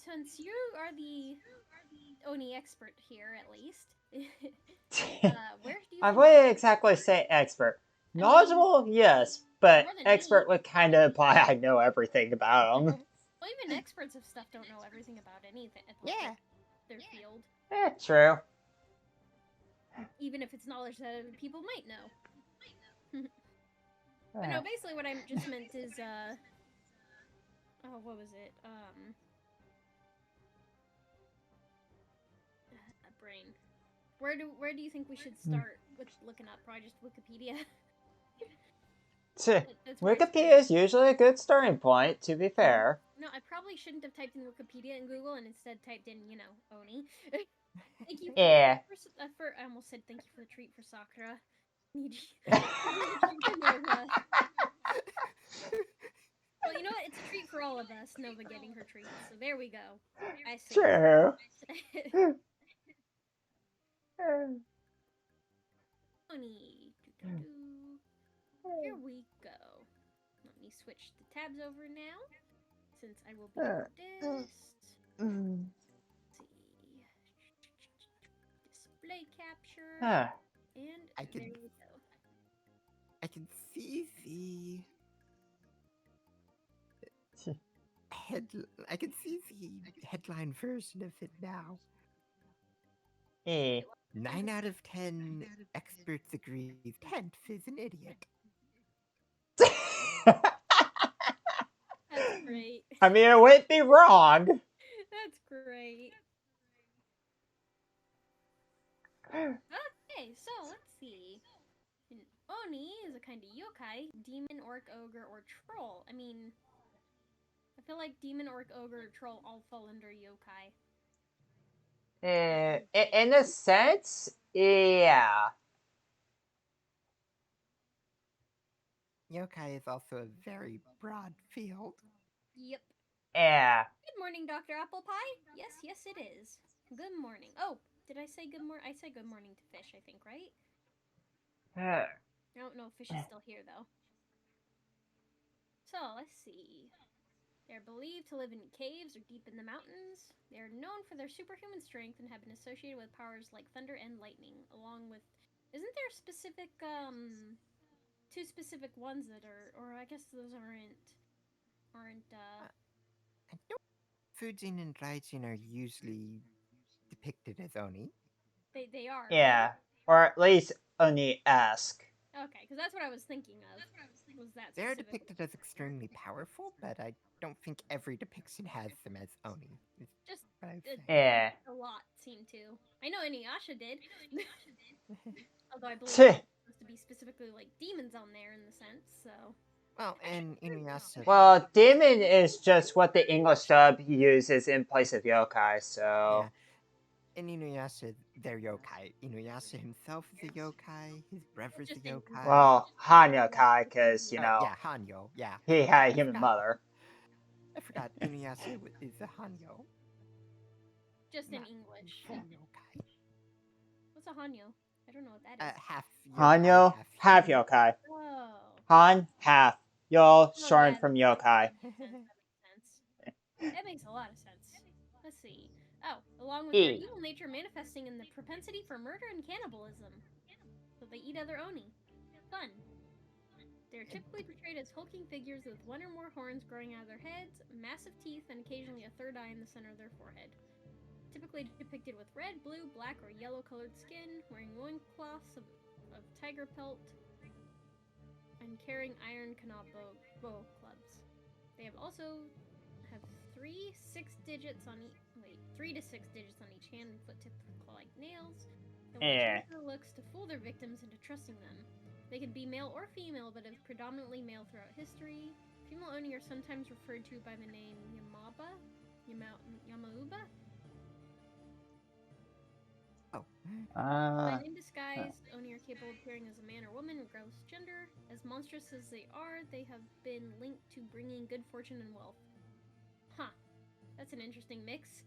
since you are the Oni expert here, at least, where do you I think wouldn't exactly say expert. Knowledgeable, yes, but more than expert me. would kind of imply I know everything about them. Well, even experts of stuff don't know everything about anything. Yeah. Their field. True. Even if it's knowledge that other people might know. But no, basically what I just meant is, oh, what was it? A brain. Where do you think we should start with looking up? Probably just Wikipedia. Wikipedia is usually a good starting point, to be fair. No, I probably shouldn't have typed in Wikipedia in Google and instead typed in, Oni. Thank you for I almost said thank you for the treat for Sakura. Well, you know what? It's a treat for all of us, Nova getting her treat. So there we go. I see. True. Oni. Here we go. Let me switch the tabs over now, since I will be this. Let's see. Display capture. And there we go. I can see the I can see the headline version of it now. 9 out of 10 experts agree Tenth is an idiot. That's great. I mean, it wouldn't be wrong. That's great. Okay, so let's see. An Oni is a kind of yokai, demon, orc, ogre, or troll. I mean, I feel like demon, orc, ogre, or troll all fall under yokai. In a sense, yeah. Yokai is also a very broad field. Yep. Yeah. Good morning, Dr. Apple Pie. Yes, it is. Good morning. Oh, did I say good morning? I said good morning to Fish, I think, right? I don't know if Fish is still here, though. So, let's see. They're believed to live in caves or deep in the mountains. They are known for their superhuman strength and have been associated with powers like thunder and lightning, along with... Isn't there specific, two specific ones that are... Or I guess those aren't... I know Fujin and Raijin are usually depicted as Oni. They are. Yeah. Or at least Oni-esque. Okay, because that's what I was thinking of. Was that They're specific? depicted as extremely powerful, but I don't think every depiction has them as Oni. Just Yeah. a lot seem to. I know Inuyasha did. Although I believe it's supposed to be specifically like demons on there in the sense, so. Well, and Inuyasha... Well, demon is just what the English dub uses in place of yokai, so... Yeah. In Inuyasha, they're yokai. Inuyasha himself is a yokai, his brother's a yokai. Well, Han yokai, because, yeah, Hanyo, yeah. He had a human mother. I forgot, Inuyasha is a Hanyo. Just in English. Yokai. What's a Hanyo? I don't know what that is. Half yokai, Hanyo, half yokai. Oh. Han, half. Yo, shortened from yokai. That makes sense. That makes a lot of sense. Let's see. Oh, along with their evil nature manifesting in the propensity for murder and cannibalism. So they eat other Oni. Fun. They're typically portrayed as hulking figures with one or more horns growing out of their heads, massive teeth, and occasionally a third eye in the center of their forehead. Typically depicted with red, blue, black, or yellow-colored skin, wearing loincloths of tiger pelt, and carrying iron kanabo bow clubs. They have also have 3 to 6 digits on each hand and foot tipped with claw-like nails. Their looks to fool their victims into trusting them. They can be male or female, but is predominantly male throughout history. Female Oni are sometimes referred to by the name Yamauba. When in disguise, Oni are capable of appearing as a man or woman, regardless of gender. As monstrous as they have been linked to bringing good fortune and wealth. Huh. That's an interesting mix.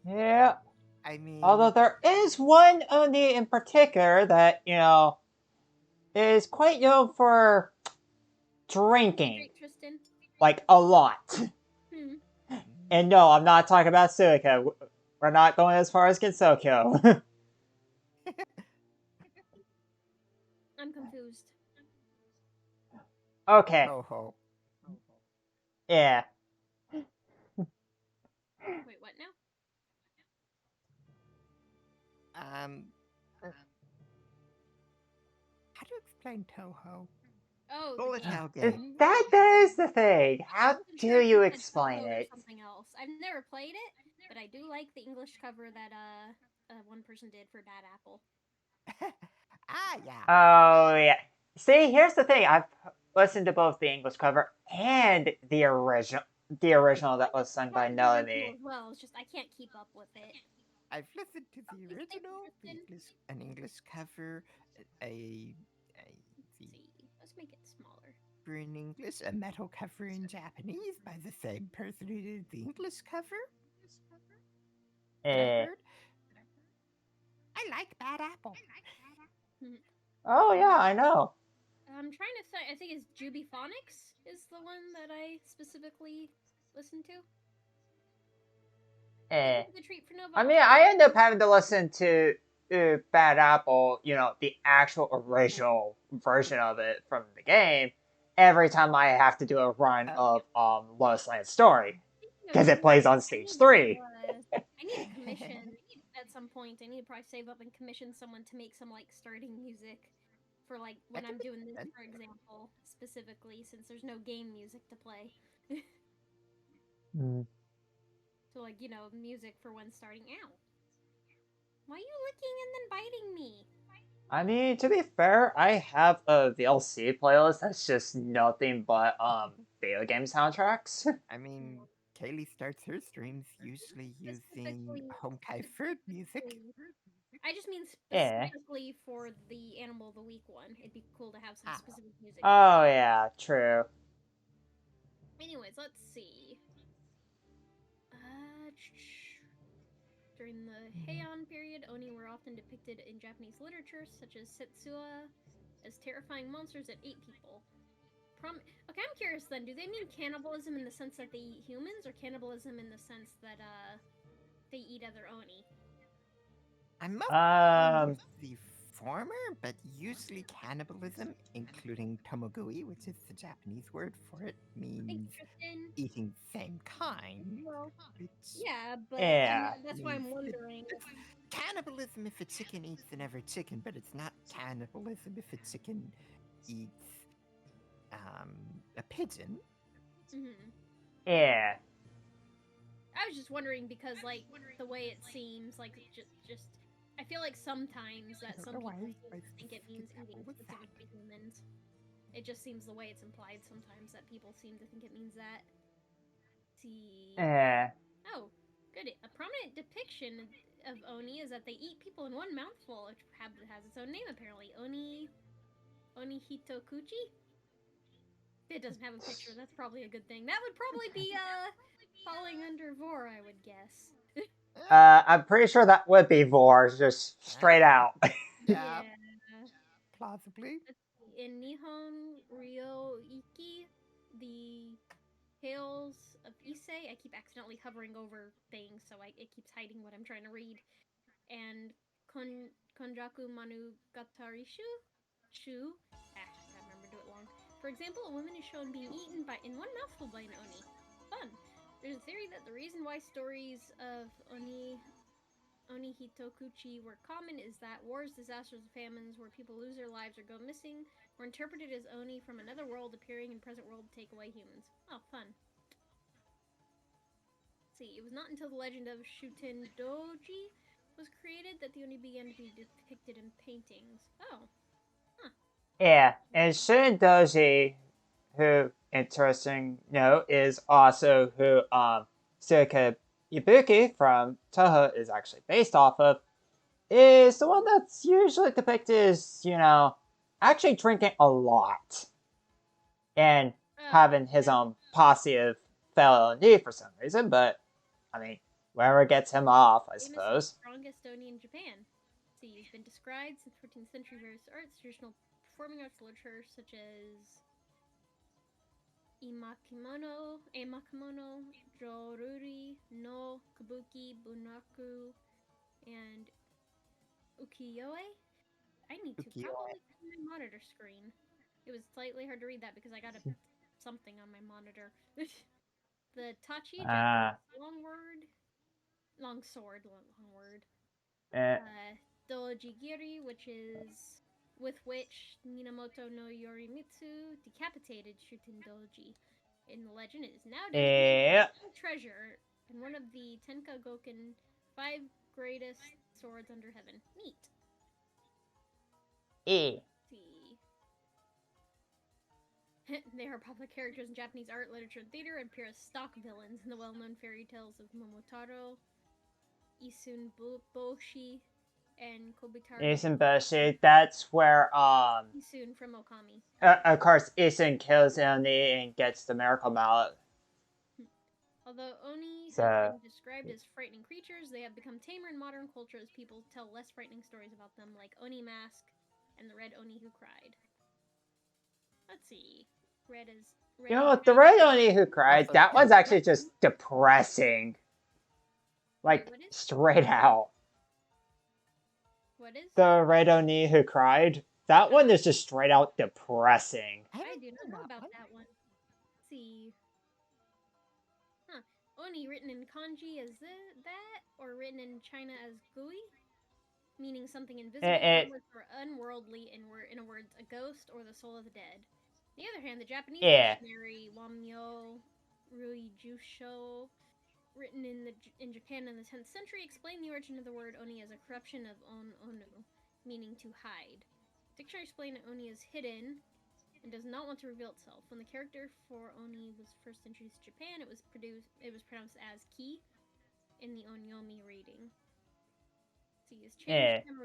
Yeah. I mean... Although there is one Oni in particular that, is quite known for drinking. Tristan. Like, a lot. And no, I'm not talking about Suika. We're not going as far as Gensokyo. I'm confused. Okay. Ho. Yeah. Wait, what now? How do you explain Toho? Oh, the Bullet game. hell game. That is the thing. How I'm do sure you said explain Toho or it? something else. I've never played it, but I do like the English cover that one person did for Bad Apple. Yeah. Oh, yeah. See, here's the thing. I've listened to both the English cover and the original. The original that was sung by Nomi. As well, it's just I can't keep up with it. I've listened to the original, an English cover, Let's make it smaller. in English, a metal cover in Japanese by the same person who did the English cover. That I heard. I like Bad Apple. Oh yeah, I know. I'm trying to say. I think it's Jubiphonics is the one that I specifically listened to. The treat for Nova. I mean, I end up having to listen to Bad Apple, you know, the actual original version of it from the game, every time I have to do a run of Lost Land Story, because it plays on stage 3. I need a commission at some point. I need to probably save up and commission someone to make some like starting music for like when I'm doing this, for example, specifically since there's no game music to play. So like, you know, music for when starting out. Why are you licking and then biting me? I mean, to be fair, I have a VLC playlist that's just nothing but video game soundtracks. I mean, Kaylee starts her streams usually using Honkai Fruit music. I just mean specifically for the Animal of the Week one. It'd be cool to have some specific music. Oh yeah, true. Anyways, let's see. During the Heian period, Oni were often depicted in Japanese literature, such as Setsuya, as terrifying monsters that ate people. Okay, I'm curious then. Do they mean cannibalism in the sense that they eat humans, or cannibalism in the sense that they eat other Oni? I'm the former, but usually cannibalism, including tomogui, which is the Japanese word for it, means eating the same kind. Yeah, but that's why I'm wondering. It's cannibalism if a chicken eats another chicken, but it's not cannibalism if a chicken eats a pigeon. Yeah. I was just wondering because, like, the way it seems, like, just I feel like sometimes that some people think it means eating specific humans. It just seems the way it's implied sometimes that people seem to think it means that. See. Oh, good. A prominent depiction of Oni is that they eat people in one mouthful, which has its own name apparently. Oni Hitokuchi? It doesn't have a picture. That's probably a good thing. That would probably be falling under Vor, I would guess. I'm pretty sure that would be Vor, just straight out. Yeah. Plausibly. In Nihon Ryoiki, the Tales of Issei, I keep accidentally hovering over things, so it keeps hiding what I'm trying to read. And Konjaku Monogatari Shu. I gotta remember to do it long. For example, a woman is shown being eaten in one mouthful by an Oni. Fun. There's a theory that the reason why stories of Oni Hitokuchi were common is that wars, disasters, and famines where people lose their lives or go missing were interpreted as Oni from another world appearing in present world to take away humans. Oh, fun. Let's see, it was not until the legend of Shuten Doji was created that the Oni began to be depicted in paintings. Oh. Huh. Yeah, and Shuten Doji, who, interesting note, is also who Suika Ibuki from Toho is actually based off of, is the one that's usually depicted as, you know, actually drinking a lot. And having his own posse of felony for some reason, but, I mean, wherever gets him off, I suppose. Strongest Oni in Japan. See, he's been described since 14th century various arts, traditional performing arts literature, such as Emakemono, Joruri, no, Kabuki, Bunaku, and Ukiyo-e? I need to probably put my monitor screen. It was slightly hard to read that because I got something on my monitor. The Tachi, long sword. Dojigiri, with which Minamoto no Yorimitsu decapitated Shuten Doji. In the legend, it is now designated a treasure and one of the Tenka Goken 5 greatest swords under heaven. Neat. See. They are popular characters in Japanese art, literature, and theater, and appear as stock villains in the well-known fairy tales of Momotaro, Isun Boshi, and Kobitaro. Isun Boshi, that's where Isun from Okami. Of course, Isun kills Oni and gets the miracle mallet. Although Oni have been described as frightening creatures, they have become tamer in modern culture as people tell less frightening stories about them, like Oni Mask and the Red Oni Who Cried. Let's see. You know, the Red Oni Who Cried, that one's actually just depressing. Like, straight out. What is? The Red Oni Who Cried. That one is just straight out depressing. I do not know about that one. Let's see. Huh. Oni written in kanji as that, or written in China as gui? Meaning something invisible, or unworldly, in a words, a ghost or the soul of the dead. On the other hand, the Japanese dictionary Wamyo Ruijusho, written in Japan in the 10th century, explained the origin of the word oni as a corruption of onu, meaning to hide. Dictionary explained that oni is hidden and does not want to reveal itself. When the character for oni was first introduced to Japan, it was pronounced as ki in the onyomi reading.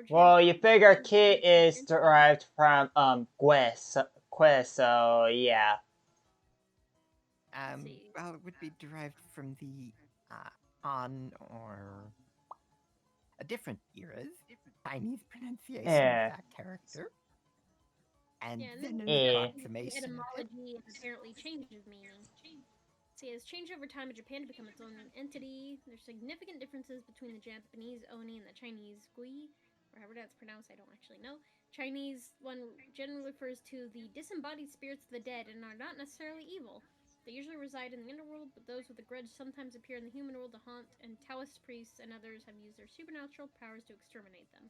Well, you figure ki is derived from que, so yeah. Well, it would be derived from the Han or a different era's Chinese pronunciation of that character. And then an approximation. Etymology apparently changes meaning. See, it has changed over time in Japan to become its own entity. There's significant differences between the Japanese oni and the Chinese gui, or however that's pronounced, I don't actually know. Chinese one generally refers to the disembodied spirits of the dead and are not necessarily evil. They usually reside in the underworld, but those with a grudge sometimes appear in the human world to haunt, and Taoist priests and others have used their supernatural powers to exterminate them.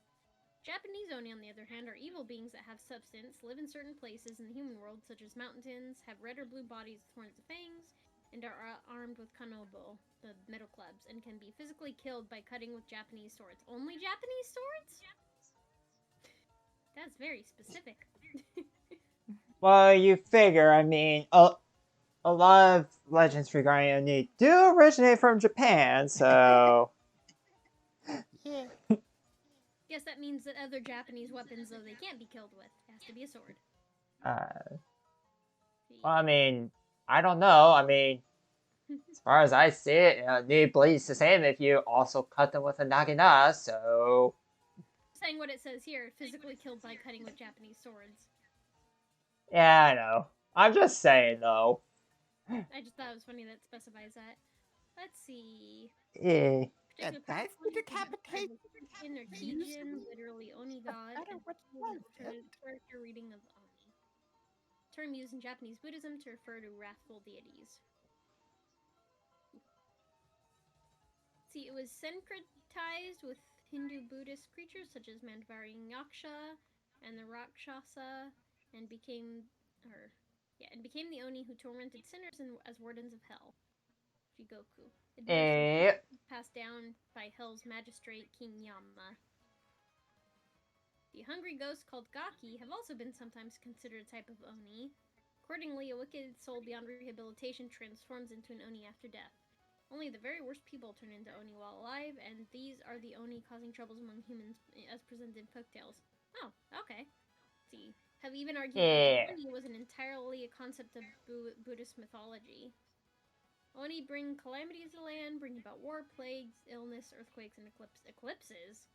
Japanese oni, on the other hand, are evil beings that have substance, live in certain places in the human world, such as mountains, have red or blue bodies with horns and fangs, and are armed with kanobo, the metal clubs, and can be physically killed by cutting with Japanese swords. Only Japanese swords? That's very specific. Well, you figure, I mean, a lot of legends regarding oni do originate from Japan, so... Yeah. Guess that means that other Japanese weapons, though, they can't be killed with. It has to be a sword. Well, I mean, I don't know. I mean, as far as I see it, it bleeds the same if you also cut them with a nagina, so... Saying what it says here, physically killed by cutting with Japanese swords. Yeah, I know. I'm just saying, though. I just thought it was funny that it specifies that. Let's see. Yeah. That's the decapitation. Or Kijin, literally Oni god, and character reading of Oni. Term used in Japanese Buddhism to refer to wrathful deities. See, it was syncretized with Hindu Buddhist creatures such as Mandvari Yaksha and the Rakshasa, and became the Oni who tormented sinners as wardens of hell. Jigoku. Passed down by Hell's magistrate King Yama. The hungry ghosts called Gaki have also been sometimes considered a type of Oni. Accordingly, a wicked soul beyond rehabilitation transforms into an Oni after death. Only the very worst people turn into Oni while alive, and these are the Oni causing troubles among humans as presented in folktales. Oh, okay. Let's see. Have even argued that Oni was entirely a concept of Buddhist mythology. Oni bring calamities to the land, bring about war, plagues, illness, earthquakes, and eclipses.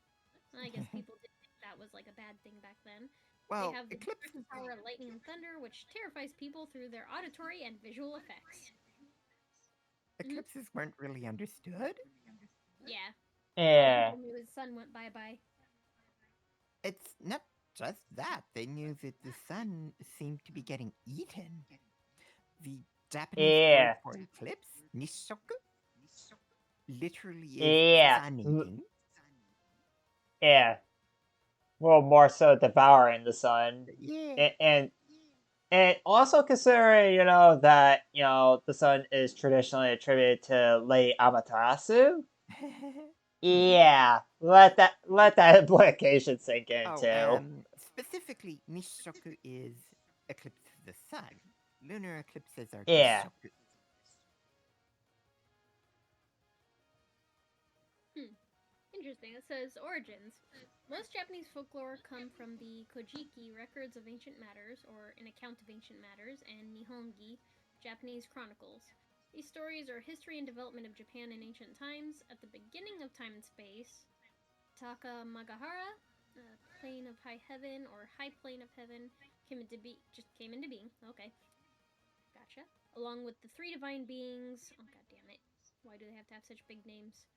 Well, I guess people did think that was like a bad thing back then. Well, they have the Eclipse destructive power of lightning and thunder, which terrifies people through their auditory and visual effects. eclipses weren't really understood. Yeah. Yeah. People knew his sun went bye-bye. It's not just that. They knew that the sun seemed to be getting eaten. The Japanese word for eclipse, nishoku, literally is sun eating. Yeah. Well, more so devouring the sun. Yeah. And also considering, you know, that, you know, the sun is traditionally attributed to Lady Amaterasu. Yeah. Let that implication sink in too. Specifically, nishoku is eclipse of the sun. Lunar eclipses are Yeah. kishoku. Interesting. It says origins. Most Japanese folklore come from the Kojiki, records of ancient matters, or an account of ancient matters, and Nihongi, Japanese chronicles. These stories are history and development of Japan in ancient times. At the beginning of time and space, Takamagahara, plane of high heaven, or high plane of heaven, came into being. Okay. Gotcha. Along with the three divine beings. Oh, god damn it. Why do they have to have such big names?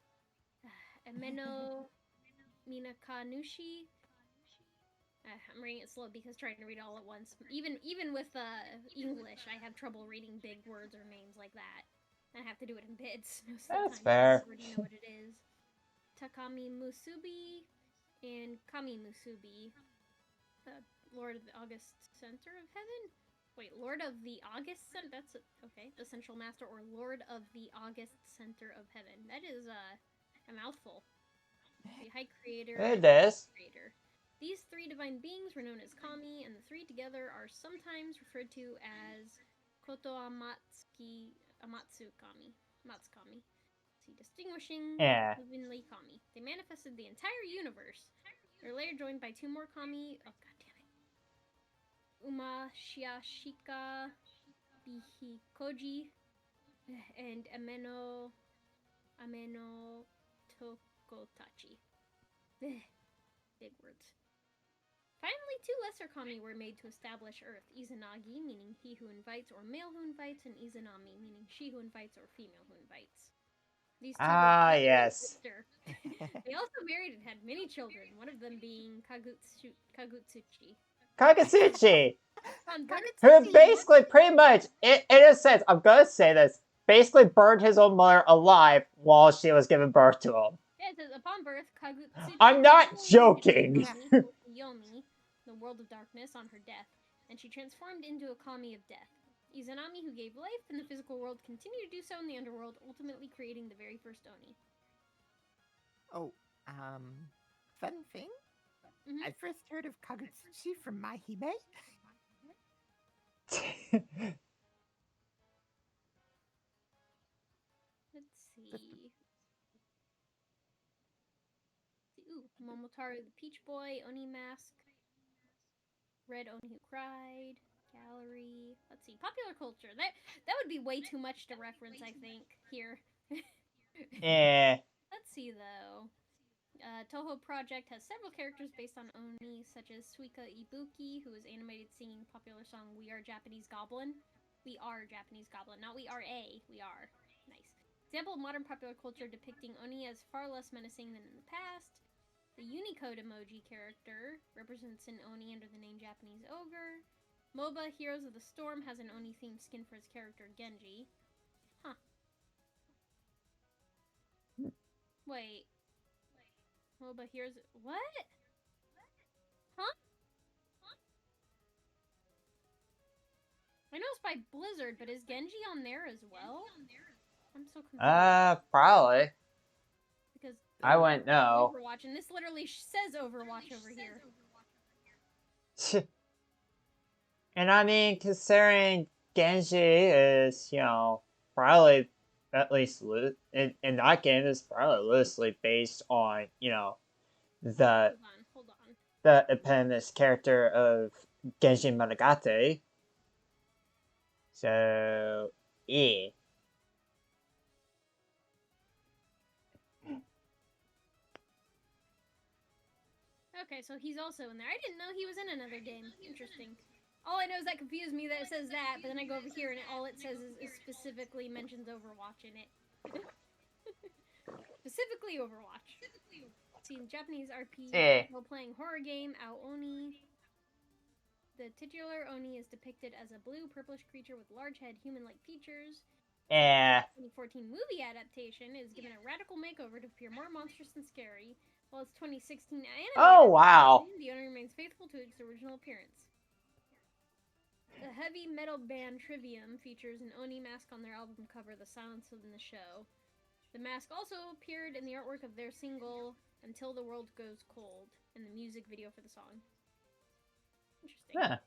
Emeno Minakanushi. I'm reading it slow because trying to read all at once. Even with English, I have trouble reading big words or names like that. I have to do it in bits most of the time. That's fair. I already know what it is. Takami Musubi and Kami Musubi. Lord of the August Center of Heaven? Wait, Lord of the August Center? That's okay. The Central Master or Lord of the August Center of Heaven. That is a mouthful. The High Creator. It is. Creator. These three divine beings were known as Kami, and the three together are sometimes referred to as Koto Amatsukami. Matsukami. See, distinguishing heavenly Kami. They manifested the entire universe. They're later joined by two more Kami. Oh, god damn it. Umashiashika Bihikoji and Ameno Tokotachi. Big words. Finally, two lesser kami were made to establish Earth. Izanagi, meaning he who invites or male who invites, and Izanami, meaning she who invites or female who invites. These two were yes. They also married and had many children, one of them being Kagutsuchi. Kagutsuchi! Who basically, pretty much, in a sense, I'm gonna say this, basically burned his own mother alive while she was giving birth to him. Yeah, it says, upon birth, Kagutsuchi... I'm not joking! Yomi, the world of darkness, on her death, and she transformed into a kami of death. Izanami, who gave life in the physical world, continued to do so in the underworld, ultimately creating the very first Oni. Oh, fun thing? Mm-hmm. I first heard of Kagutsuchi from Mahime. Let's see. Ooh, Momotaro the Peach Boy, Oni Mask, Red Oni Who Cried, Gallery. Let's see, popular culture. That would be way too much to reference, I think, here. Let's see, though. Toho Project has several characters based on Oni, such as Suika Ibuki, who is animated singing popular song We Are Japanese Goblin. We are Japanese Goblin, not we are a. We are. Nice. Example of modern popular culture depicting Oni as far less menacing than in the past. The Unicode emoji character represents an Oni under the name Japanese Ogre. MOBA Heroes of the Storm has an Oni-themed skin for its character Genji. Huh. Wait. MOBA Heroes... What? Huh? I know it's by Blizzard, but is Genji on there as well? I'm so confused. Probably. Because I wouldn't know. Overwatch, and this literally says Overwatch over here. And I mean, considering Genji is, you know, probably, at least in that game, is probably loosely based on, you know, the eponymous character of Genji Monogatari. So, yeah. Okay, so he's also in there. I didn't know he was in another game. Interesting. All I know is that confused me that it says that, but then I go over here and all it says is specifically mentions Overwatch in it. Specifically Overwatch. See, Japanese RP role-playing horror game, Aoni. The titular Oni is depicted as a blue, purplish creature with large head, human-like features. The 2014 movie adaptation is given a radical makeover to appear more monstrous and scary, while its 2016 anime the owner remains faithful to its original appearance. The heavy metal band Trivium features an Oni mask on their album cover, The Silence in the Show. The mask also appeared in the artwork of their single, Until the World Goes Cold, in the music video for the song. Interesting.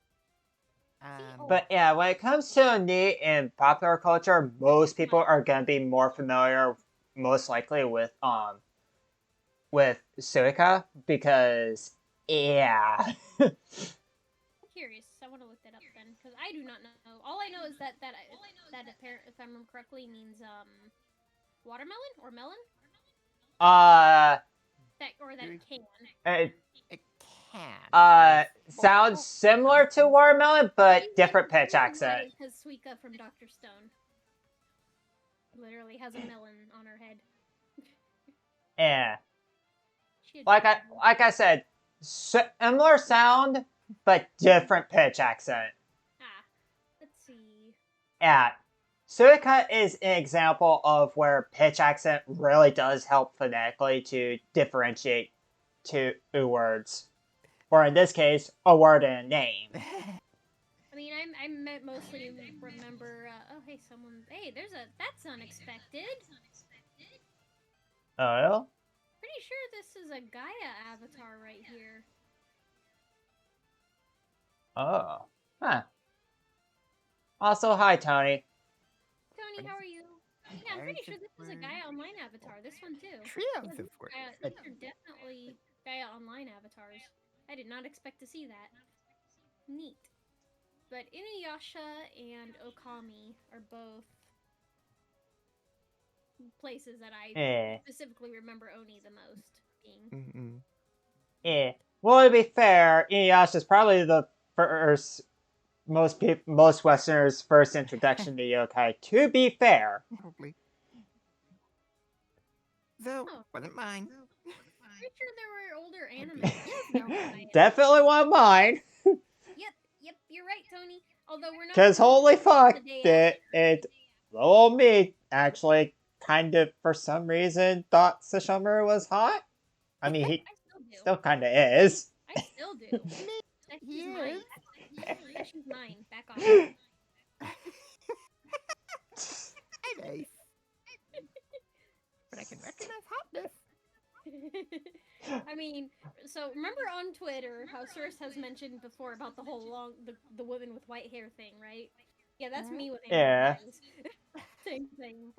Huh. But yeah, when it comes to Oni in popular culture, most people are gonna be more familiar, most likely, with Suika, because yeah. I'm curious. I want to look that up then, because I do not know. All I know is that apparently, if I remember correctly, means watermelon or melon. That it can. It can. Sounds similar to watermelon, but different pitch accent. Because Suika from Dr. Stone literally has a melon on her head. Yeah. Like I said, similar sound, but different pitch accent. Let's see. Yeah. Suika is an example of where pitch accent really does help phonetically to differentiate two words. Or in this case, a word and a name. I mean, I mostly remember, that's unexpected. Oh, yeah? Pretty sure this is a Gaia avatar right here. Oh. Huh. Also, hi, Tony. Tony, how are you? Yeah, I'm pretty sure this is a Gaia Online avatar. This one, too. Trios of words. These are definitely Gaia Online avatars. I did not expect to see that. Neat. But Inuyasha and Okami are both places that I specifically remember Oni the most being. Yeah. Well, to be fair, Inuyasha is probably the first most Westerners' first introduction to yokai. To be fair, Probably. Though wasn't mine. Pretty sure there were older anime. Definitely one of mine. Yep, you're right, Tony. Although we're not. Because holy fuck, it little me actually kind of for some reason thought Sesshomaru was hot. I mean, he still kind of is. I still do. She's mine. She's mine. Back off. Nice. But I can recognize hotness. I mean, so remember on Twitter how Source has mentioned before about the whole the woman with white hair thing, right? Yeah, that's me with hair. Same thing.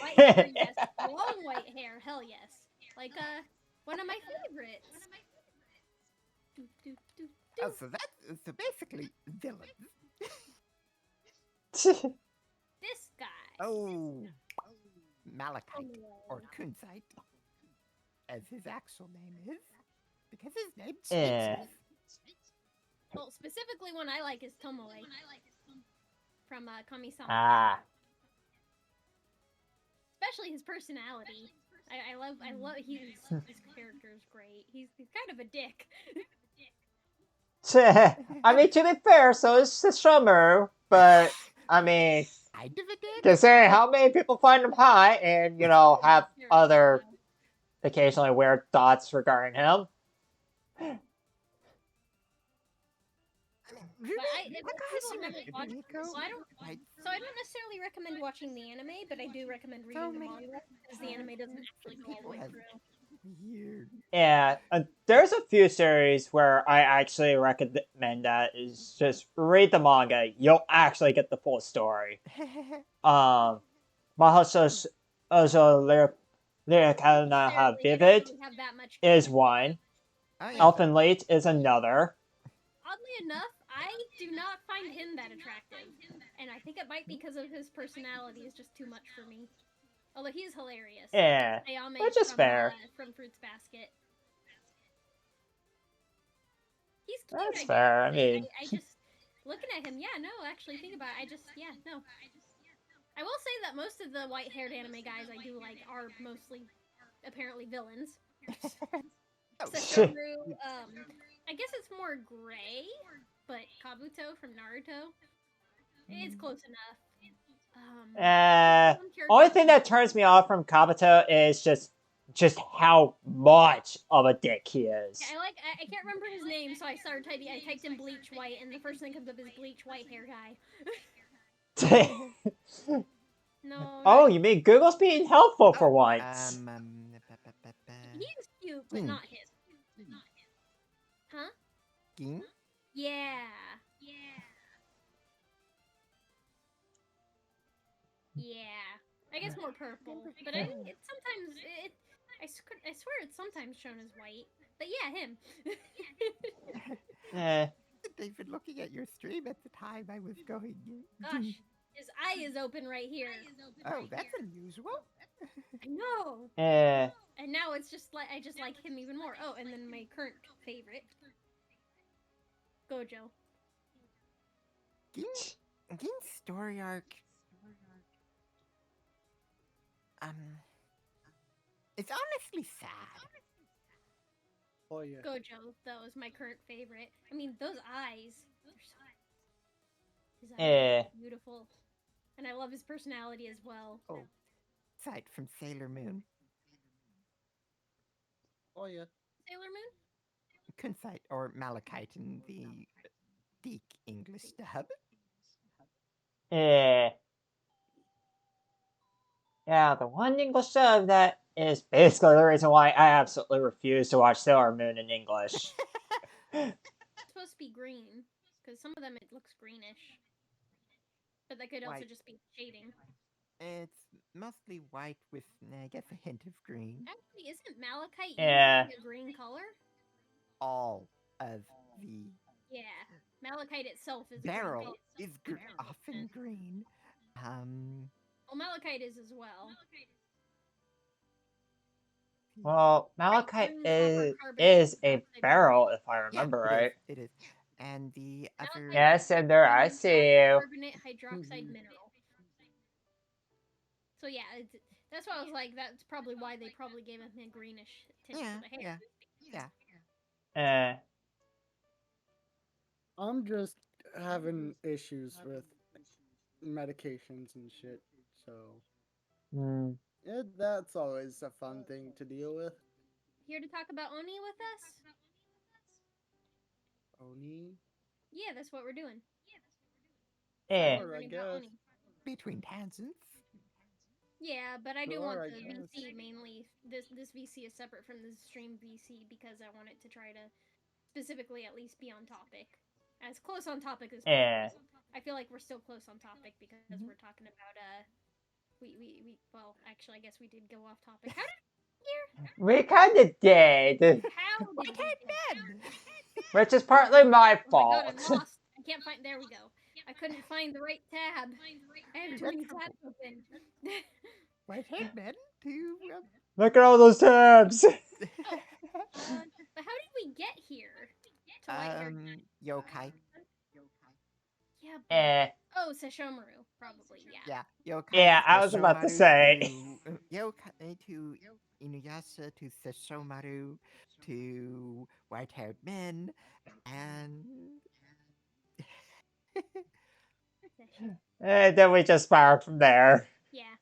White hair, yes. Long white hair, hell yes. Like, one of my favorites. Oh, so basically villains. This guy. Oh, Malachite or Kunzite, as his actual name is, because his name changes. Well, specifically one I like is Tomoe from Kami-sama. Especially his personality. I love his character is great. He's kind of a dick. I mean, to be fair, so is Sesshomaru, but I mean, considering how many people find him hot and, you know, have other occasionally weird thoughts regarding him. I don't necessarily recommend watching the anime, but I do recommend reading the manga because the anime doesn't actually go all the way through. Weird. Yeah, there's a few series where I actually recommend that is just read the manga. You'll actually get the full story. Mahou Shoujo Lyrica no Vivid is one. Elfen Lied is another. Oddly enough, I do not find him that attractive, and I think it might be because of his personality is just too much for me. Although he is hilarious. Yeah, which is fair. From Fruits Basket. He's cute. That's I fair. I guess. mean, I just looking at him. Yeah, no, actually, think about it. No. I will say that most of the white-haired anime guys I do like are mostly apparently villains. Sesshomaru, I guess it's more gray, but Kabuto from Naruto, it's close enough. only thing that turns me off from Kabuto is just how much of a dick he is. Yeah, I can't remember his name, so I typed in bleach white, and the first thing comes up is bleach white hair guy. No. Oh, you mean Google's being helpful for once? He's cute, but not him. Huh? Ging? Yeah. I guess more purple, but I think I swear it's sometimes shown as white. But yeah, him. David, looking at your stream at the time, I was going. Gosh, his eye is open right here. Oh, that's unusual. I know. And now it's just like I just like him even more. Oh, and then my current favorite, Gojo. Ging's story arc. It's honestly sad. Oh yeah. Gojo, that was my current favorite. I mean, those eyes. His eyes are beautiful. And I love his personality as well. Oh, sight from Sailor Moon. Oh yeah. Sailor Moon? Kunsight or Malachite in the Deke English dub. Yeah, the one English dub that is basically the reason why I absolutely refuse to watch Sailor Moon in English. It's supposed to be green, because some of them it looks greenish. But that could also just be shading. It's mostly white with, I guess, a hint of green. Actually, isn't Malachite usually a green color? All of the... Yeah, Malachite itself is Beryl is often green. Well, Malachite is as well. Well, Malachite is a barrel, if I remember right. It is. And the other... Yes, and there, I see you. Carbonate hydroxide mineral. So yeah, that's why I was like, that's probably why they probably gave him a greenish tint to the hair. Yeah. I'm just having issues with medications and shit, so that's always a fun thing to deal with. Here to talk about Oni with us? Oni? Yeah, that's what we're doing. Sure, I guess. Between tangents. Yeah, but I do want the VC mainly. This VC is separate from the stream VC because I want it to try to specifically at least be on topic. As close on topic as possible. I feel like we're still close on topic because we're talking about well, actually I guess we did go off topic. How did we get here? We kinda did. How did we get here? Which is partly my fault. Oh my God, I'm lost. I can't find there we go. I couldn't find the right tab. I have too many tabs open. White-haired men to... Look at all those tabs! But how did we get here? Yokai. Yeah. Oh, Sesshomaru, probably. Yeah. Yokai. Yeah, I was about to say. Yokai to Inuyasha to Sesshomaru to white-haired men and... And then we just spiraled from there. Yeah.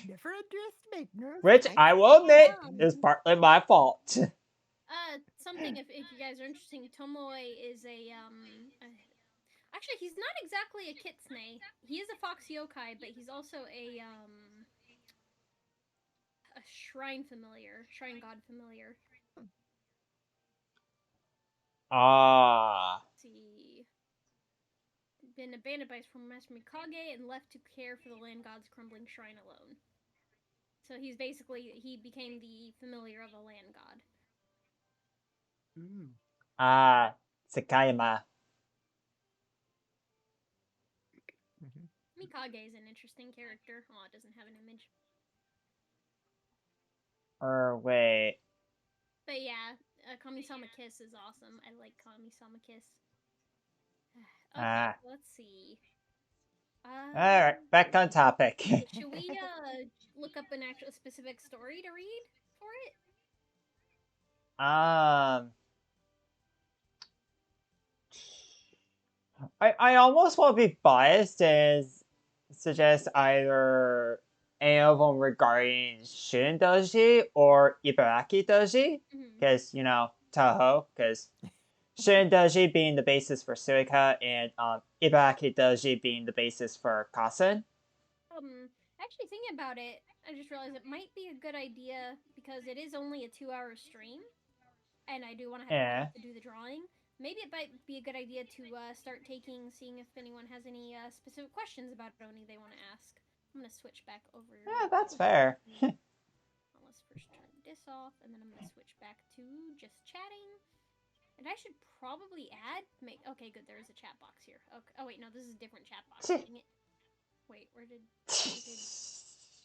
Never underestimate nerves. Which I will admit is partly my fault. Something if you guys are interested, Tomoe is actually he's not exactly a kitsune. He is a fox yokai, but he's also a shrine god familiar. Ah. Let's see. Been abandoned by his former master Mikage and left to care for the land god's crumbling shrine alone. So he became the familiar of the land god. Tsukayama. Mikage is an interesting character. Oh, it doesn't have an image. Wait. But yeah, Kami-sama Kiss is awesome. I like Kami-sama Kiss. Okay, let's see. Alright, back on topic. Should we look up an actual specific story to read for it? I almost want to be biased and suggest either any of them regarding Shun Doji or Ibaraki Doji, because, you know, Toho, because Shun Doji being the basis for Suika and Ibaraki Doji being the basis for Kasen. Actually thinking about it, I just realized it might be a good idea because it is only a 2-hour stream, and I do want to have to do the drawing. Maybe it might be a good idea to start seeing if anyone has any specific questions about Oni they want to ask. I'm going to switch back over. Yeah, that's fair. Let's first turn this off, and then I'm going to switch back to just chatting. And I should probably add... Okay, good, there is a chat box here. Okay. Oh, wait, no, this is a different chat box. Dang it. Wait, where did...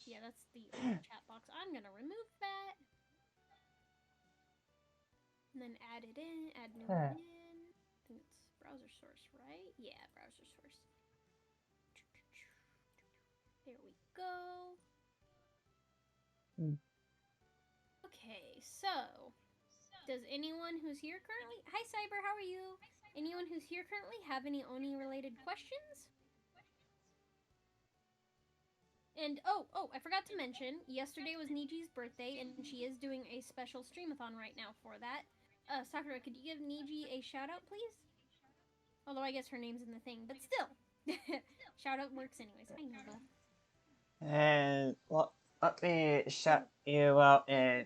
Yeah, that's the old chat box. I'm going to remove that. And then add it in, add new one in. I think it's browser source, right? Yeah, browser source. There we go. Okay, so does anyone who's here currently... Hi, Cyber, how are you? Anyone who's here currently have any Oni-related questions? And, oh, I forgot to mention, yesterday was Niji's birthday, and she is doing a special streamathon right now for that. Sakura, could you give Niji a shout-out, please? Although I guess her name's in the thing, but still. Shout-out works anyways. Hi, Nova. And let me shout you out in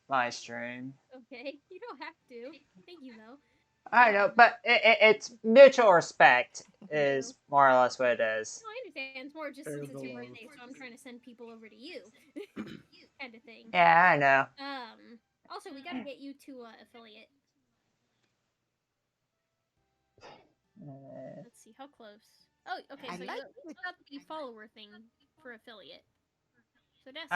my stream. Okay, you don't have to. Thank you, though. I know, but it's mutual respect is more or less what it is. No, I understand. It's more just since it's your birthday, so I'm trying to send people over to you. Kind of thing. Yeah, I know. Also, we gotta get you to affiliate. Let's see, how close? Oh, okay, so you got the follower thing for affiliate. So that's...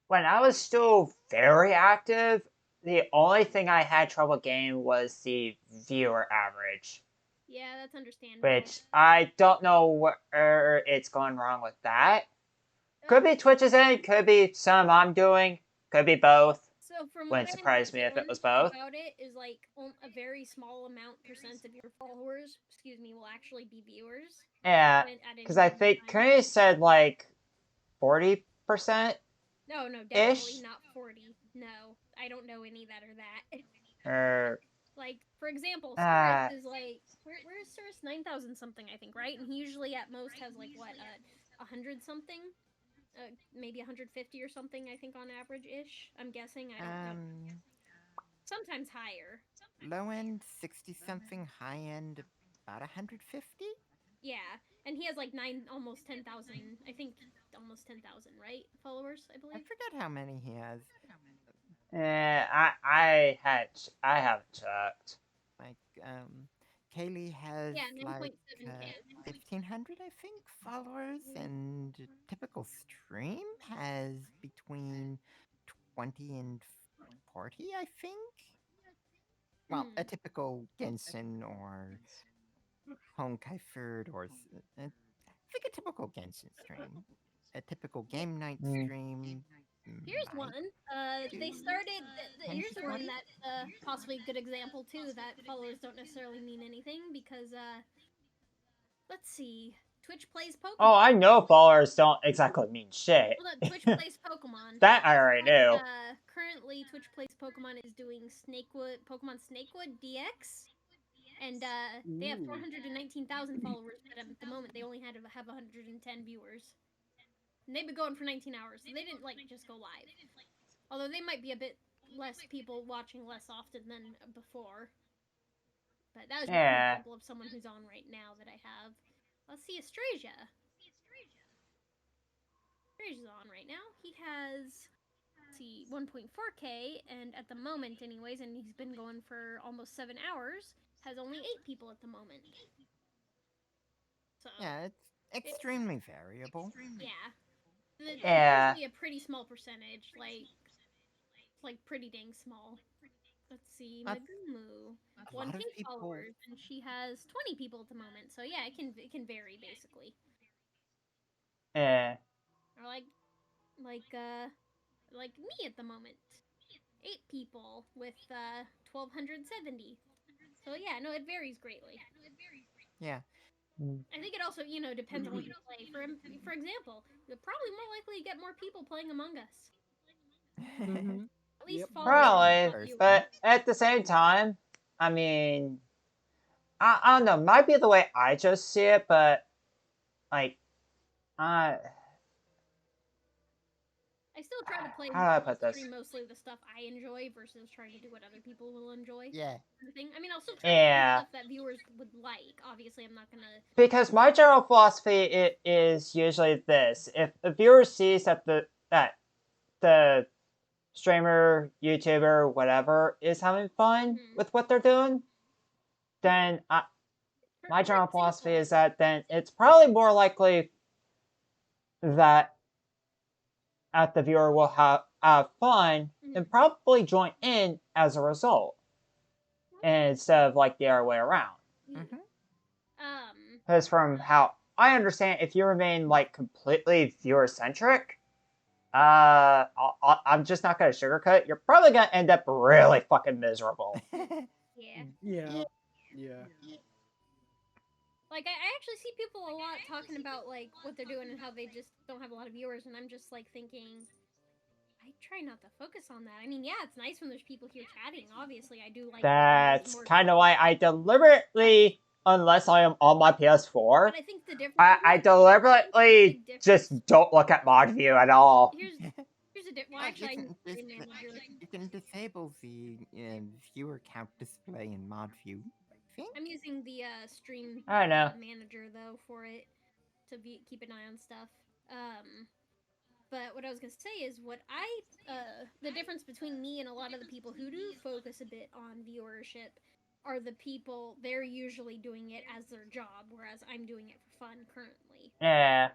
when I was still very active, the only thing I had trouble getting was the viewer average. Yeah, that's understandable. Which I don't know where it's going wrong with that. Could be Twitch's end, could be some I'm doing, could be both. So from Wouldn't surprise me if it was both. About it is like a very small percent of your followers, will actually be viewers. Yeah, because I think Curry said like 40%. No, definitely not 40. No, I don't know any that are that. Like, for example, Cyrus is like, where is Cyrus? 9,000 something, I think, right? And he usually at most has like what, 100 something. Maybe 150 or something, I think, on average-ish. I'm guessing. I don't know. Sometimes higher. Low end, 60-something. High end, about 150? Yeah, and he has like almost 10,000, I think, almost 10,000, right? Followers, I believe? I forget how many he has. I haven't checked. Like, Kaylee has like 1,500, I think, followers, and a typical stream has between 20 and 40, I think. Well, a typical Genshin or Honkai Third, or I think a typical Genshin stream, a typical game night stream. Here's one. They started. Here's one that's possibly a good example too. That followers don't necessarily mean anything because let's see. Twitch plays Pokemon. Oh, I know followers don't exactly mean shit. Hold on, Twitch plays Pokemon. That I already knew. Currently, Twitch plays Pokemon is doing Pokemon Snakewood DX, and they have 419,000 followers, but at the moment they only have 110 viewers. And they've been going for 19 hours, so they didn't like just go live. Although they might be a bit less people watching less often than before. But that was an example of someone who's on right now that I have. Let's see, Astrasia. Astrasia's on right now. He has, let's see, 1.4K, and at the moment anyways, and he's been going for almost 7 hours, has only 8 people at the moment. So, yeah, it's extremely variable. Yeah. It's usually a pretty small percentage, like like pretty dang small. Let's see, That's Megumu, a lot of 1K people. followers, and she has 20 people at the moment. So yeah, it can vary basically. Yeah. Or like me at the moment, 8 people with 1,270. So yeah, no, it varies greatly. Yeah. I think it also, depends on what you play. For example, you'll probably more likely get more people playing Among Us. Mhm. At least Yep. followers. Probably, viewers. but at the same time, I mean, I don't know. Might be the way I just see it, but like, I still try to play how do I put this? stream mostly the stuff I enjoy versus trying to do what other people will enjoy. Yeah. I mean, I'll still try to Yeah. do stuff that viewers would like. Obviously, I'm not gonna. Because my general philosophy is usually this: if a viewer sees that the streamer, YouTuber, whatever is having fun with what they're doing, then my general philosophy is that then it's probably more likely that the viewer will have fun and probably join in as a result, instead of like the other way around. Because from how I understand, if you remain like completely viewer centric, I'm just not gonna sugarcoat. You're probably gonna end up really fucking miserable. Yeah. Yeah. Like, I actually see people a lot talking about, like, what they're doing and how they just don't have a lot of viewers, and I'm just, like, thinking, I try not to focus on that. I mean, yeah, it's nice when there's people here chatting, obviously. I do like... That's kind of why I deliberately, unless I am on my PS4, but I think the difference... I deliberately just don't look at mod view at all. Here's a difference... Well, actually, you can disable the viewer count display in mod view. I'm using the stream I know. manager though for it to keep an eye on stuff. But what I was gonna say is the difference between me and a lot of the people who do focus a bit on viewership are the people they're usually doing it as their job, whereas I'm doing it for fun currently. Yeah.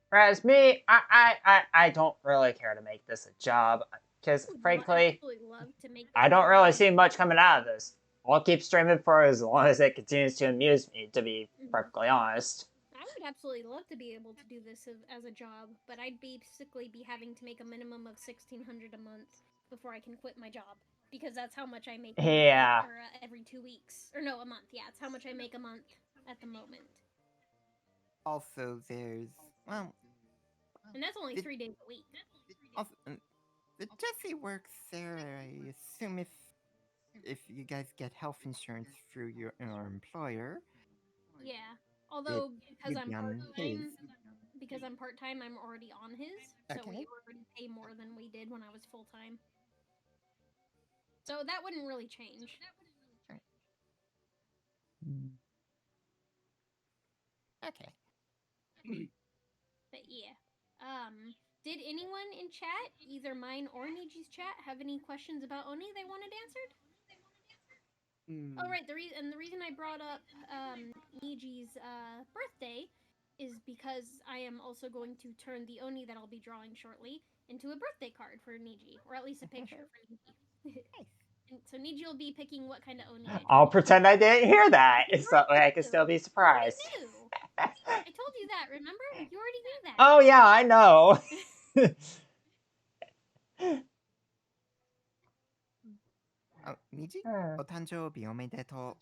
Whereas me, I don't really care to make this a job because frankly, I don't really see much coming out of this. I'll keep streaming for as long as it continues to amuse me, to be perfectly honest. I would absolutely love to be able to do this as a job, but I'd basically be having to make a minimum of $1,600 a month before I can quit my job, because that's how much I make every 2 weeks. Or no, a month, yeah. It's how much I make a month at the moment. Also, there's, well... And that's only 3 days a week. Also, the Jesse works there, I assume if you guys get health insurance through your employer. Yeah. Although because I'm part-time, I'm already on his. So we already pay more than we did when I was full-time. So that wouldn't really change. Okay. But yeah. Did anyone in chat, either mine or Niji's chat, have any questions about Oni they wanted answered? Oh, right. The reason I brought up Niji's birthday is because I am also going to turn the Oni that I'll be drawing shortly into a birthday card for Niji, or at least a picture for Niji. And so Niji will be picking what kind of Oni. I'll pretend I didn't hear that, so that way I can still be surprised. I told you that. Remember? You already knew that. Oh yeah, I know. Niji? Otanjoubi omedetou.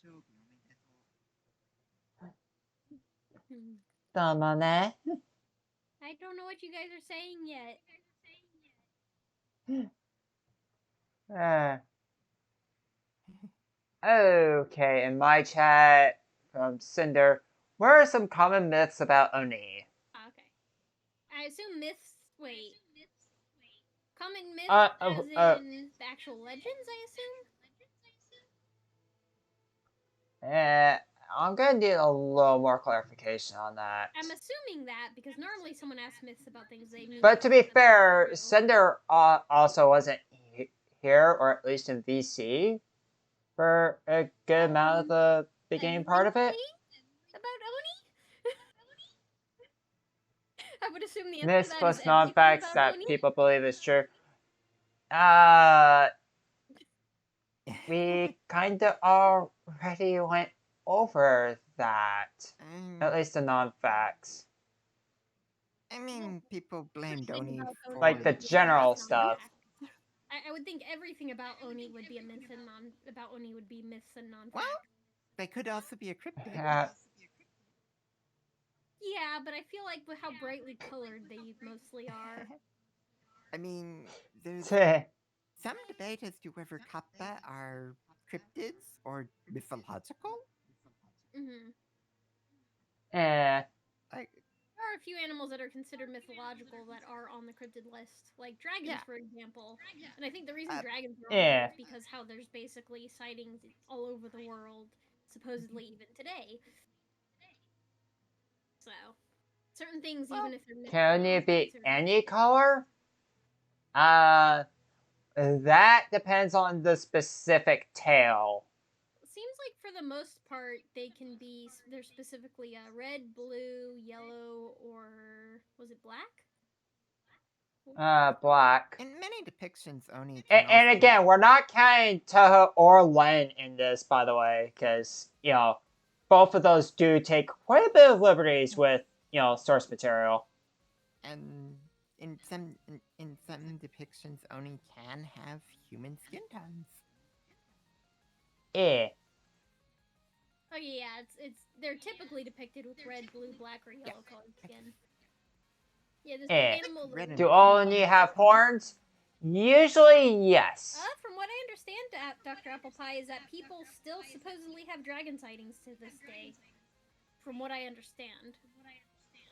Damane. I don't know what you guys are saying yet. Okay, in my chat from Cinder, what are some common myths about Oni? Okay. I assume myths. Wait. Common myths as in the actual legends, I assume? I'm gonna need a little more clarification on that. I'm assuming that because normally someone asks myths about things they knew. But to be fair, Cinder also wasn't here, or at least in VC, for a good amount of the beginning part of it. About Oni? I would assume the answer Myths to that plus is non-facts that Oni? people believe is true. We kind of already went over that. At least the non-facts. I mean, people blamed Oni for... Like the general stuff. I would think everything about Oni would be a myth and Oni would be myths and non-facts. Well, they could also be a cryptid. Yeah, but I feel like with how brightly colored they mostly are. I mean, there's some debate as to whether kappa are cryptids or mythological. Mm-hmm. Like, there are a few animals that are considered mythological that are on the cryptid list, like dragons, for example. And I think the reason dragons are on there is because how there's basically sightings all over the world, supposedly even today. So, certain things, even if they're mythological, can it be any color? That depends on the specific tail. Seems like for the most part they can be. They're specifically red, blue, yellow, or was it black? Black. In many depictions, Oni. And again, we're not counting Toho or Len in this, by the way, because you know, both of those do take quite a bit of liberties with source material. And in some depictions, Oni can have human skin tones. Yeah. Oh yeah, they're typically depicted with red, blue, black, or yellow colored skin. Yeah, this animal. Do Oni have horns? Usually, yes. From what I understand, Dr. Apple Pie, is that people still supposedly have dragon sightings to this day. From what I understand.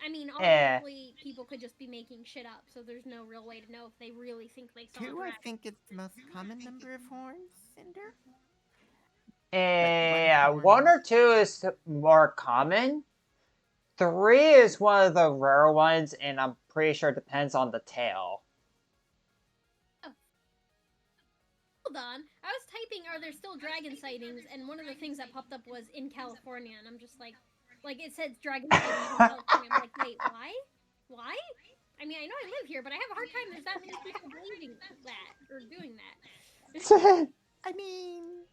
I mean, obviously, people could just be making shit up, so there's no real way to know if they really think they saw a dragon. 2, I think, it's the most common number of horns, Cinder. Yeah, 1 or 2 is more common. 3 is one of the rare ones, and I'm pretty sure it depends on the tail. Oh. Hold on. I was typing, are there still dragon sightings? And one of the things that popped up was in California, and I'm just like it said dragon sightings in California. I'm like, wait, why? Why? I mean, I know I live here, but I have a hard time there's that many people believing that, or doing that. I mean,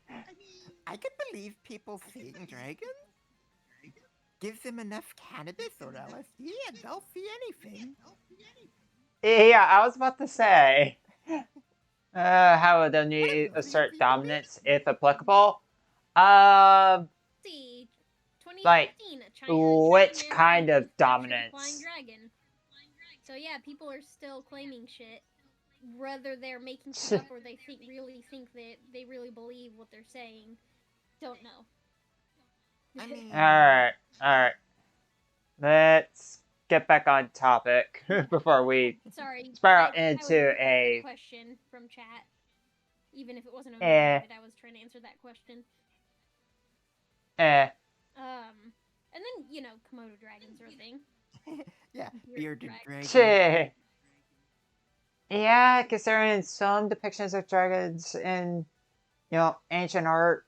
I could believe people seeing dragons. Give them enough cannabis or LSD and they'll see anything. Yeah, I was about to say. How would they assert dominance if applicable? See, 2018, like, China, which kind of dominance? Dragon. So yeah, people are still claiming shit. Whether they're making shit up or they really think that they really believe what they're saying, don't know. I mean... Alright. Let's get back on topic before we spiral into a question from chat. Even if it wasn't I was trying to answer that question. And then, Komodo dragons are a thing. Yeah, bearded dragons. Yeah, considering some depictions of dragons in, ancient art,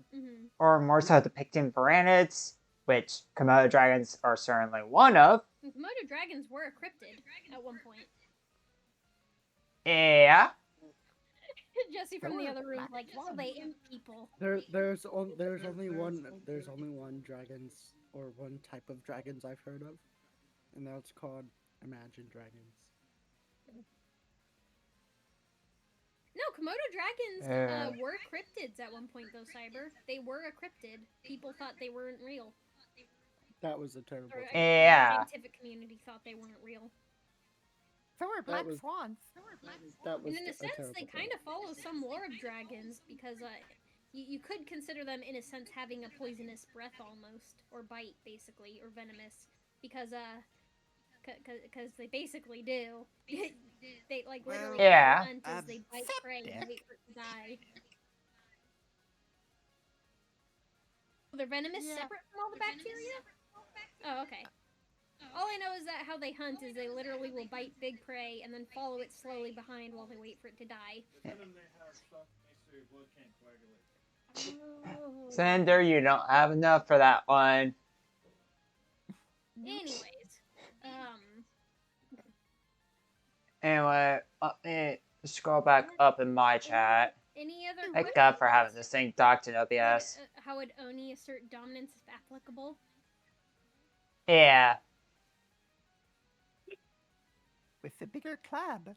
or more so depicting varanids, which Komodo dragons are certainly one of. Komodo dragons were a cryptid at one point. Yeah. Jesse from the other room, like, well, they imp people. There's only one dragons, or one type of dragons I've heard of, and that's called Imagine Dragons. No, Komodo dragons were cryptids at one point, though, Cyber. They were a cryptid. People thought they weren't real. That was a terrible thing. Yeah. The scientific community thought they weren't real. So were black swans. And in a sense, they kind of follow some lore of dragons, because you could consider them, in a sense, having a poisonous breath almost, or bite, basically, or venomous, because they basically do. They literally hunt as they bite prey and wait for it to die. They're venomous separate from all the bacteria? Oh, okay. All I know is that how they hunt is they literally will bite big prey and then follow it slowly behind while they wait for it to die. Cinder, you don't have enough for that one. Anyways, Anyway, let me scroll back up in my chat. Any other Thank questions? God for having this thing docked in OBS. How would Oni assert dominance if applicable? Yeah. With the bigger club.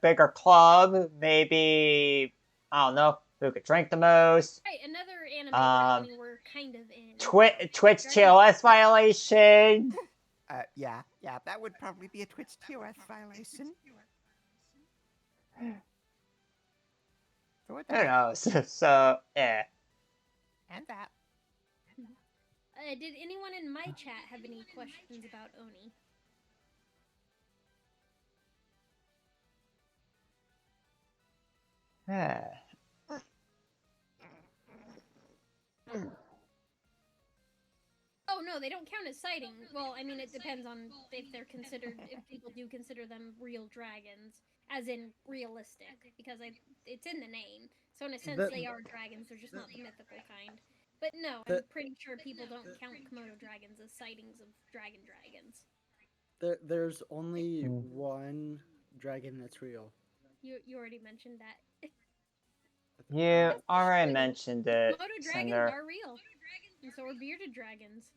Bigger club, maybe, I don't know, who could drink the most. Right, another anime that Oni were kind of in. Twitch TOS violation. Yeah, that would probably be a Twitch TOS violation. Who knows? So, yeah. And that. Did anyone in my chat have any questions about Oni? Oh no, they don't count as sighting. Well, I mean, it depends on if they're considered, if people do consider them real dragons, as in realistic, because it's in the name. So in a sense, they are dragons. They're just not the mythical kind. But no, I'm pretty sure people don't count Komodo dragons as sightings of dragons. There's only one dragon that's real. You already mentioned that. You already mentioned it, Komodo dragons Cinder. are real, and so are bearded dragons.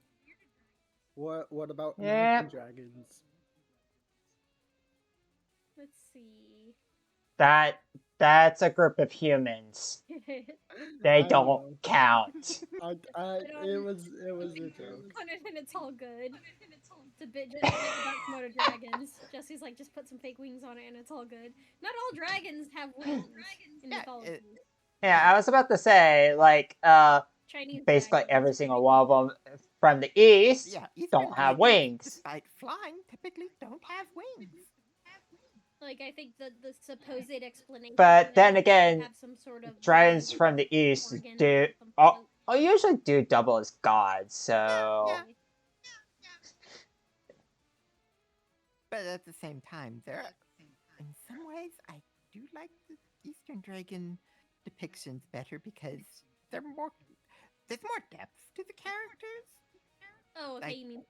What about Yep. mountain dragons? Let's see. That's a group of humans. They don't count. It was a joke. And it's all good. It's a bit just about Komodo dragons. Jesse's like, just put some fake wings on it and it's all good. Not all dragons have wings in mythology. Yeah, I was about to say, like, Chinese basically dragons. every single one of them from the east don't have wings. Despite flying, typically don't have wings. Like, I think the supposed explanation. But then again, have some sort of dragons from the east usually do double as gods, so. Yeah. But at the same time, in some ways, I do like the Eastern Dragon depictions better because there's more depth to the characters. Oh, okay, Like, you mean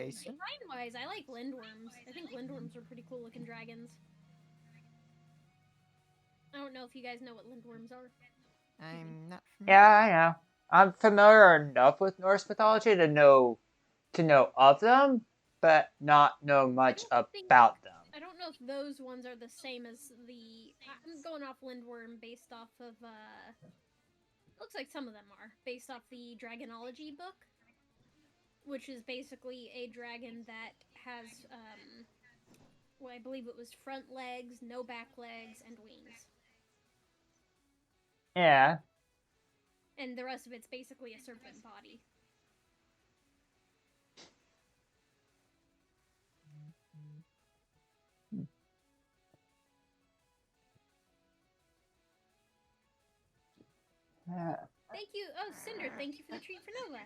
design-wise, I like lindworms. I think lindworms are pretty cool looking dragons. I don't know if you guys know what lindworms are. I'm not familiar. Yeah, I know. I'm familiar enough with Norse mythology to know of them, but not know much about them. I don't know if those ones are the same as I'm going off lindworm based off of, looks like some of them are, based off the Dragonology book, which is basically a dragon that has, well, I believe it was front legs, no back legs, and wings. Yeah. And the rest of it's basically a serpent body. Thank you. Oh, Cinder, thank you for the treat for Nova.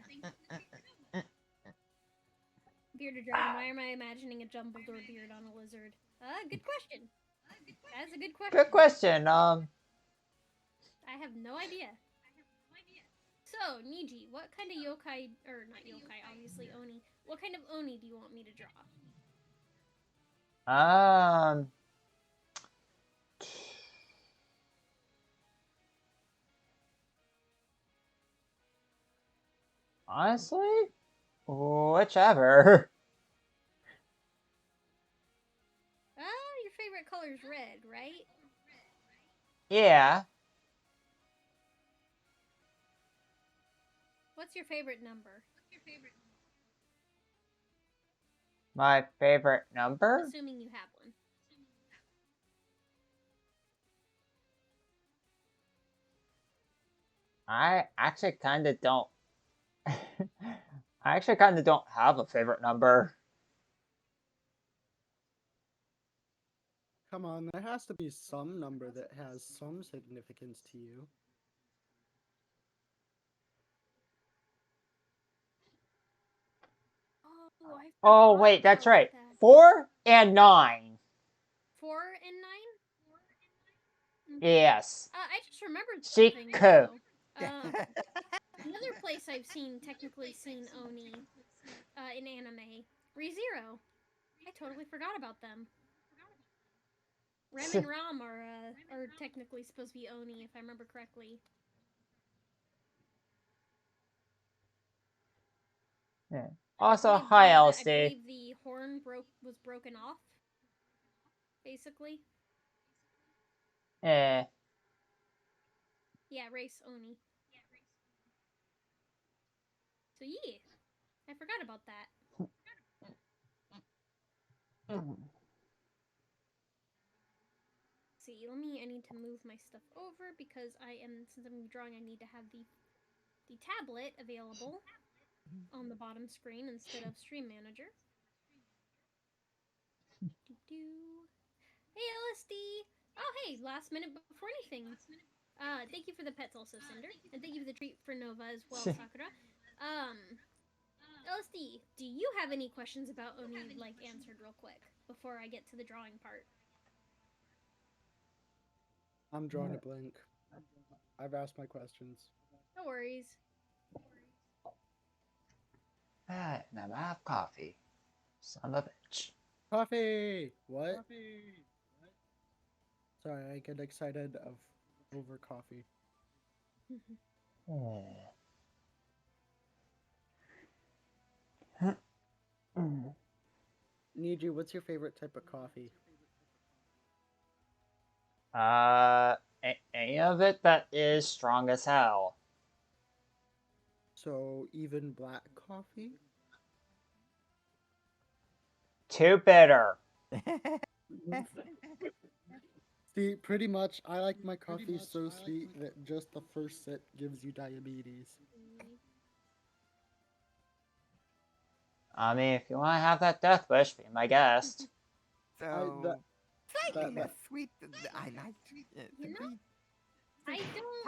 Bearded dragon, why am I imagining a Dumbledore beard on a lizard? Good question. That's a good question. Good question. I have no idea. So, Niji, what kind of yokai, or not yokai, obviously Oni, what kind of Oni do you want me to draw? Honestly, whichever. Your favorite color is red, right? Yeah. What's your favorite number? My favorite number? Assuming you have one. I actually kind of don't. I actually kind of don't have a favorite number. Come on, there has to be some number that has some significance to you. Oh, wait, that's right. 4 and 9. 4 and 9? Yes. I just remembered something. Shiku. Another place I've technically seen Oni in anime, ReZero. I totally forgot about them. Rem and Ram are technically supposed to be Oni, if I remember correctly. Yeah. Also, I hi, believe LSD. I believe the horn was broken off, basically. Yeah. Yeah, race Oni. So yeah, I forgot about that. See, I need to move my stuff over because since I'm drawing, I need to have the tablet available on the bottom screen instead of Stream Manager. Hey, LSD! Oh, hey, last minute before anything. Thank you for the pets also, Cinder. And thank you for the treat for Nova as well, Sakura. LSD, do you have any questions about Oni, answered real quick before I get to the drawing part? I'm drawing a blank. I've asked my questions. No worries. And I'm out of coffee. Son of a bitch. Coffee! What? Coffee! Sorry, I get excited over coffee. Niji, what's your favorite type of coffee? Any of it that is strong as hell. So, even black coffee? Too bitter. See, pretty much, I like my coffee so sweet that just the first sip gives you diabetes. I mean, if you want to have that death wish, be my guest. So, slightly less sweet than I like the green. I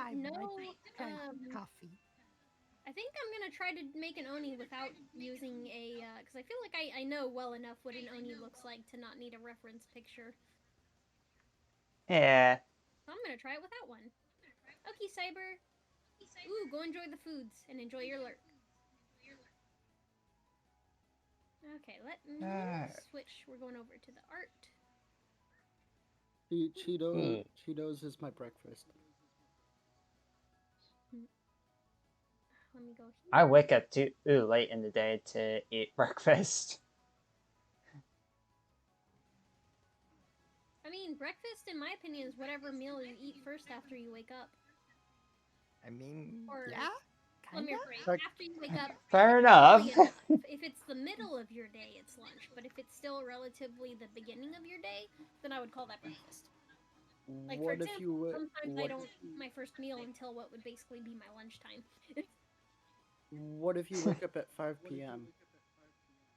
don't know. Coffee. I think I'm gonna try to make an Oni without using a, because I feel like I know well enough what an Oni looks like to not need a reference picture. Yeah. So I'm gonna try it without one. Okay, Cyber. Ooh, go enjoy the foods and enjoy your lurk. Okay, let me switch. We're going over to the art. See, Cheetos is my breakfast. Let me go here. I wake up too late in the day to eat breakfast. I mean, breakfast, in my opinion, is whatever meal you eat first after you wake up. I mean, or, yeah. Let me rephrase. After you wake up, Fair enough. If it's the middle of your day, it's lunch. But if it's still relatively the beginning of your day, then I would call that breakfast. Like, for example, sometimes I don't eat my first meal until what would basically be my lunchtime. What if you wake up at 5 p.m.?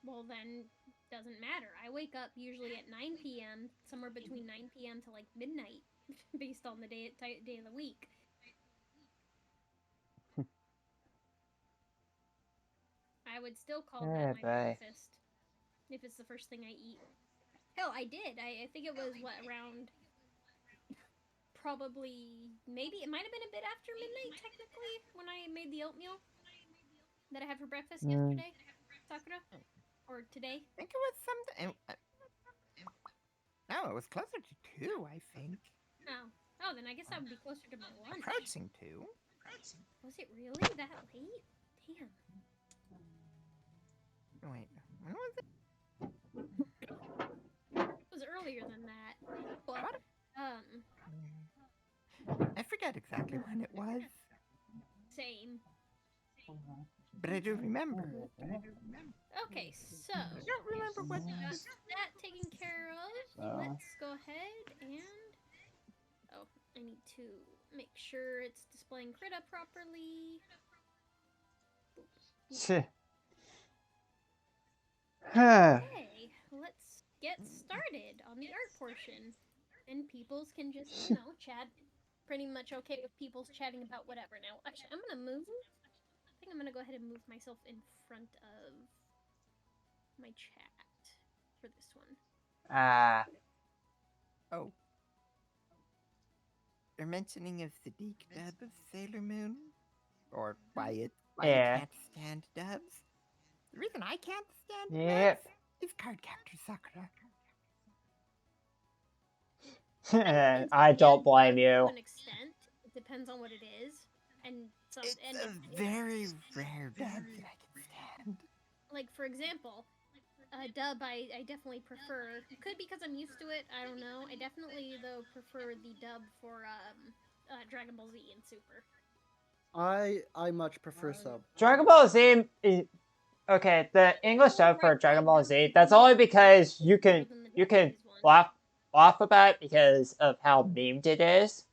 Well, then, doesn't matter. I wake up usually at 9 p.m., somewhere between 9 p.m. to, like, midnight, based on the day of the week. I would still call that my breakfast, if it's the first thing I eat. Hell, I did. I think it was, around... Probably, maybe, it might have been a bit after midnight, technically, when I made the oatmeal that I had for breakfast yesterday, Sakura? Or today? I think it was something... No, it was closer to 2, I think. Oh, then I guess that would be closer to my lunch. Approaching 2. Was it really that late? Damn. Wait, when was it? It was earlier than that. But, I forget exactly when it was. Same. But I do remember. Okay, so... I don't remember what... Got that taken care of. Let's go ahead and... Oh, I need to make sure it's displaying Krita properly. Okay, let's get started on the art portion. And peoples can just, chat. Pretty much okay with people's chatting about whatever. Now, actually, I'm gonna move. I think I'm gonna go ahead and move myself in front of my chat for this one. Oh. You're mentioning of the Deke dub of Sailor Moon? Or why you can't stand dubs? The reason I can't stand dubs It's card captor Sakura. I don't blame you. To an extent, it depends on what it is, and some. It's And a very rare dub that I can stand. like for example, a dub I definitely prefer. Could because I'm used to it. I don't know. I definitely though prefer the dub for Dragon Ball Z and Super. I much prefer sub. Dragon Ball Z. Okay, the English dub for Dragon Ball Z. That's only because you can laugh about it because of how memed it is.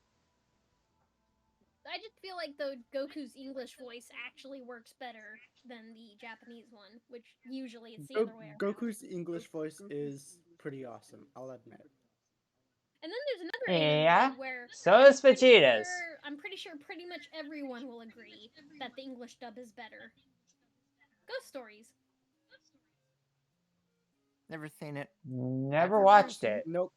I just feel like though Goku's English voice actually works better than the Japanese one, which usually it's the other way around. Goku's English voice is pretty awesome, I'll admit. And then there's another anime where so is Vegeta's. I'm pretty sure pretty much everyone will agree that the English dub is better. Ghost Stories. Never seen it. Never watched it. Nope.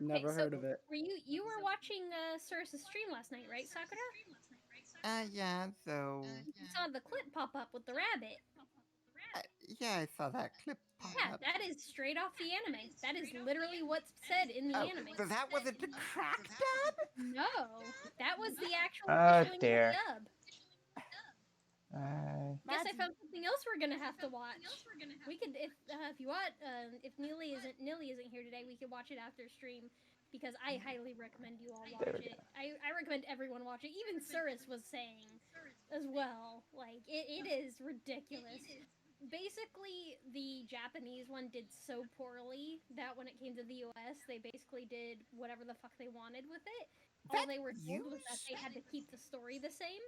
Never heard of it. Were you were watching Cirrus's stream last night, right, Sakura? Yeah, so... You saw the clip pop up with the rabbit. Yeah, I saw that clip pop up. That is straight off the anime. That is literally what's said in the anime. So that wasn't the crack dub? No, that was the actual dear. dub. Guess I found something else we're gonna have to watch. We could, if you want, if Neely isn't here today, we could watch it after stream because I highly recommend you all watch it. I recommend everyone watch it. Even Cirrus was saying as well. Like it is ridiculous. Basically, the Japanese one did so poorly that when it came to the US, they basically did whatever the fuck they wanted with it. All they were told was that they had to keep the story the same.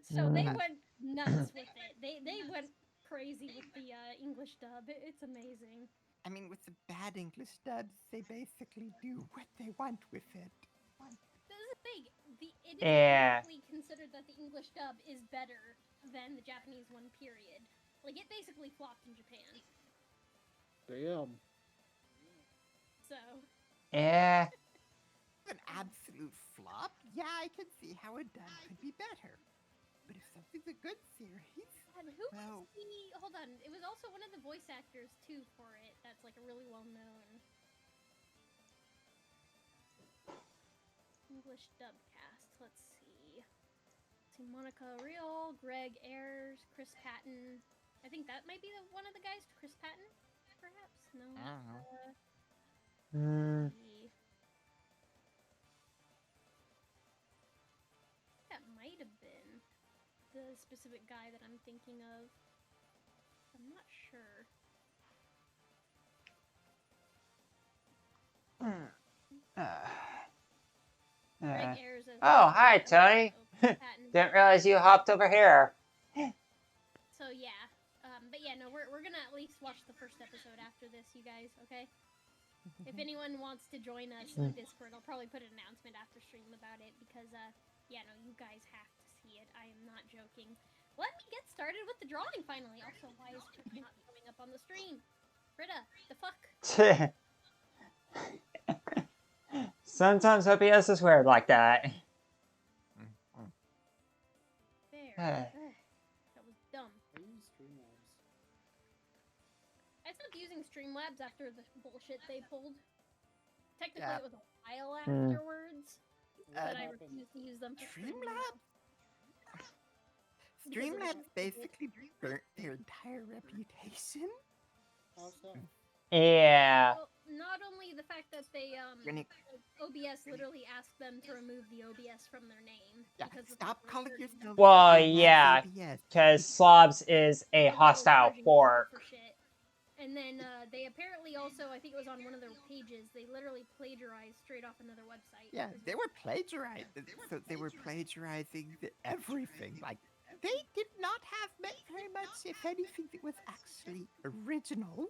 So they went nuts with it. They went crazy with the English dub. It's amazing. I mean, with the bad English dubs, they basically do what they want with it. This is the thing. It is basically considered that the English dub is better than the Japanese one, period. Like, it basically flopped in Japan. Damn. So. Yeah. An absolute flop? Yeah, I can see how a dub could be better. But if something's a good series... And who was the... Hold on. It was also one of the voice actors, too, for it. That's, like, a really well-known... English dub cast. Let's see. Monica Real, Greg Ayers, Chris Patton. I think that might be one of the guys. Chris Patton, perhaps? No. I don't know. That might have been the specific guy that I'm thinking of. I'm not sure. Greg Ayers as hi, Tony. Didn't realize you hopped over here. So yeah, but yeah, no, we're gonna at least watch the first episode after this, you guys. Okay. If anyone wants to join us in the Discord, I'll probably put an announcement after stream about it because, yeah, no, you guys have to see it. I am not joking. Let me get started with the drawing finally. Also, why is it not coming up on the stream? Britta, the fuck? Sometimes OBS is weird like that. There. That was dumb. I use Streamlabs. I stopped using Streamlabs after the bullshit they pulled. Technically, it was a while afterwards, but I refused to use them. Streamlabs basically burnt their entire reputation. How so? Yeah. Well, not only the fact that they, OBS literally asked them to remove the OBS from their name. Yeah, stop calling yourself. Well, yeah, because Slobs is a hostile fork. And then they apparently also, I think it was on one of their pages, they literally plagiarized straight off another website. Yeah, they were plagiarizing. So they were plagiarizing everything. Like, they did not have very much, if anything, that was actually original.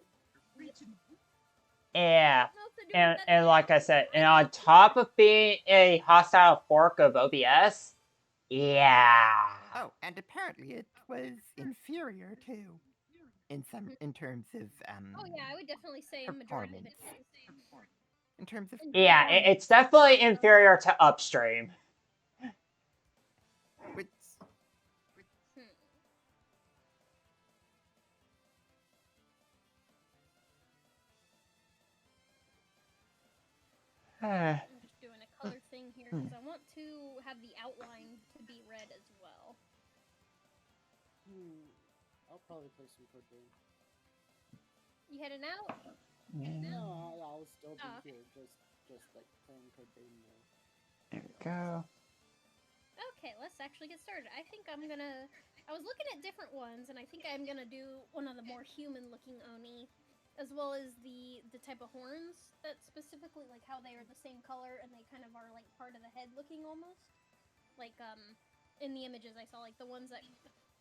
Yeah, and like I said, and on top of being a hostile fork of OBS, yeah. Oh, and apparently it was inferior too, in terms of Oh yeah, I would definitely say a majority of it is. In terms of yeah, it's definitely inferior to Upstream. Which... I'm just doing a color thing here because I want to have the outline to be red as well. I'll probably play some code game. You heading out? No, I'll still be here, just like playing code game now. There we go. Okay, let's actually get started. I think I was looking at different ones, and I think I'm gonna do one of the more human-looking Oni, as well as the type of horns that specifically, like how they are the same color and they kind of are like part of the head looking almost. Like, in the images I saw, like the ones that,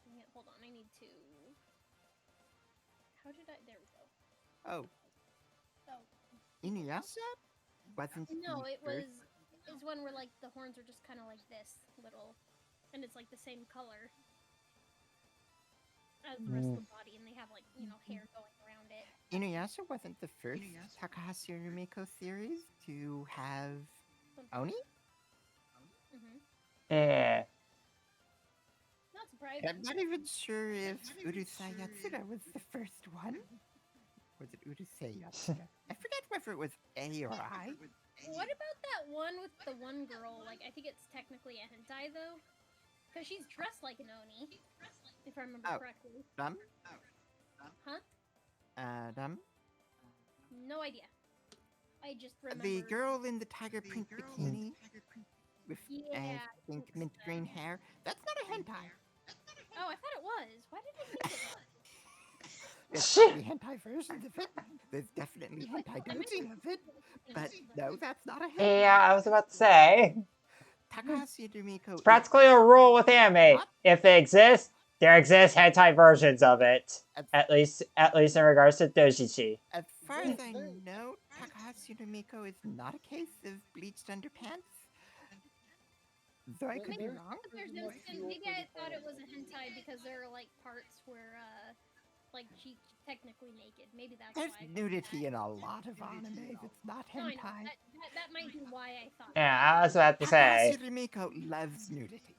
yeah, hold on, I need to, there we go. Oh. Inuyasha? No, it was one where like the horns are just kind of like this little, and it's like the same color as the rest of the body, and they have like, you know, hair going around it. Inuyasha wasn't the first Takahashi Rumiko series to have Oni? Yeah. Not surprised. I'm not even sure if Urusei Yatsura was the first one. Was it Urusei Yatsura? I forget whether it was A or I. What about that one with the one girl? Like, I think it's technically a hentai, though. Because she's dressed like an Oni, if I remember correctly. Huh? No idea. I just remember... The girl in the tiger print bikini with, I think, mint green hair. That's not a hentai. Oh, I thought it was. Why did I think it was? There's probably hentai versions of it. There's definitely hentai doujin of it. But no, that's not a hentai. Yeah, I was about to say. Takahashi Rumiko. It's practically a rule with anime. If it exists, there exist hentai versions of it. At least in regards to doujinshi. As far as I know, Takahashi Rumiko is not a case of bleached underpants. Though I could be wrong. Maybe I thought it was a hentai because there are like parts where like she's technically naked. Maybe that's There's why. There's nudity in a lot of animes. It's not hentai. No, I know. That might be why I thought. Yeah, I was about to say. Takahashi Rumiko loves nudity.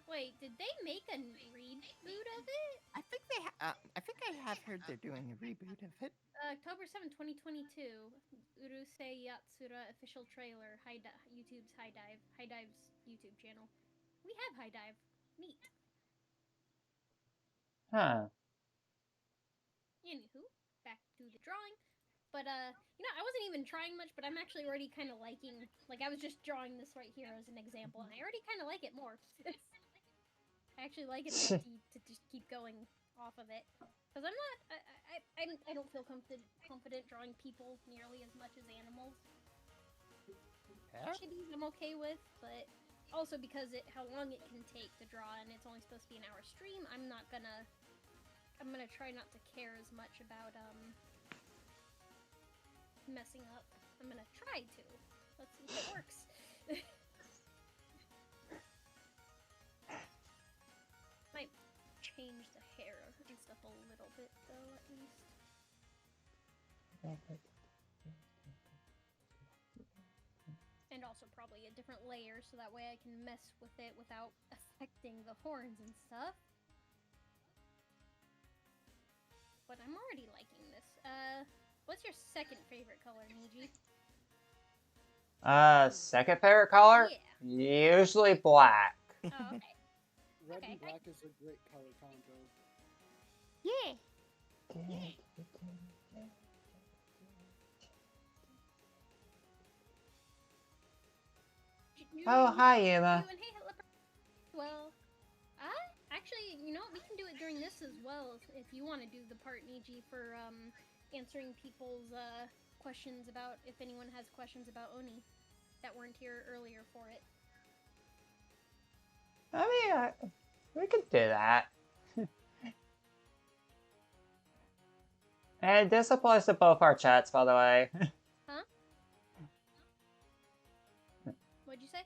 Wait, did they make a reboot of it? I think I have heard they're doing a reboot of it. October 7, 2022. Urusei Yatsura official trailer. YouTube's High Dive's YouTube channel. We have High Dive. Neat. Huh. Anywho, back to the drawing. But, you know, I wasn't even trying much, but I'm actually already kind of liking... Like, I was just drawing this right here as an example, and I already kind of like it more. I actually like it to just keep going off of it. Because I'm not... I don't feel confident drawing people nearly as much as animals. Chitties I'm okay with, but also because how long it can take to draw, and it's only supposed to be an hour stream, I'm gonna try not to care as much about, messing up. I'm gonna try to. Let's see if it works. Might change the hair and stuff a little bit, though, at least. And also probably a different layer, so that way I can mess with it without affecting the horns and stuff. But I'm already liking this. What's your second favorite color, Niji? Second favorite color? Yeah. Usually black. Oh, okay. Red and black is a great color combo. Yeah. Oh, hi, Yuma. Well, actually, you know what? We can do it during this as well if you want to do the part, Niji, for answering people's questions about if anyone has questions about Oni that weren't here earlier for it. I mean, we could do that. And this applies to both our chats, by the way. Huh? What'd you say?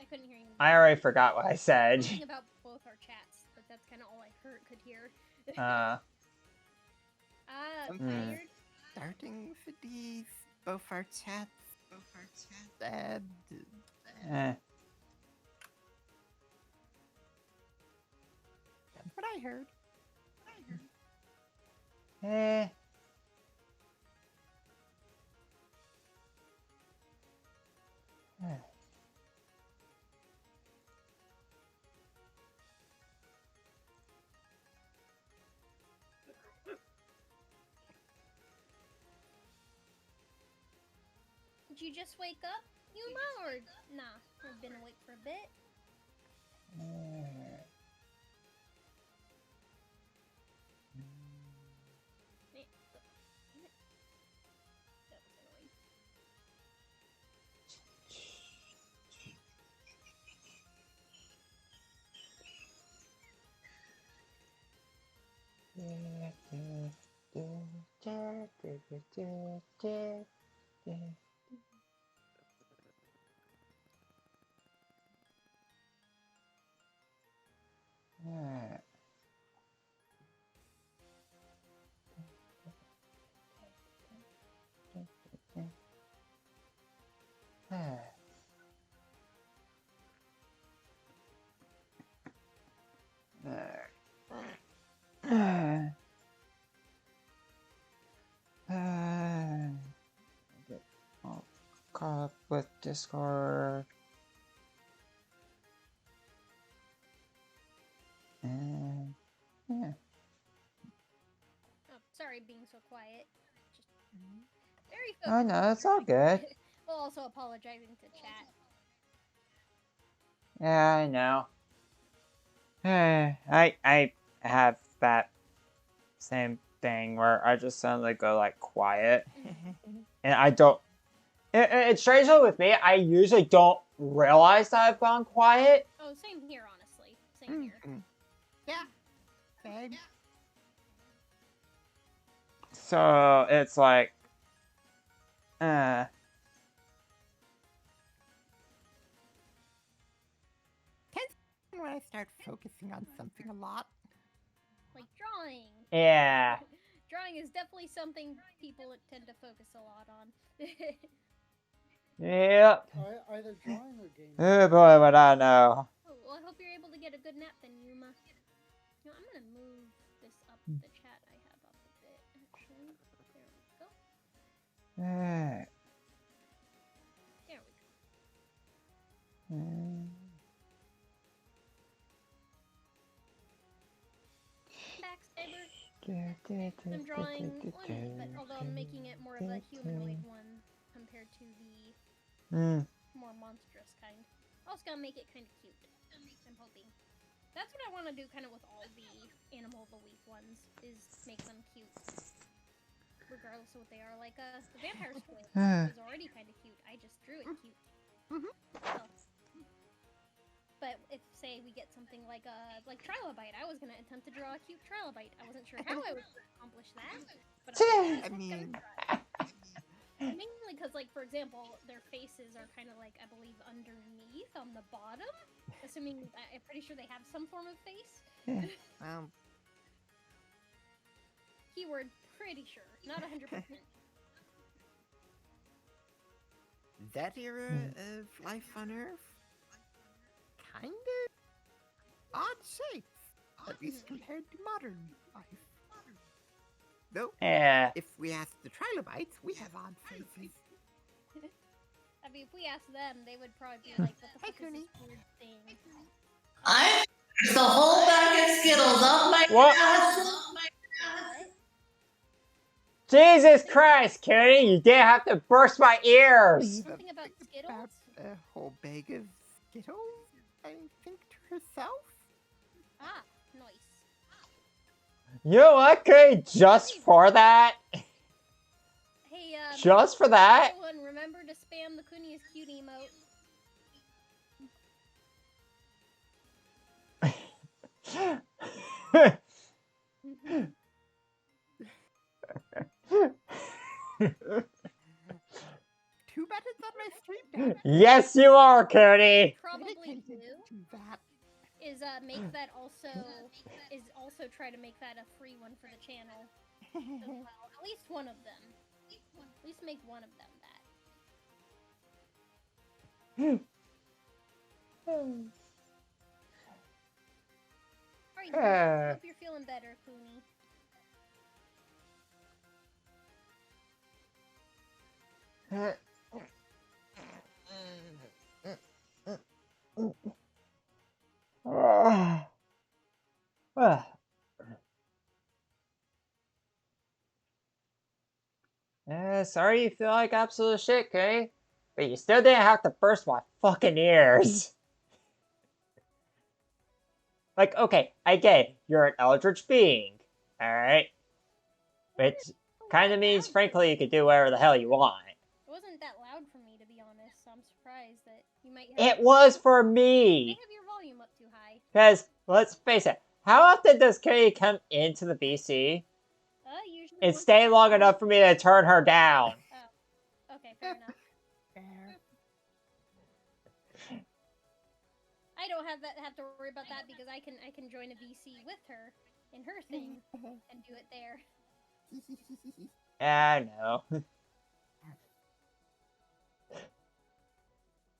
I couldn't hear you. I already forgot what I said. Talking about both our chats, but that's kind of all I could hear. Tired? Starting for these, both our chats. And... That's what I heard. you just wake up, Yuma, or nah? I've been awake for a bit. That was annoying. Caught up with Discord. And yeah. Oh, sorry being so quiet. Just very focused. Oh no, it's all good. While also apologizing to chat. Yeah, I know. I have that same thing where I just suddenly go like quiet, and I don't. It's strangely with me. I usually don't realize that I've gone quiet. Oh, same here, honestly. Same here. Yeah. Same. So it's like, When I start focusing on something a lot. Like drawing. yeah. Drawing is definitely something people tend to focus a lot on. Yep. Either drawing or gaming. Oh boy, what I know. Oh, well, I hope you're able to get a good nap then, Yuma. You know, I'm gonna move this up the chat I have up a bit, actually. There we go. Alright. There we go. Backstabber. I'm drawing one, but although I'm making it more of a humanoid one compared to the more monstrous kind. Also gonna make it kind of cute. I'm hoping. That's what I want to do kind of with all the Animal of the Week ones, is make them cute. Regardless of what they are. Like, the Vampire Squid is already kind of cute. I just drew it cute. So, but if, say, we get something like Trilobite, I was gonna attempt to draw a cute Trilobite. I wasn't sure how I would accomplish that, but I mean, mainly because, like, for example, their faces are kind of like, I believe, underneath on the bottom. Assuming, I'm pretty sure they have some form of face. Keyword, pretty sure, not 100%. That era of life on Earth, kind of odd shapes, at least compared to modern life. Though, if we ask the trilobites, we have odd faces. I mean, if we ask them, they would probably be like, what the fuck is this weird thing? The whole bag of Skittles up my ass. Jesus Christ, Kenny, you didn't have to burst my ears! Something about Skittles? A whole bag of Skittles, I think, to herself? Ah, nice. You know what, Kenny, just for that? Hey, just for that? everyone, remember to spam the Kuni is cute emote. Too bad it's on my stream deck. Yes, you are, Cody. Probably do. That. Is also try to make that a free one for the channel as well. At least one of them. At least make one of them that. Alright, I hope you're feeling better, Kuni. Sorry you feel like absolute shit, Kay. But you still didn't have to burst my fucking ears. Like, okay, I get it. You're an eldritch being. Alright? Which kind of means, frankly, you can do whatever the hell you want. It wasn't that loud for me, to be honest, so I'm surprised that you might have... It was for You me! may have your volume up too high. Because, let's face it, how often does Kitty come into the BC Usually... and stay long enough for me to turn her down? Oh. Okay, fair enough. I don't have to worry about that because I can join a VC with her in her thing and do it there. I know.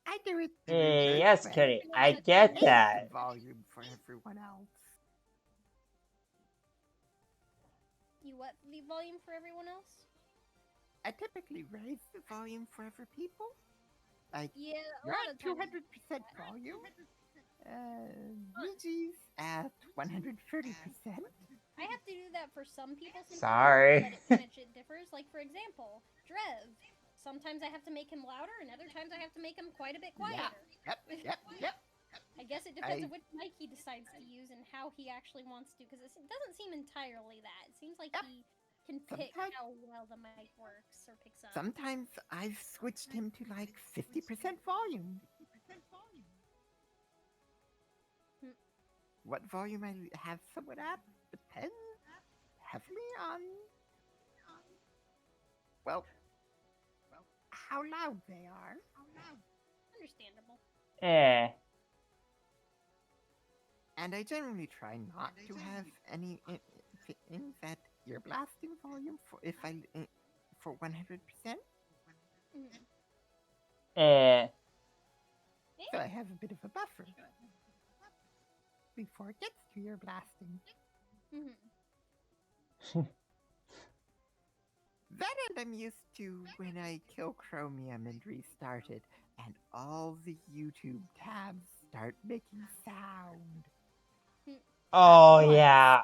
I do it. Yes, Kitty, I get that. Volume for everyone else. You what? The volume for everyone else? I typically raise the volume for other people. Like, Yeah, you're at 200% volume. Niji's at 130%. I have to do that for some people. Sorry. But it differs. Like, for example, Drev. Sometimes I have to make him louder, and other times I have to make him quite a bit quieter. Yep. I guess it depends on which mic he decides to use and how he actually wants to, because it doesn't seem entirely that. It seems like he can pick how well the mic works or picks up. Sometimes I've switched him to like 50% volume. What volume I have someone at depends heavily on, well, how loud they are. Understandable. And I generally try not to have any in that ear blasting volume for for 100%. So I have a bit of a buffer before it gets to ear blasting. That and I'm used to when I kill Chromium and restart it, and all the YouTube tabs start making sound. Oh, yeah.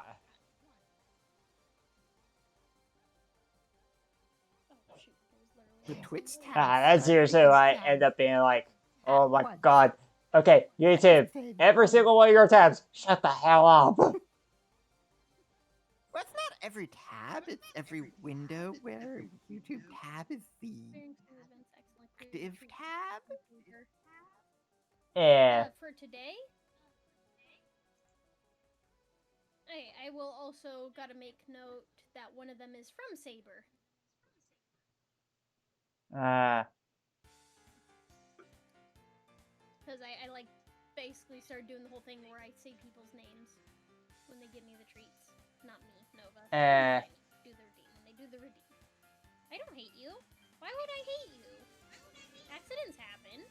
The Twitch tab. That's usually why I end up being like, oh my god. Okay, YouTube, every single one of your tabs, shut the hell up. Well, it's not every tab, it's every window where YouTube tab is the active tab. For today, I will also gotta make note that one of them is from Saber. Because I like basically started doing the whole thing where I say people's names when they give me the treats. Not me, Nova. Do the redeem. When they do the redeem. I don't hate you. Why would I hate you? Accidents happen.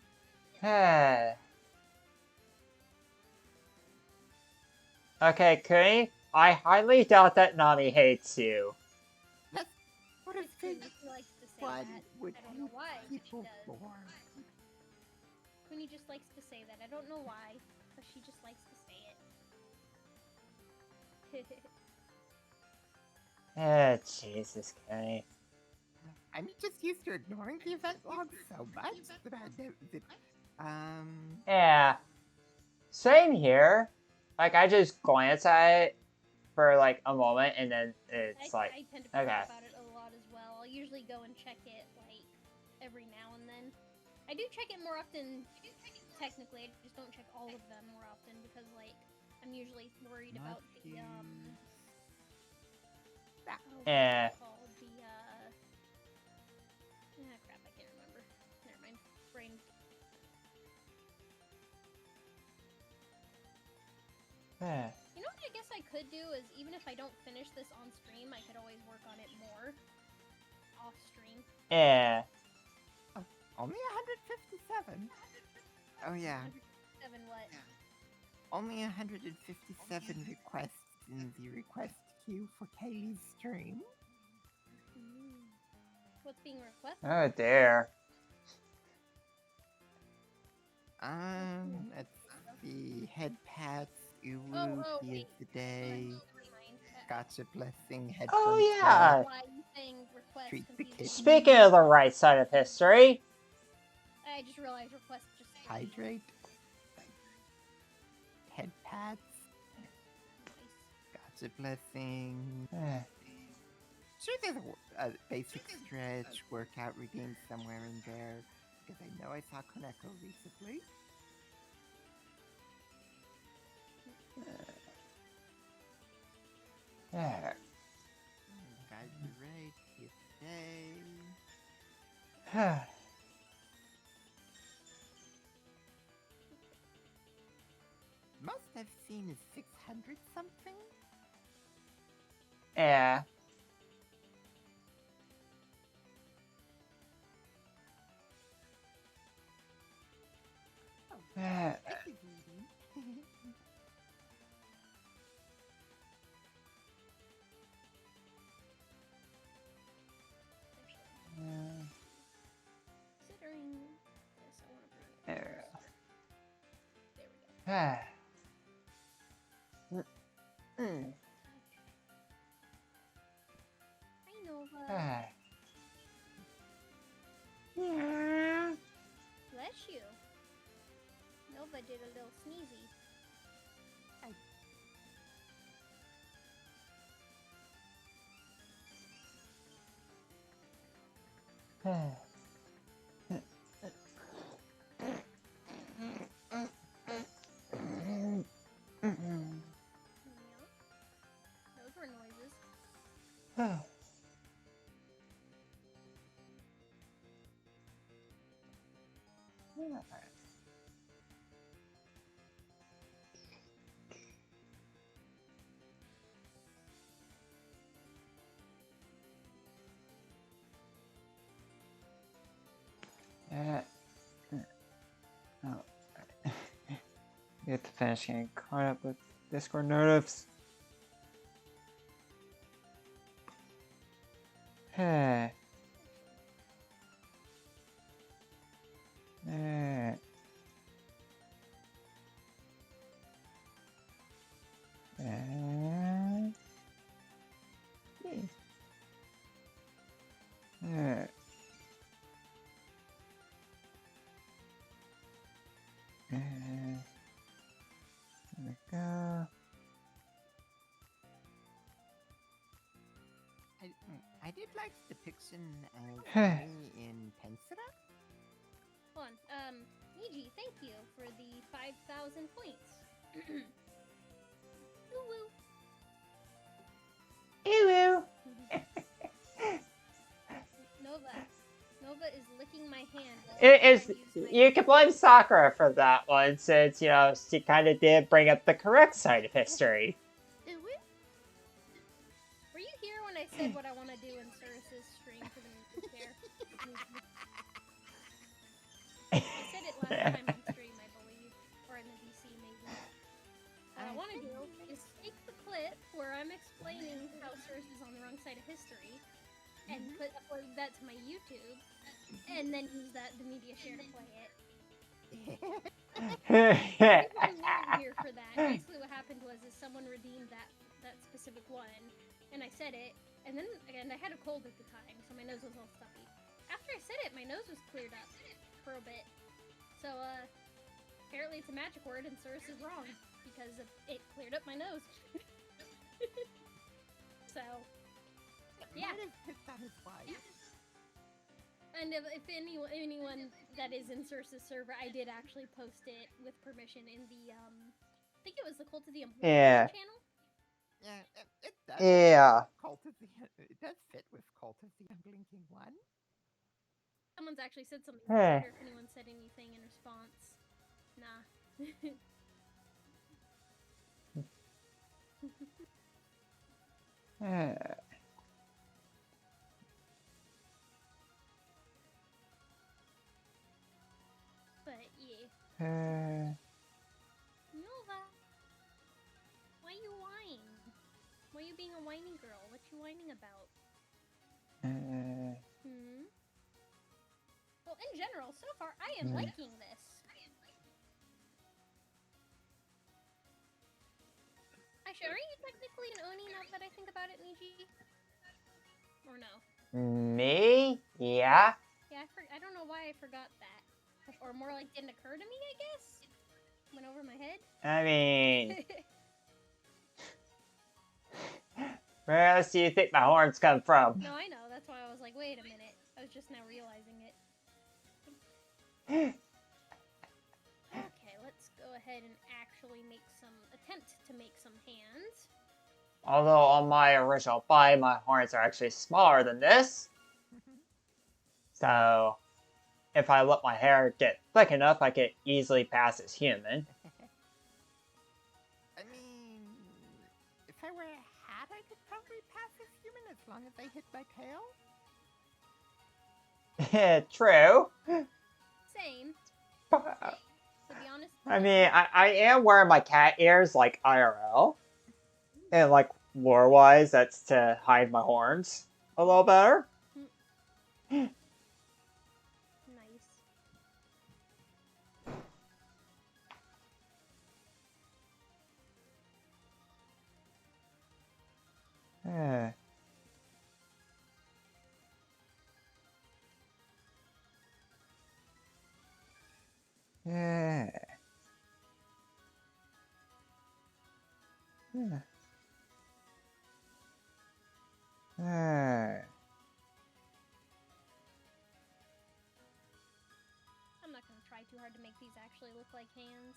Okay, Kuni, I highly doubt that Nami hates you. What a thing. He likes to say One that. would I don't know why, but she people does. for. Kuni just likes to say that. I don't know why, but she just likes to say it. Jesus, Kuni. I'm just used to ignoring the event log so much that I don't. Yeah. Same here. Like, I just glance at it for like a moment and then it's I like, tend to forget okay. about it a lot as well. I'll usually go and check it like every now and then. I do check it more often. Technically, I just don't check all of them more often because like I'm usually worried about the crap, I can't remember. Never mind. Brain. You know what I guess I could do is even if I don't finish this on stream, I could always work on it more off stream. Yeah. Oh, only 157. Oh yeah. 157 what? Only 157 requests in the request queue for Kaylee's stream. What's being requested? Oh dear. It's the head pats, Uwu, he is the day, gotcha blessing, headphones. Oh yeah. Why are you saying request Treat the kid. Speaking of the right side of history, I just realized request just Hydrate. Head pads. Gotcha blessing. Sure, there's a basic stretch workout redeemed somewhere in there, because I know I saw Koneko recently. Guys, be right here today. Most I've seen is 600 something. Yeah. Considering this, I want to bring it. There. There we go. Hi, Nova. Yeah. Bless you. Nova did a little sneezy. Those were noises. Oh. Get to finish getting caught up with Discord notifs. Hey. There we go. I did like the depiction of me in Pensura. Hold on. Niji, thank you for the 5,000 points. Ooh woo. Ew. Nova is licking my hand. It is. You can blame Sakura for that one, since she kind of did bring up the correct side of history. Were you here when I said what I want to do in Cirrus's stream for the music chair? I said it last time on stream, I believe, or in the DC maybe. What I want to do is take the clip where I'm explaining how Cirrus is on the wrong side of history, and upload that to my YouTube, and then use the media share to play it. People weren't here for that. Basically, what happened was someone redeemed that specific one, and I said it, and then again I had a cold at the time, so my nose was all stuffy. After I said it, my nose was cleared up for a bit. So apparently it's a magic word, and Cirrus is wrong because it cleared up my nose. So. Yeah. And if anyone that is in Cirrus's server, I did actually post it with permission in the I think it was the Cult of the Unblinking channel. Yeah, it does. Yeah. It does fit with Cult of the Unblinking one. Someone's actually said something. I wonder if anyone said anything in response. Nah. But yeah. Nova, why you whine? Why you being a whiny girl? What you whining about? Well, in general, so far I am liking this. Actually, are you technically an Oni now that I think about it, Niji? Or no? Me? Yeah. Yeah, I don't know why I forgot that. Or more like didn't occur to me, I guess? Went over my head? I mean, where else do you think my horns come from? No, I know. That's why I was like, wait a minute. I was just now realizing it. Okay, let's go ahead and actually attempt to make some hands. Although on my original body, my horns are actually smaller than this. So, if I let my hair get thick enough, I could easily pass as human. I mean, if I wear a hat, I could probably pass as human as long as I hit my tail. True. Same. But, To be honest. I mean, I am wearing my cat ears like IRL. And like lore-wise, that's to hide my horns a little better. Nice. Yeah. Yeah. Yeah. I'm not gonna try too hard to make these actually look like hands.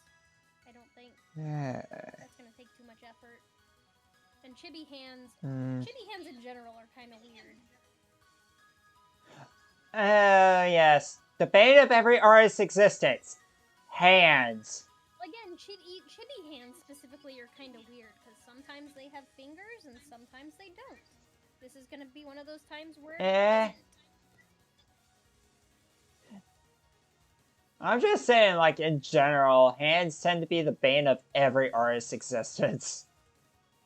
I don't think. Yeah. That's gonna take too much effort. And chibi hands in general are kind of weird. Yes. The bane of every artist's existence. Hands. Again, chibi hands specifically are kind of weird, because sometimes they have fingers and sometimes they don't. This is gonna be one of those times where it doesn't. I'm just saying, like, in general, hands tend to be the bane of every artist's existence.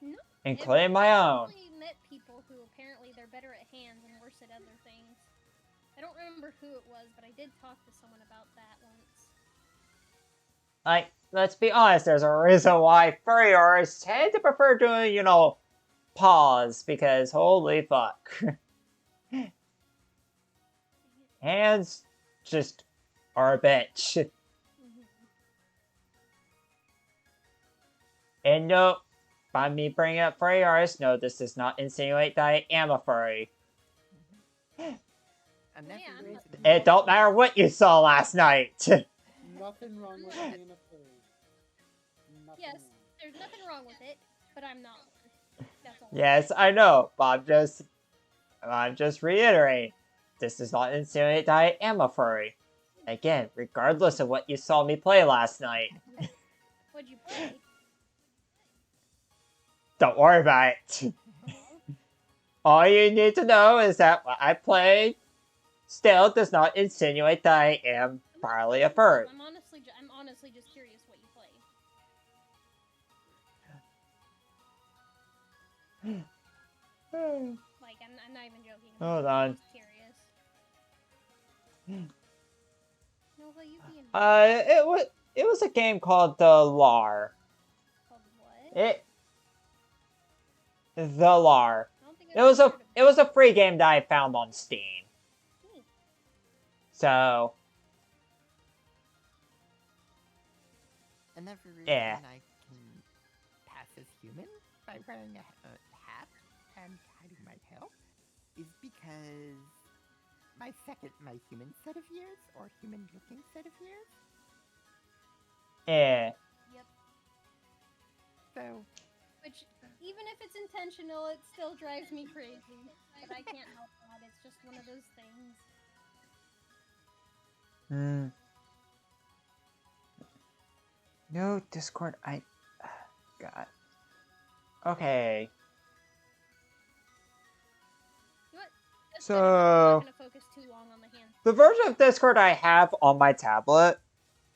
No, including my own. I've met people who apparently they're better at hands and worse at other things. I don't remember who it was, but I did talk to someone about that once. Like, let's be honest, there's a reason why furry artists tend to prefer doing, you know, paws, because holy fuck. Hands just are a bitch. And no, by me bringing up furry artists, no, this does not insinuate that I am a furry. It don't matter what you saw last night. Nothing wrong with being a furry. Yes, there's nothing wrong with it, but I'm not one. That's all. Yes, I know, but I'm just reiterating. This does not insinuate that I am a furry. Again, regardless of what you saw me play last night. What'd you play? Don't worry about it. All you need to know is that what I played still does not insinuate that I am probably a furry. I'm honestly just curious what you play. Like, I'm not even joking. Hold on. Just curious. No, but you being It was a game called The Lar. called what? The Lar. I don't think It was a free game that I found on Steam. So another reason Yeah. I can pass as human by wearing a hat and hiding my tail is because my human set of ears, or human-looking set of ears. yeah. Yep. So, Which, even if it's intentional, it still drives me crazy. But I can't help that. It's just one of those things. No Discord. God. Okay. What? So I'm not gonna focus too long on the hand. the version of Discord I have on my tablet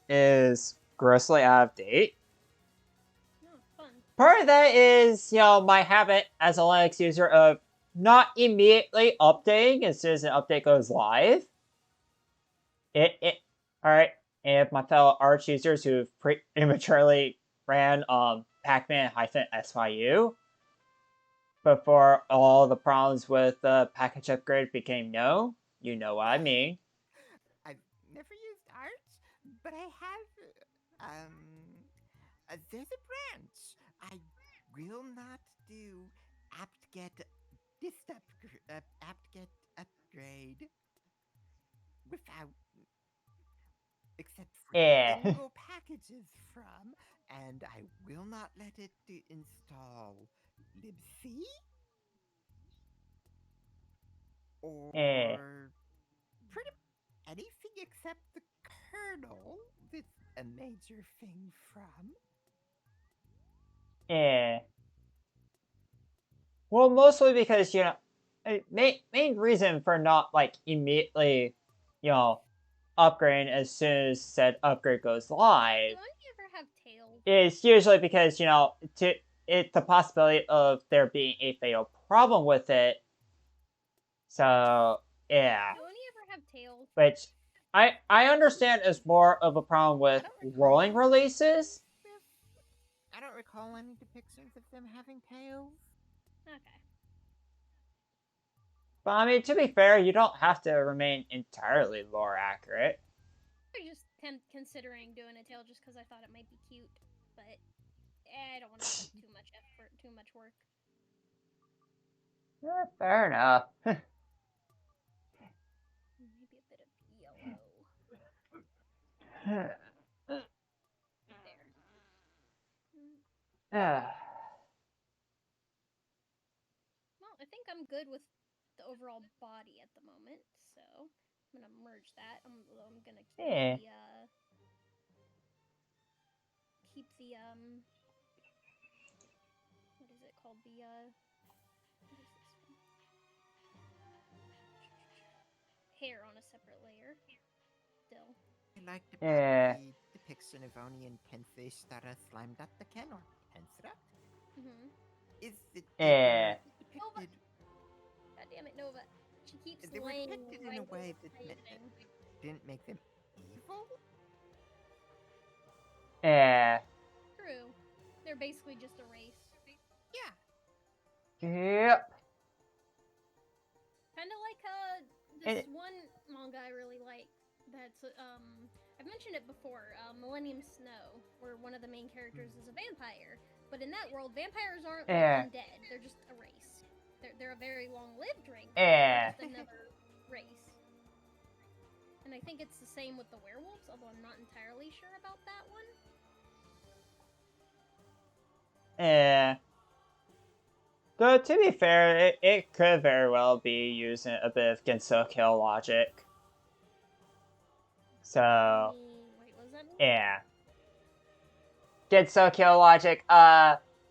is grossly out of date. No, fun. Part of that is, you know, my habit as a Linux user of not immediately updating as soon as an update goes live. Alright, and if my fellow Arch users who've prematurely ran Pacman-SYU before all the problems with the package upgrade became known, you know what I mean. I've never used Arch, but I have, there's a branch. I will not do apt get upgrade without, except for single packages from, and I will not let it install libc or pretty anything except the kernel. That's a major thing from. Well, mostly because, you know, main reason for not, like, immediately, you know, upgrading as soon as said upgrade goes live Don't you ever have tails? is usually because, you know, it's the possibility of there being a fatal problem with it. So, yeah. Don't you ever have tails? Which I understand is more of a problem with rolling releases. I don't recall any depictions of them having tails. Okay. But I mean, to be fair, you don't have to remain entirely lore accurate. I was just considering doing a tail just because I thought it might be cute, but I don't want to put too much effort, too much work. Fair enough. Maybe a bit of yellow. There. Well, I think I'm good with the overall body at the moment, so I'm gonna merge that. I'm gonna keep the what is it called? What is this one? Hair on a separate layer. Still. I like the depiction of Oni and Tensei Stara slimed up the Ken or Tensra. Is it depicted? God damn it, Nova. She keeps They were laying depicted in a way that didn't make them evil? True. They're basically just a race. Yeah. Yep. Kind of like this one manga I really like. That's I've mentioned it before. Millennium Snow, where one of the main characters is a vampire. But in that world, vampires aren't like undead. They're just a race. They're a very long-lived race. They're just another race. And I think it's the same with the werewolves, although I'm not entirely sure about that one. Though, to be fair, it could very well be using a bit of Gensou kill logic. So, wait, what does that mean? Gensou kill logic,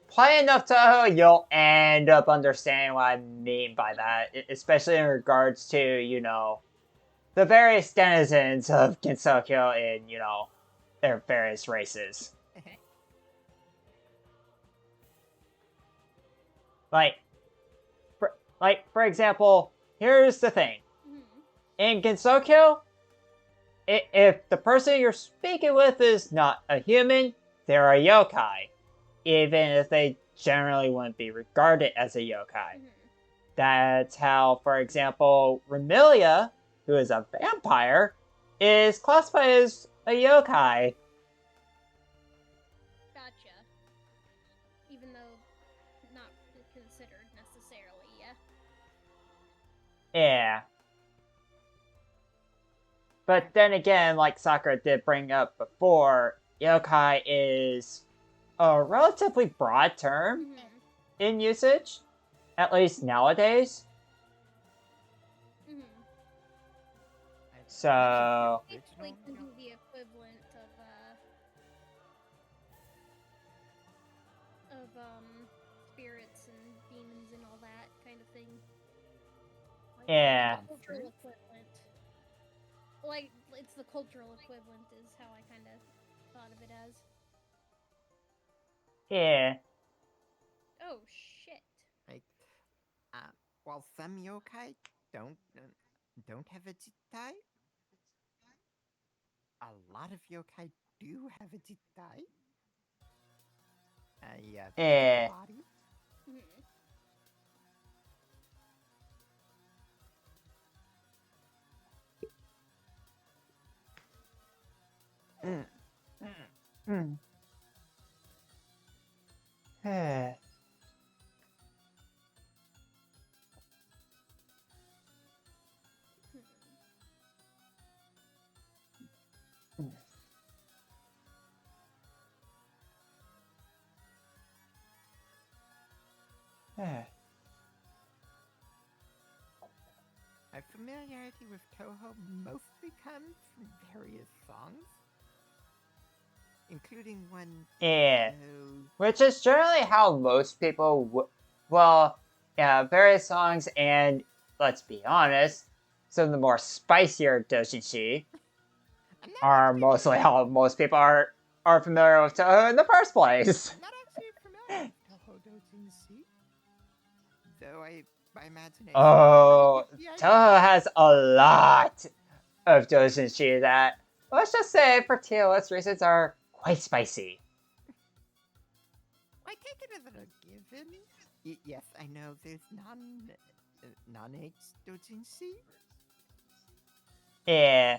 play enough Toho, you'll end up understanding what I mean by that, especially in regards to, you know, the various denizens of Gensou kill in, you know, their various races. For example, here's the thing. In Gensokyo, if the person you're speaking with is not a human, they're a yokai. Even if they generally wouldn't be regarded as a yokai. That's how, for example, Remilia, who is a vampire, is classified as a yokai. Gotcha. Even though not considered necessarily, Yeah. But then again, like Sakura did bring up before, yokai is a relatively broad term in usage, at least nowadays. So... basically can do the equivalent of spirits and demons and all that kind of thing. Yeah. Cultural equivalent. Like, it's the cultural equivalent is how I kind of thought of it as. Yeah. Oh, shit. Like, while some yokai don't have a jitai, a lot of yokai do have a jitai. Body. My familiarity with Toho mostly comes from various songs, including one. Yeah. Which is generally how most people well, yeah, various songs and, let's be honest, some of the more spicier doujinshi are mostly how most people are familiar with Toho in the first place. I'm not actually familiar with Toho doujinshi, though by imagination. Oh, Toho has a lot of doujinshi that, let's just say, for TOS reasons, are quite spicy. I take it as a given. Yes, I know there's non-H doujinshi. Yeah,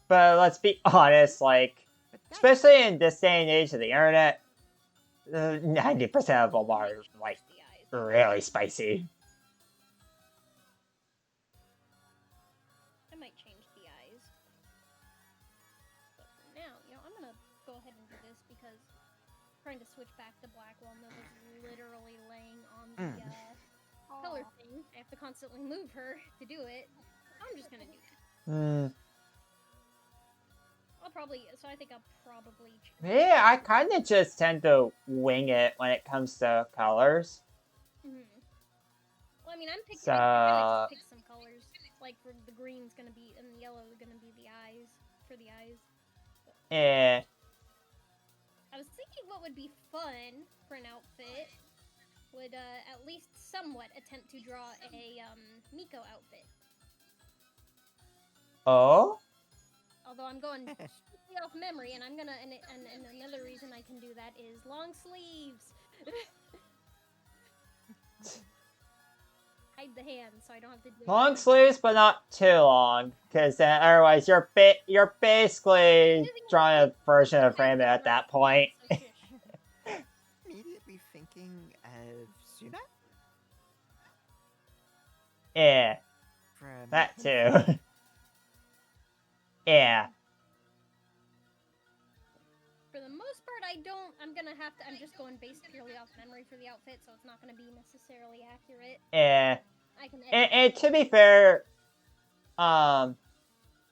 but let's be honest, like, especially in this day and age of the internet, 90% of them are, like, really spicy. I might change the eyes. But for now, I'm gonna go ahead and do this because trying to switch back to black while Nova's literally laying on the color thing. I have to constantly move her to do it. I'm just gonna do that. I think I'll probably change. Yeah, I kind of just tend to wing it when it comes to colors. Well, I mean, I'm picking. I pick some colors. Like for the green's gonna be and the yellow gonna be the eyes for the eyes. But yeah. I was thinking what would be fun for an outfit would at least somewhat attempt to draw a Miko outfit. Oh? Although I'm going off memory, and I'm gonna and another reason I can do that is long sleeves. Hide the hands so I don't have to do Long sleeves, but not too long, because then otherwise you're basically drawing a version of Rainbow at that point. Immediately thinking of Suna? Yeah, From that too. Yeah. For the most part, I'm just going based purely off memory for the outfit, so it's not gonna be necessarily accurate. Yeah. I can And to be fair,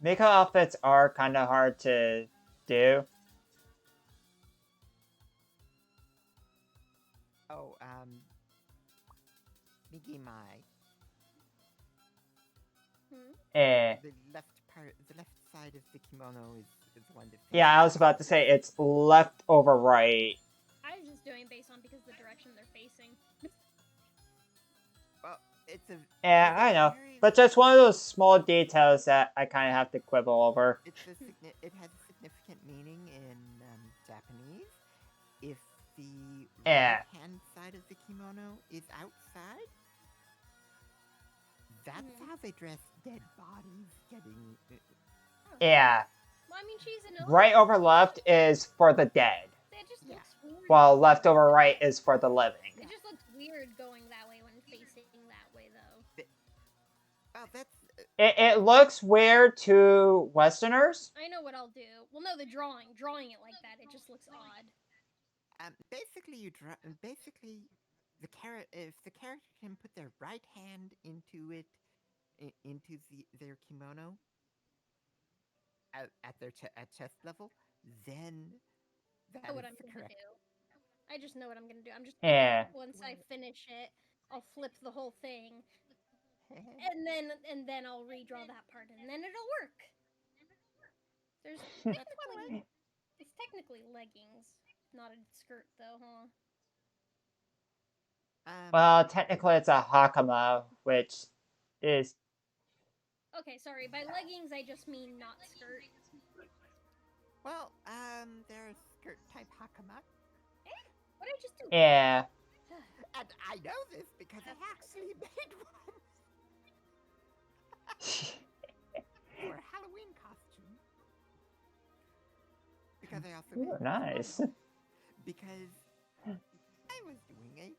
Miko outfits are kind of hard to do. Oh, Migi Mai. Yeah. The left side of the kimono is the one that. Yeah, I was about to say it's left over right. I was just doing it based on because the direction they're facing. Well, it's a. Yeah, I know, but just one of those small details that I kind of have to quibble over. It has a significant meaning in Japanese. If the right-hand side of the kimono is outside, that's how they dress dead bodies getting. Yeah. Well, I mean, she's an right over left is for the dead, That just looks weird. while left over right is for the living. It just looks weird going that way when facing that way, though. Oh, that's. It looks weird to Westerners. I know what I'll do. Well, no, the drawing it like that, it just looks odd. Basically, if the character can put their right hand into their kimono at their chest level, then I know what I'm gonna do. I just know what I'm gonna do. I'm just once I finish it, I'll flip the whole thing, and then I'll redraw that part, and then it'll work. There's it's technically leggings, not a skirt though, huh? Well, technically it's a hakama, which is. Okay, sorry. By leggings, I just mean not skirt. Well, there's skirt type hakama. What did I just do? Yeah. And I know this because I actually made one for a Halloween costume. because I also Ooh, made nice. because I was doing a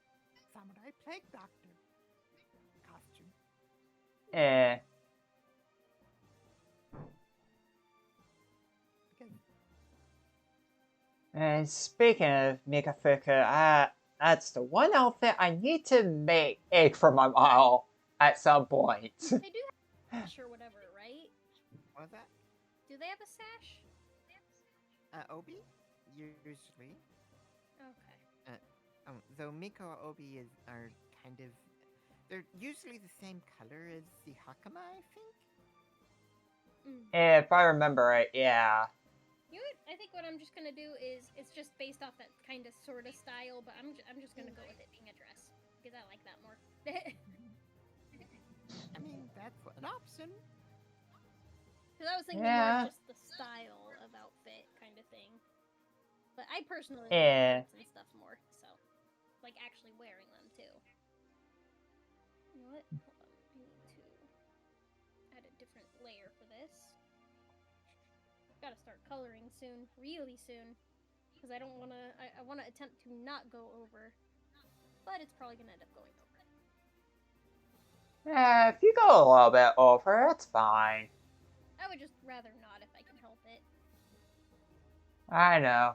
samurai plague doctor costume. Eh. Because And speaking of Mikafuku, that's the one outfit I need to make for my model at some point. They do have a sash or whatever, right? what was that? Do they have a sash? Obi? Usually. Okay. Though Miko Obi are kind of... They're usually the same color as the Hakama, I think? If I remember right, yeah. You know what? I think what I'm just gonna do is it's just based off that kind of sort of style, but I'm just gonna go with it being a dress because I like that more. I mean, that's an option. Because I was thinking Yeah. more just the style of outfit kind of thing. But I personally Yeah. like clothes and stuff more, so like actually wearing them too. You know what? Hold on, I need to add a different layer for this. Gotta start coloring soon, really soon, because I don't want to. I want to attempt to not go over, but it's probably gonna end up going over. Yeah, if you go a little bit over, it's fine. I would just rather not if I can help it. I know.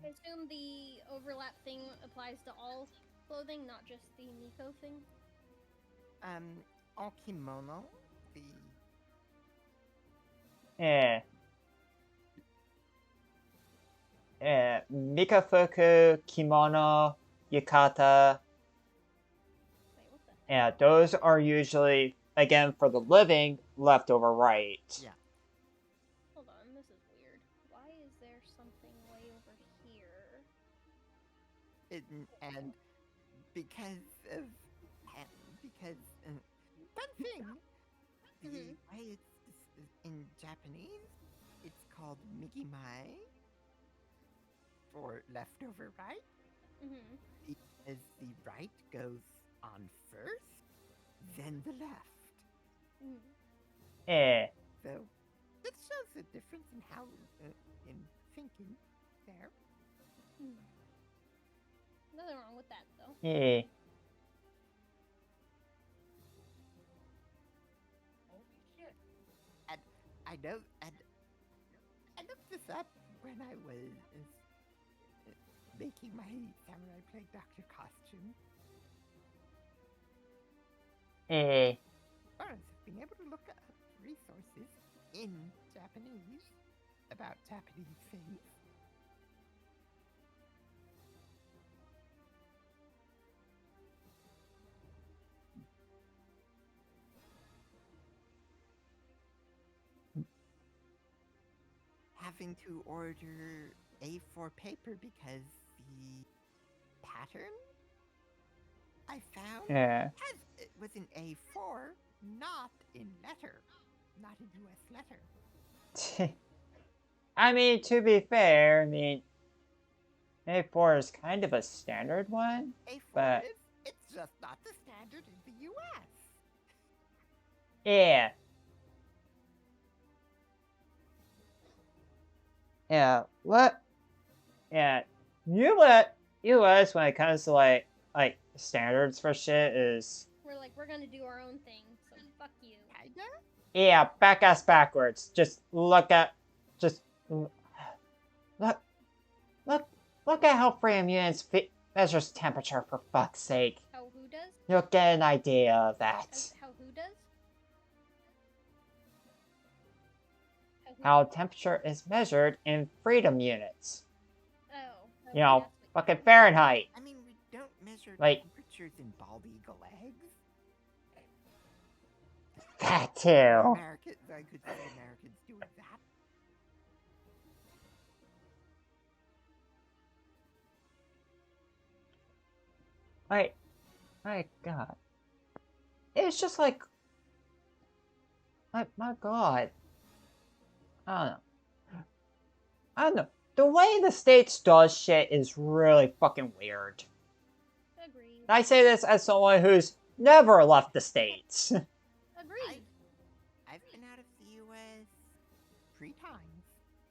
I assume the overlap thing applies to all clothing, not just the Neko thing. All kimono, the... Yeah. Yeah, Mikafuku, kimono, yukata. Wait, what the heck? Yeah, those are usually, again, for the living, left over right. Yeah. Hold on, this is weird. Why is there something way over here? And because of... fun thing, the way it's in Japanese, it's called migimai, for leftover right, because the right goes on first, then the left. Yeah. So it shows the difference in how, in thinking there. Nothing wrong with that, though. Yeah. And I looked this up when I was making my Samurai Plague Doctor costume. Yeah. Or being able to look up resources in Japanese about Japanese things. Having to order A4 paper because the pattern I found it was in A4, not in letter, not in US letter. I mean, to be fair, I mean, A4 is kind of a standard one, A4 but... it's just not the standard in the US. Yeah. Yeah, US when it comes to like standards for shit is... We're like, we're gonna do our own thing, so fuck you. Kinda? Yeah, back-ass backwards. Just look at how Freedom Units measures temperature, for fuck's sake. How who does? You'll get an idea of that. How who does? How temperature is measured in Freedom Units. Oh. You know, fucking Fahrenheit. I mean, we don't measure Like... temperatures in bald eagle eggs. That too. Americans, I could see Americans doing that. My god. It's just like... my god. I don't know. the way the States does shit is really fucking weird. Agreed. And I say this as someone who's never left the States. Agreed. I've been out of the U.S. 3 times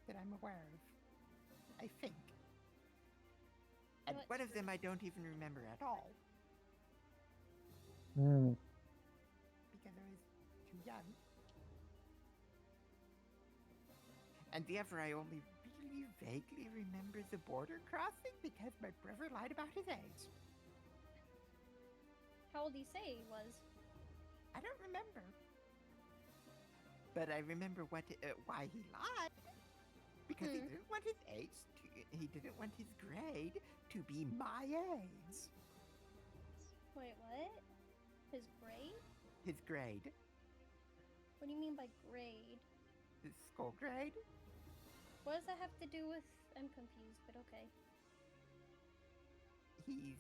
that I'm aware of. I think. And What? one of them I don't even remember at all. Hmm. Because I was too young. And the other I only really vaguely remember the border crossing because my brother lied about his age. How old do you say he was? I don't remember. But I remember why he lied. Because he didn't want his age he didn't want his grade to be my age. Wait, what? His grade? His grade. What do you mean by grade? His school grade. What does that have to do with... I'm confused, but okay. He's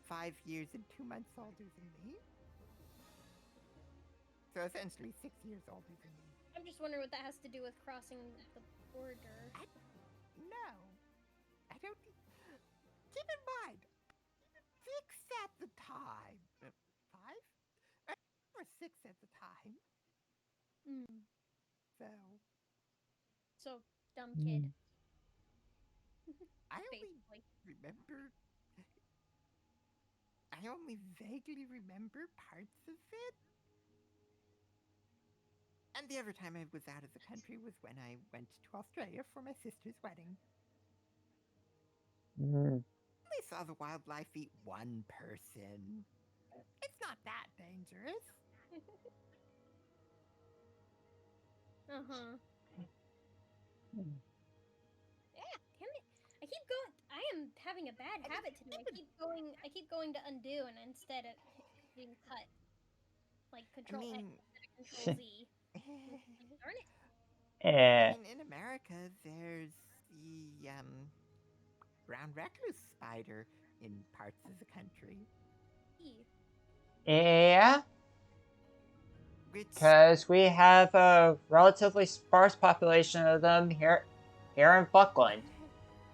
5 years and 2 months older than me. So essentially 6 years older than me. I'm just wondering what that has to do with crossing the border. No. I don't... Keep in mind, 6 at the time. 5? Or 6 at the time. So, dumb kid. I only Basically. remember... I only vaguely remember parts of it. And the other time I was out of the country was when I went to Australia for my sister's wedding. I saw the wildlife eat one person. It's not that dangerous. Uh-huh. Yeah, damn it. I keep going... I am having a bad habit today. I keep going to undo and instead of hitting cut. Like Control X instead of Control Z. Darn it. Yeah. I mean, in America, there's the brown recluse spider in parts of the country. Yeah. Which... Because we have a relatively sparse population of them here in Buckland.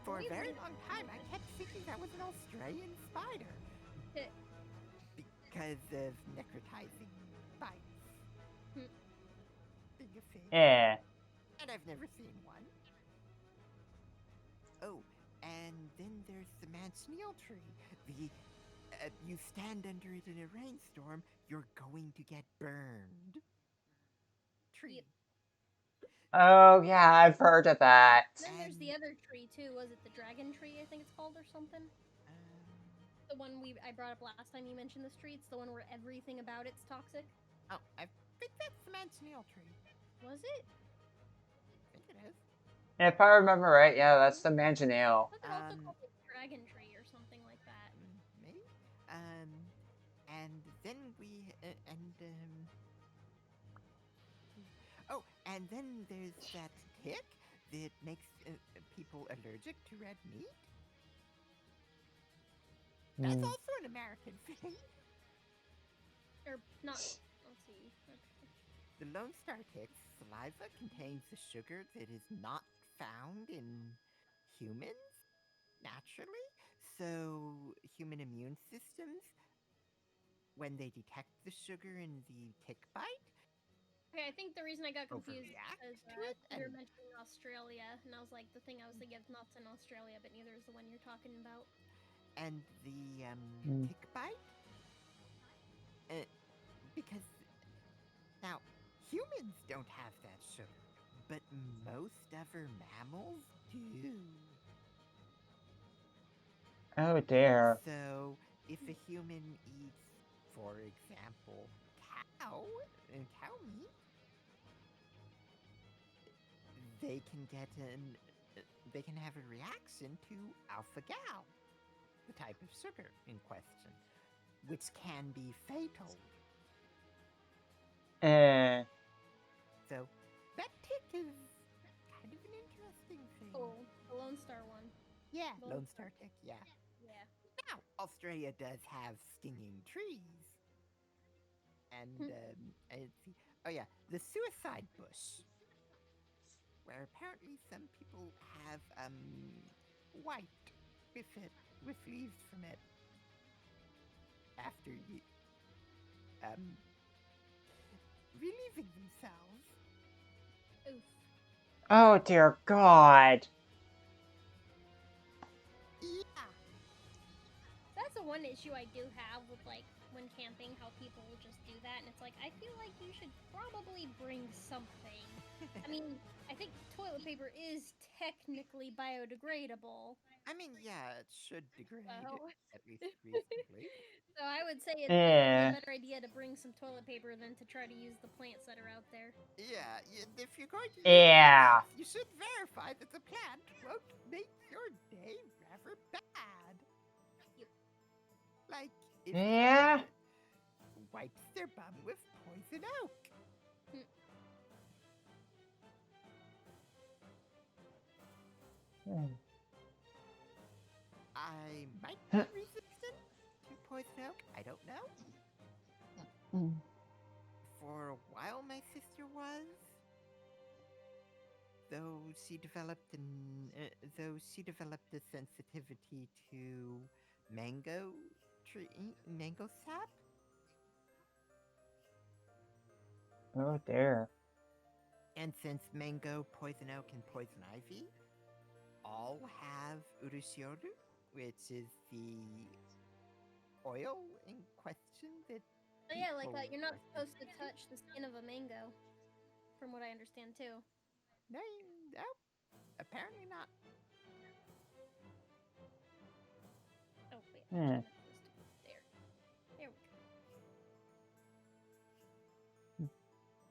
For a very long time, I kept thinking that was an Australian spider. Because of necrotizing bites. Being a thing. Yeah. And I've never seen one. Oh, and then there's the manchineal tree. You stand under it in a rainstorm, you're going to get burned. Tree. Oh, yeah, I've heard of that. Then there's the other tree, too. Was it the dragon tree, I think it's called, or something? The one I brought up last time you mentioned this tree. It's the one where everything about it's toxic. Oh, I think that's the manchineal tree. Was it? I think it is. If I remember right, yeah, that's the manganiel. Was it also called the dragon tree or something like that? Maybe. And then oh, and then there's that tick that makes people allergic to red meat. That's also an American thing. Or not. Let's see. Okay. The Lone Star tick's saliva contains a sugar that is not found in humans naturally. So human immune systems, when they detect the sugar in the tick bite... Okay, I think the reason I got confused is it, you were mentioning Australia, and I was like, the thing I was thinking of is not in Australia, but neither is the one you're talking about. And the tick bite? Because now humans don't have that sugar, but most other mammals do. Oh dear. So if a human eats, for example, cow meat, they can have a reaction to alpha-gal, the type of sugar in question, which can be fatal. So that tick is kind of an interesting thing. Oh, the Lone Star one. Yeah, Lone Star tick, yeah. Yeah. Now, Australia does have stinging trees. And, let's see. Oh yeah, the suicide bush. where apparently some people have wiped with leaves from it after relieving themselves. Oof. Oh dear God. Yeah. That's the one issue I do have with, like, when camping, how people will just do that, and it's like, I feel like you should probably bring something. I mean, I think toilet paper is technically biodegradable. I mean, yeah, it should degrade, Well. at least reasonably. So I would say it's probably Yeah. a better idea to bring some toilet paper than to try to use the plants that are out there. Yeah, if you're going to use Yeah. plants, you should verify that the plant won't make your day rather bad. Yep. Like, if Yeah. someone wipes their bum with poison oak. I might be resistant to poison oak. I don't know. For a while, my sister was. Though she developed a sensitivity to mango sap. Oh dear. And since mango, poison oak, and poison ivy all have urushiolu, which is the oil in question that. So yeah, like, people you're not are supposed to sensitive touch the skin of a mango, from what I understand too. No, apparently not. Oh wait, Hmm. there we go.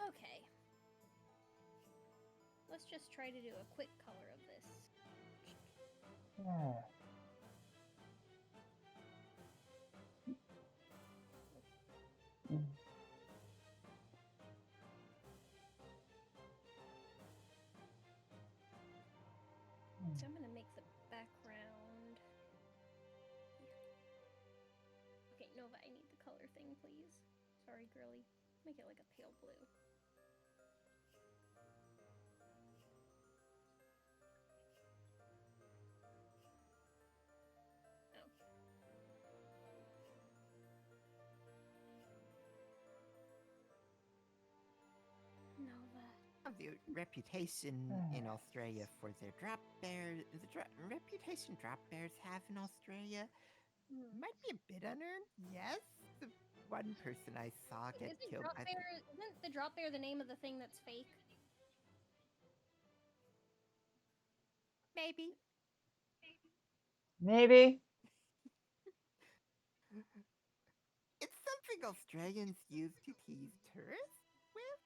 Okay. Let's just try to do a quick color of this. Yeah. So I'm gonna make the background. Okay, Nova, I need the color thing, please. Sorry, girly. Make it like a pale blue. Oh. Nova. The reputation in Australia for their drop bears, reputation drop bears have in Australia might be a bit unearned. Yes, the one person I saw get killed by Isn't the drop bear the name of the thing that's fake? Maybe. Maybe. It's something Australians use to tease tourists with,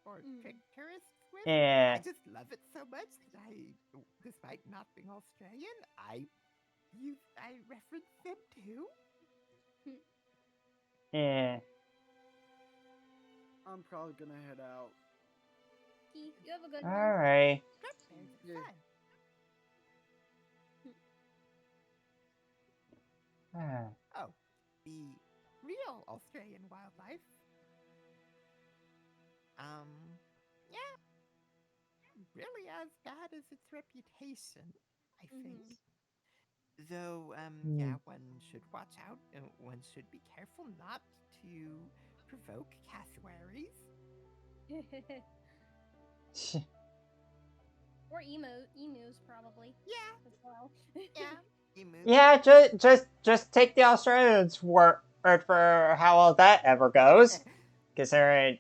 or trick tourists with. Yeah. I just love it so much that despite not being Australian, I reference them too. Yeah. I'm probably gonna head out. Keith, you have a good one. Alright. Drop bears are Yeah. fun. Oh, the real Australian wildlife. Yeah, really as bad as its reputation, I think. Though, yeah, one should watch out. One should be careful not to provoke cassowaries. Or emus, probably. Yeah, as well. yeah. Emus. Yeah, just take the Australians' word for how well that ever goes. Considering,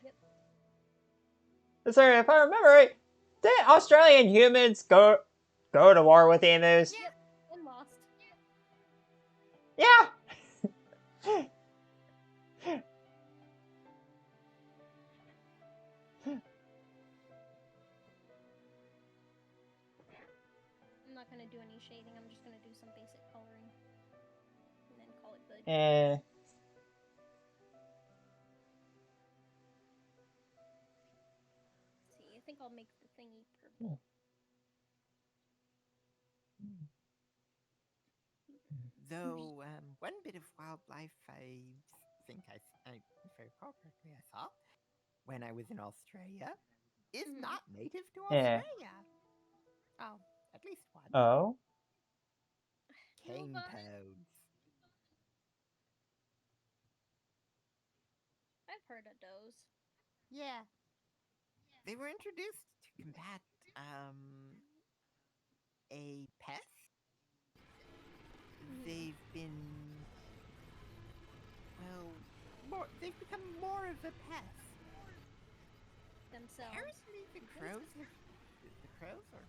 if I remember right, didn't Australian humans go to war with emus? Yep, and lost. Yeah. I'm not gonna do any shading. I'm just gonna do some basic coloring, and then call it good. Let's see, I think I'll make the thingy purple. Though, one bit of wildlife I think if I recall correctly, I saw when I was in Australia is Mhm. not native to Yeah. Australia. Oh, at least one. Oh. Cane Nova. toads. I've heard of those. Yeah. They were introduced to combat a pest. They've been they've become more of a pest. Themselves. Apparently the crows or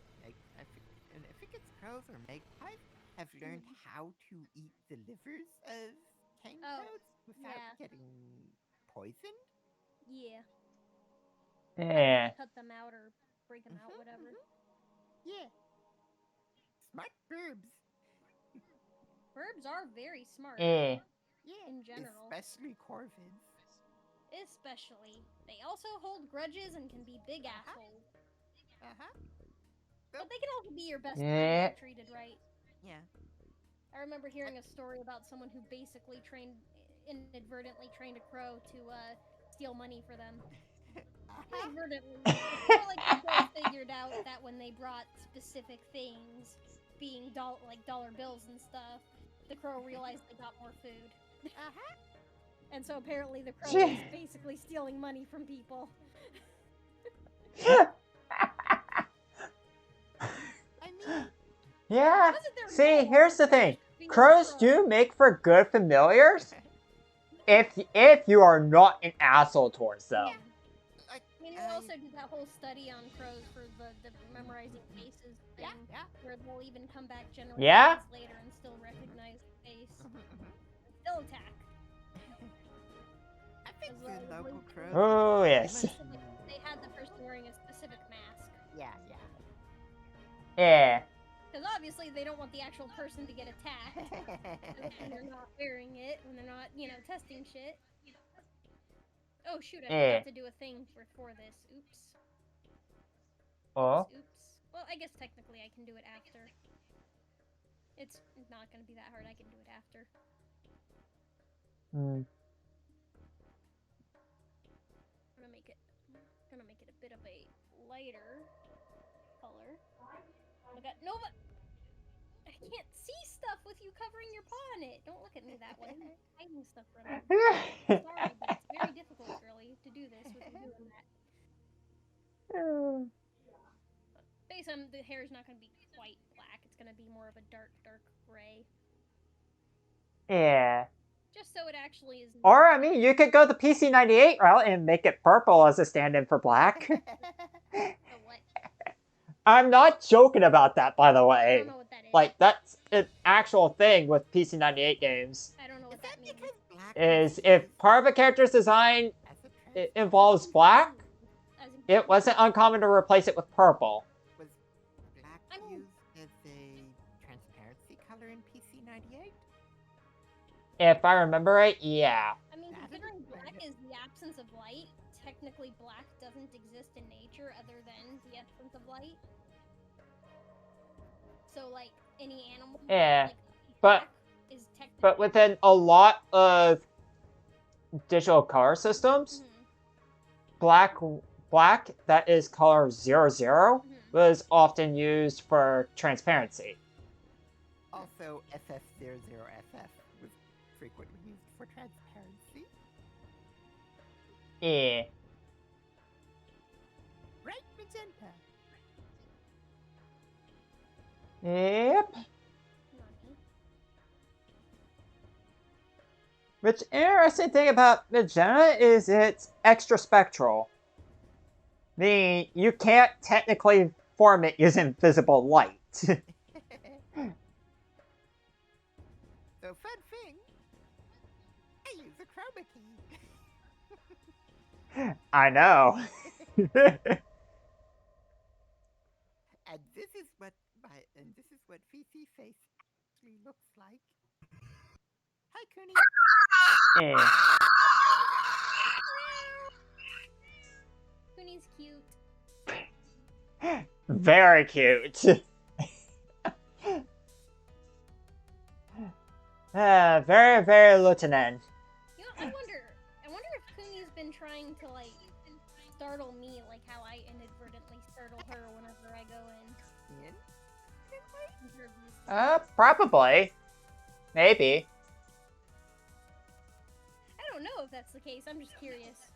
and I think it's crows or magpies have learned how to eat the livers of cane toads without getting poisoned. Yeah. Yeah. Cut them out or break them out, whatever. Yeah. Smart birds. Birds are very smart. Yeah. Yeah. In general. Especially corvids. Especially. They also hold grudges and can be big assholes. But they can also be your best friend if treated right. Yeah. I remember hearing a story about someone who basically inadvertently trained a crow to steal money for them. Inadvertently. Or like the crow figured out that when they brought specific things, being dollar bills and stuff, the crow realized they got more food. And so apparently the crow was basically stealing money from people. I mean, Yeah. Wasn't their See, goal? here's the thing. Being a Crows crow. do make for good familiars if you are not an asshole towards them. I mean, they also did that whole study on crows for the memorizing faces thing, where they'll even come back generations later and still recognize the face. Still attack. I think the local crows. Oh, yes. They had the person wearing a specific mask. Yeah. Yeah. Because obviously they don't want the actual person to get attacked when they're not wearing it, when they're not, testing shit. Oh shoot, I forgot to do a thing for this. Oops. Oh. Oops. Well, I guess technically I can do it after. It's not gonna be that hard, I can do it after. Hmm. I'm gonna make it a bit of a lighter color. I got Nova. I can't see stuff with you covering your paw on it. Don't look at me that way. I'm hiding stuff from you. Sorry, but it's very difficult, girly, to do this with you doing that. But based on the hair is not gonna be quite black. It's gonna be more of a dark gray. Yeah. Just so it actually is. Or, I mean, you could go the PC98 route and make it purple as a stand-in for black. So what? I'm not joking about that, by the I way. don't know what that is. Like, that's an actual thing with PC98 games. I don't know what that means. Is if part of a character's design involves black, it wasn't uncommon to replace it with purple. Was black used as a transparency color in PC98? If I remember right, yeah. I mean, considering black is the absence of light, technically black doesn't exist in nature other than the absence of light. So, like, any animal, Yeah, black is technically... but within a lot of digital color systems, black that is color 00 was often used for transparency. Also, FF00FF was frequently used for transparency. Yeah. Bright magenta. Yep. Which interesting thing about magenta is it's extra spectral. Meaning you can't technically form it using visible light. So fun thing, I use a chroma key. I know. And this is what VC face actually looks like. Hi, Cooney. Yeah. Cooney's cute. Very cute. Very, very lieutenant. You know, I wonder if Cooney's been trying to, like, startle me like how I inadvertently startle her whenever I go in. Probably. Maybe. I don't know if that's the case. I'm just curious.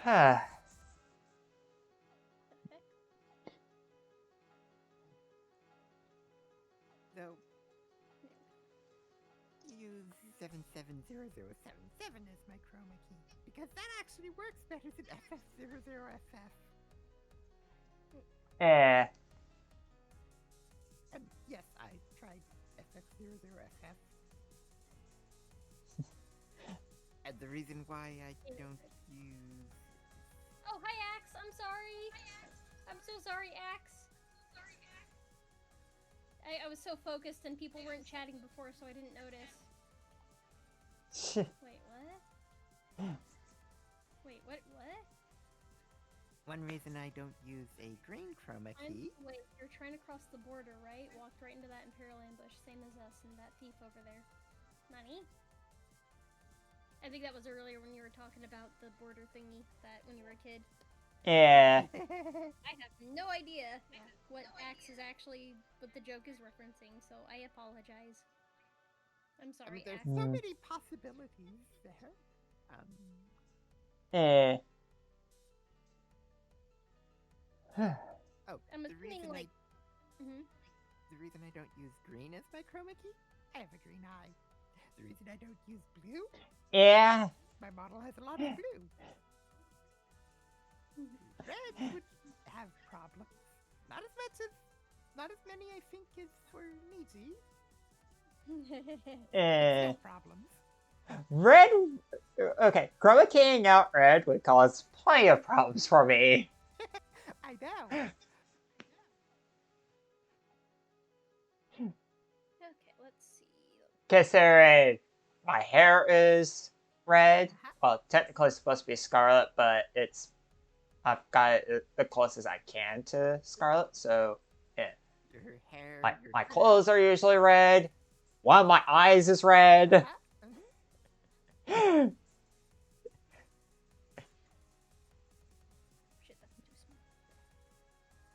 Huh. So, use 770077 as my chroma key, because that actually works better than FF00FF. And yes, I tried FF00FF. And the reason why I don't use... Oh, hi, Axe. I'm sorry. I'm so sorry, Axe. I was so focused and people weren't chatting before, so I didn't notice. Wait, what? Wait, what? One reason I don't use a green chroma key... Wait, you're trying to cross the border, right? Walked right into that Imperial ambush, same as us and that thief over there. Nani? I think that was earlier when you were talking about the border thingy, that when you were a kid. Yeah. I have no idea what Axe is actually, what the joke is referencing, so I apologize. I'm sorry, there's Axe. so many possibilities there. Oh, I'm the assuming, reason like... the reason I don't use green as my chroma key? I have a green eye. The reason I don't use blue? Yeah. My model has a lot of blue. Red would have problems. Not as many I think as for Niji. No problems. Red. Okay, chroma keying out red would cause plenty of problems for me. I know. Okay, let's see. Considering my hair is red. Well, technically it's supposed to be scarlet, but I've got it the closest I can to scarlet, so yeah. Your hair, my clothes are usually red. One of my eyes is red. Shit, that's too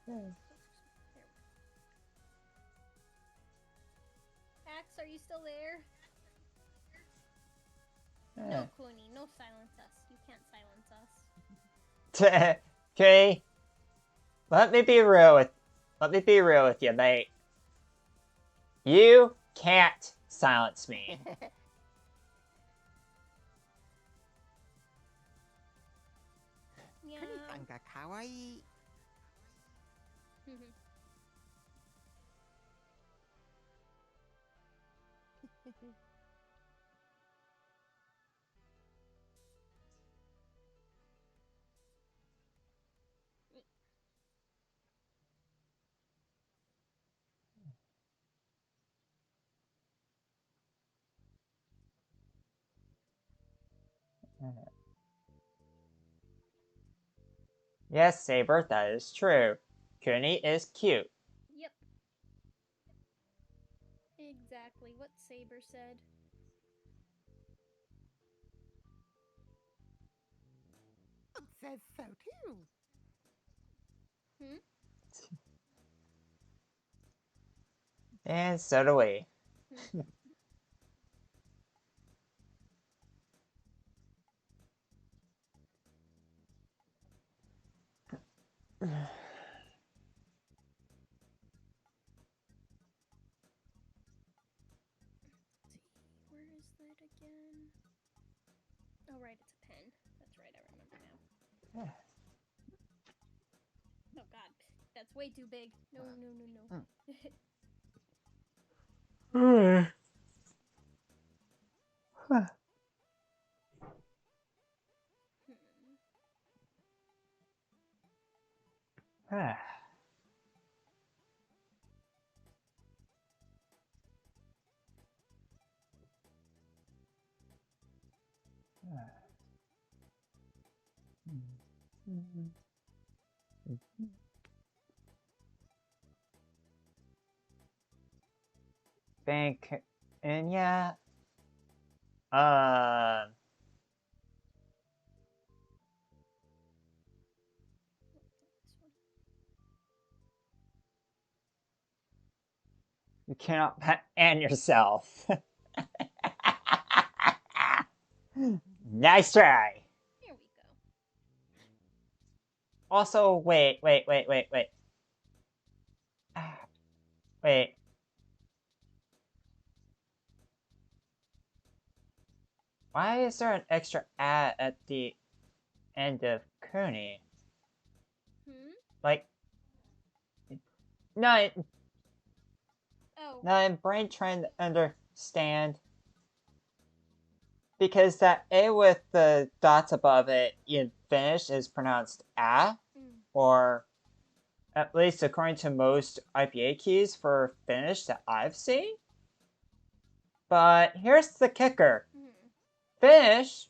small. Axe, are you still there? No, Kuni, no silence us. You can't silence us. Okay. Let me be real with you, mate. You can't silence me. Yeah. Kawaii. Yes, Saber, that is true. Kuni is cute. Yep. Exactly what Saber said. Says so too. And so do we. Where is that again? Oh, right, it's a pen. That's right, I remember now. Oh, God. That's way too big. No. And yeah, you cannot and yourself. Nice try. Here we go. Also, wait. Wait. Why is there an extra at the end of Cooney? Like, no, Oh. no, I'm brain trying to understand. Because that A with the dots above it in Finnish is pronounced A, or at least according to most IPA keys for Finnish that I've seen. But here's the kicker. Finnish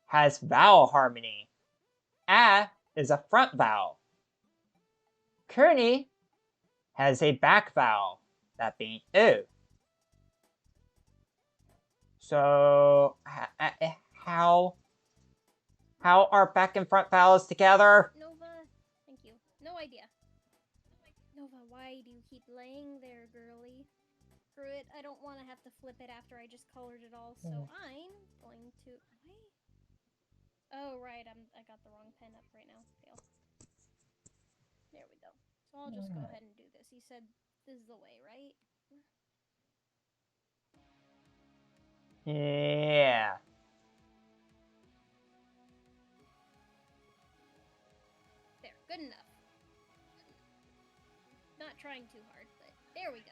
has vowel harmony. A is a front vowel. Kearney has a back vowel, that being U. So, how are back and front vowels together? Nova, thank you. No idea. Nova, why do you keep laying there, girly? Screw it, I don't want to have to flip it after I just colored it all, so I'm going to... Wait. Oh, right, I got the wrong pen up right now. Fail. There we go. So I'll just go ahead and do this. He said this is the way, right? Yeah. There, good enough. Not trying too hard, but there we go.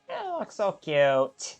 It looks so cute.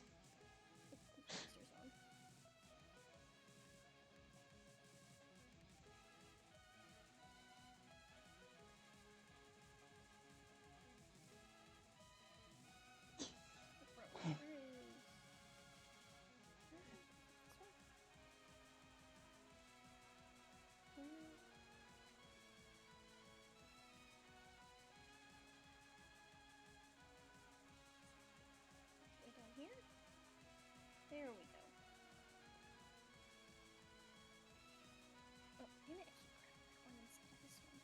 There we go. Oh, damn it, I keep grabbing that one instead of this one.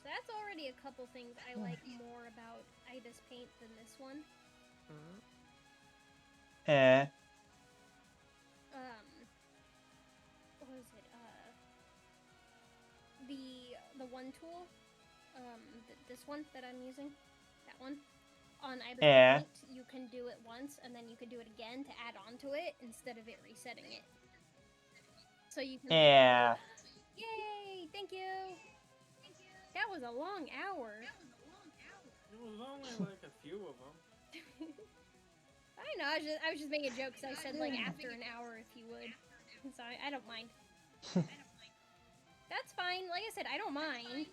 So that's already a couple things I like more about Ibis Paint than this one. What was it? The one tool, this one that I'm using, that one. On Ibis Paint, you can do it once, and then you can do it again to add on to it instead of it resetting it. So you can... Yeah. Yay! Thank you! That was a long hour. It was only like a few of them. I know, I was just making a joke, because I said, like, after an hour, if you would. So I don't mind. That's fine. Like I said, I don't mind.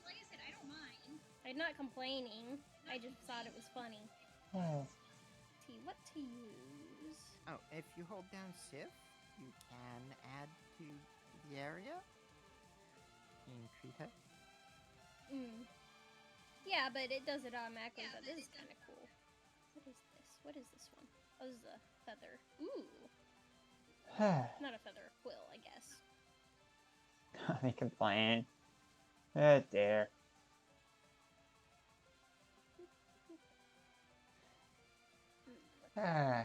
I'm not complaining. I just thought it was funny. What to use? Oh, if you hold down Shift, you can add to the area. Increase it. Yeah, but it does it automatically, but this is kind of cool. What is this? What is this one? Oh, this is a feather. Ooh. Not a feather, a quill, I guess. They complain. Oh dear. Nah.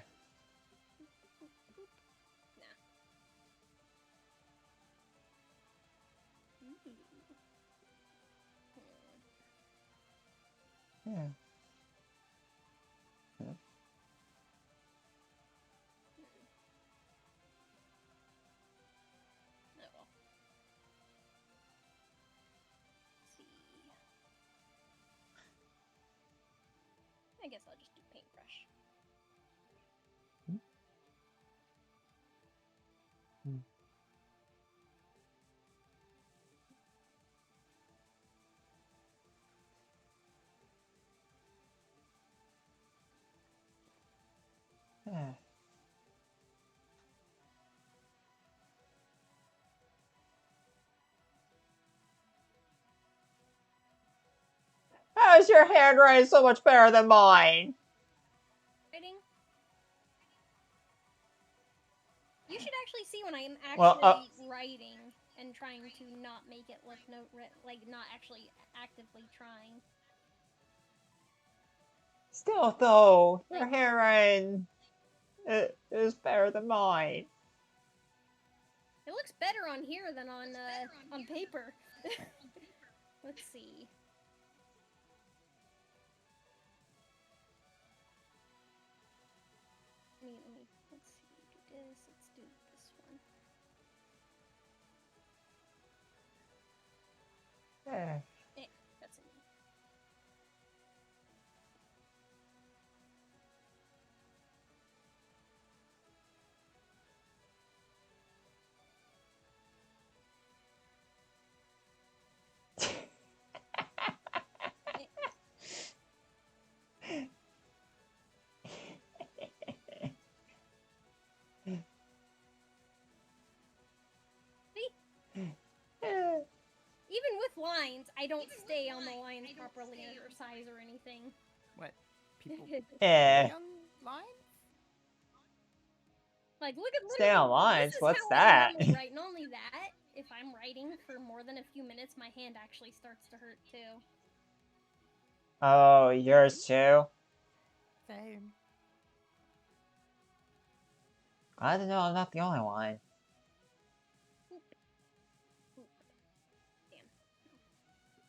Yeah. I guess I'll just do paintbrush. How is your handwriting so much better than mine? Writing? You should actually see when I am actually Well, writing and trying to not make it look like not actually actively trying. Still, though, your handwriting is better than mine. It looks better on here than on paper. Let's see. Let's see. Do this. Let's do this one. Yeah. That's it. Even with lines, I don't stay on the lines properly or size or anything. What? People Yeah. on lines? Like, look at Stay on lines? This is What's how I that? normally write. Not only that, if I'm writing for more than a few minutes, my hand actually starts to hurt too. Oh, yours too? Same. Glad to know I'm not the only one. Damn.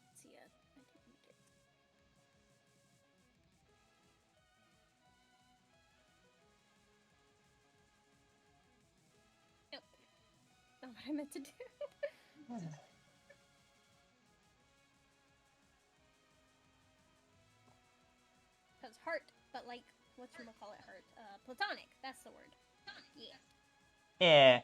Let's see, I didn't make it. Nope. Not what I meant to do. Because heart, but like, whatchamacallit heart? Platonic, that's the word. Yeah. Yeah.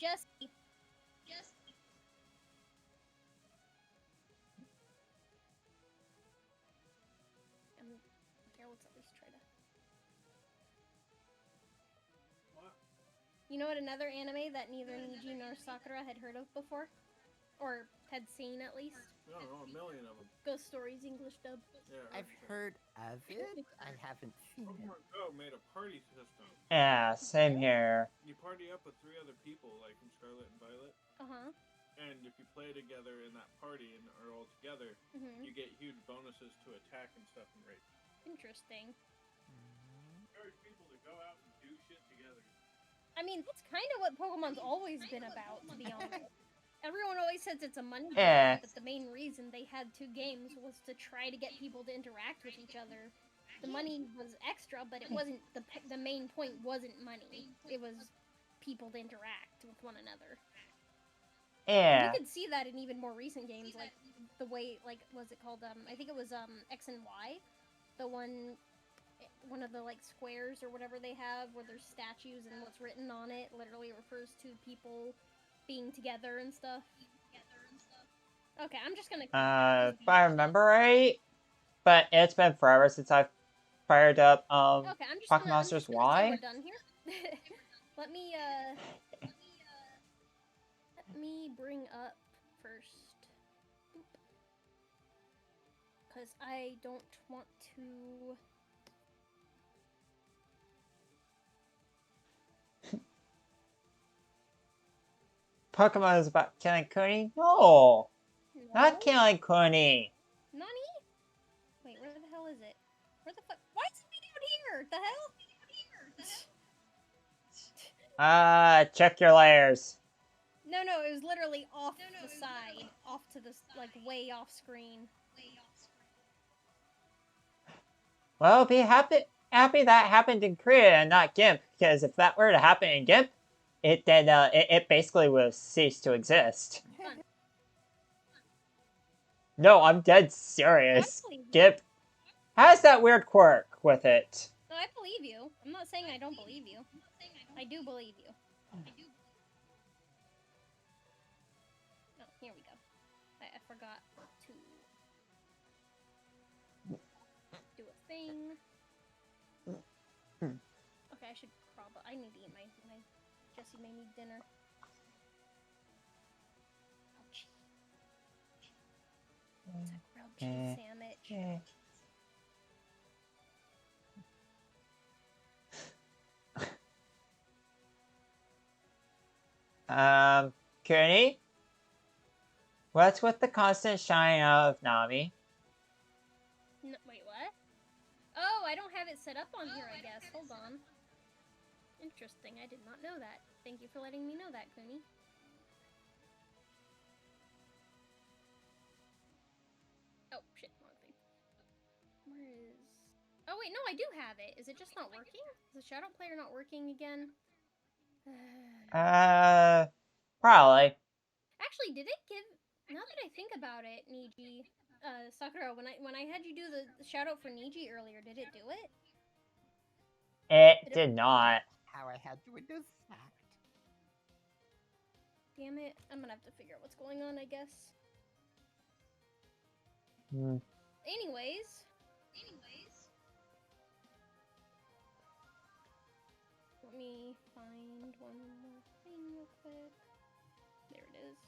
Jesse. Okay, let's at least try to. What? You know what? Another anime that neither Niji nor Sakura had heard of before, or had seen at least. I don't know, a million of them. Ghost Stories English dub. Yeah, I've heard of it. I haven't seen it. Pokemon Go made a party system. Yeah, same here. You party up with 3 other people, like in Scarlet and Violet, Uh huh. and if you play together in that party and are all together, you get huge bonuses to attack and stuff and raid. Interesting. Encourage people to go out and do shit together. I mean, that's kind of what Pokemon's always been about, to be honest. Everyone always says it's a money Yeah. game, but the main reason they had 2 games was to try to get people to interact with each other. The money was extra, but it wasn't the main point wasn't money. It was people to interact with one another. Yeah. You could see that in even more recent games, like the way, like, was it called? I think it was X and Y, the one of the like squares or whatever they have, where there's statues and what's written on it literally refers to people being together and stuff. Okay, I'm just gonna. If I remember right, but it's been forever since I've fired up Okay, I'm just Pocket gonna, Monsters say Y. we're done here. Let me bring up first, because I don't want to. Pokemon is about killing Kuni? No! Not No? killing Kuni! Nani? Wait, where the hell is it? Where the fuck? Why is it down here? The hell? Check your layers. No, it was literally off the side, off to the like way off screen. Well, be happy that happened in Korea and not GIMP, because if that were to happen in GIMP, it basically will cease to exist. No, I'm dead serious. I believe you. Skip has that weird quirk with it. No, I believe you. I'm not saying I don't believe you. I do believe you. Oh, here we go. I forgot to do a thing. Okay, I should probably. I need to eat my Jesse made me dinner. Ouch. It's a grilled cheese sandwich. Cooney? What's with the constant shine of Nami? No, wait, what? Oh, I don't have it set up on here, I guess. Hold on. Interesting, I did not know that. Thank you for letting me know that, Cooney. Oh, shit, wrong thing. Where is... Oh, wait, no, I do have it. Is it just not working? Is the shadow player not working again? Probably. Actually, did it give... Now that I think about it, Niji... Sakura, when I had you do the shout-out for Niji earlier, did it do it? It did not. How I had the windows stacked. Damn it. I'm gonna have to figure out what's going on, I guess. Anyways. Let me find one more thing real quick. There it is.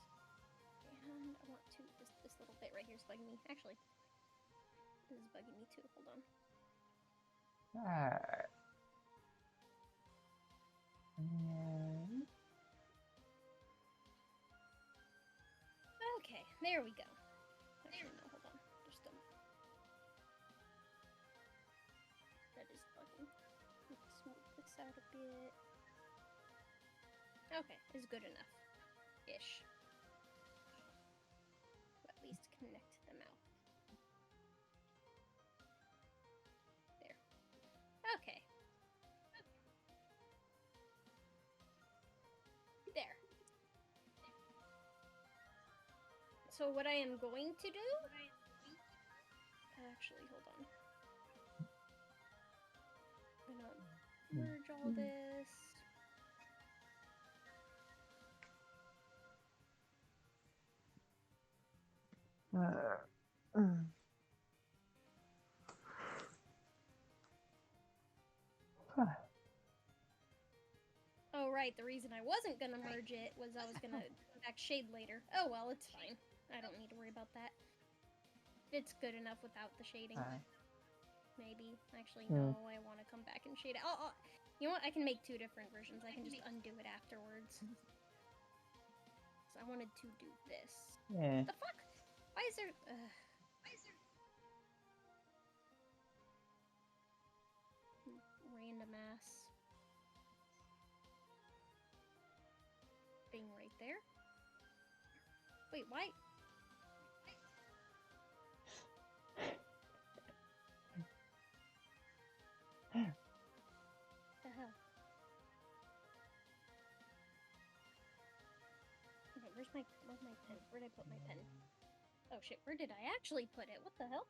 And I want to... This little bit right here is bugging me. Actually, this is bugging me too. Hold on. Alright. Okay, there we go. Actually, no, hold on. There's still... That is bugging. Let's smooth this out a bit. Okay, it's good enough. Ish. To at least connect them out. There. Okay. There. So what I am going to do... Actually, hold on. I'm gonna merge all this. Oh, right, the reason I wasn't gonna merge it was I was gonna back shade later. Oh, well, it's fine. I don't need to worry about that. It's good enough without the shading. Maybe. Actually, no, I want to come back and shade it. You know what? I can make two different versions. I can just undo it afterwards. So I wanted to do this. Yeah. What the fuck? Why is there... Random ass thing right there. Wait, why? The hell? Okay, where's my pen? Where'd I put my pen? Oh shit, where did I actually put it? What the hell?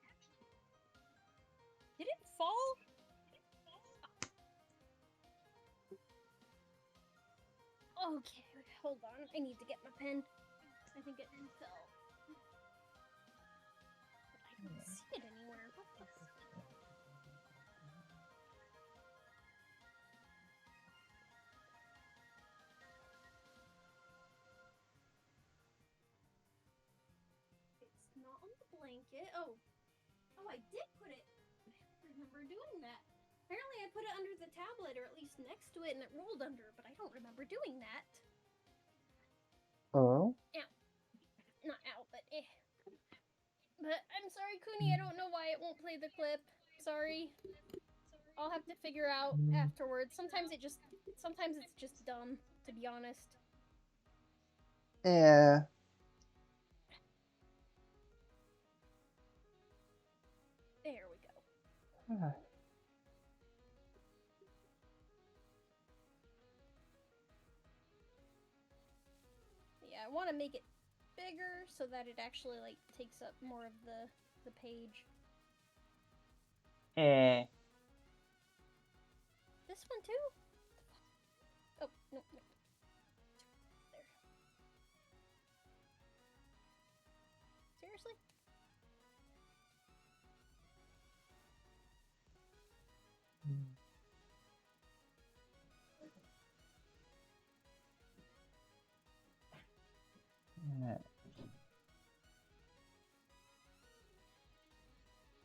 Did it fall? Okay, hold on. I need to get my pen. I think it fell. I don't see it anywhere. What the fuck? It's not on the blanket. Oh, I did put it. I don't remember doing that. Apparently I put it under the tablet, or at least next to it, and it rolled under, but I don't remember doing that. Oh? Ow. Not ow, but eh. But I'm sorry, Cooney, I don't know why it won't play the clip. Sorry. I'll have to figure out afterwards. Sometimes it's just dumb, to be honest. Yeah. There we go. Yeah, I want to make it bigger so that it actually like takes up more of the page. This one too? Oh, no. There. Seriously?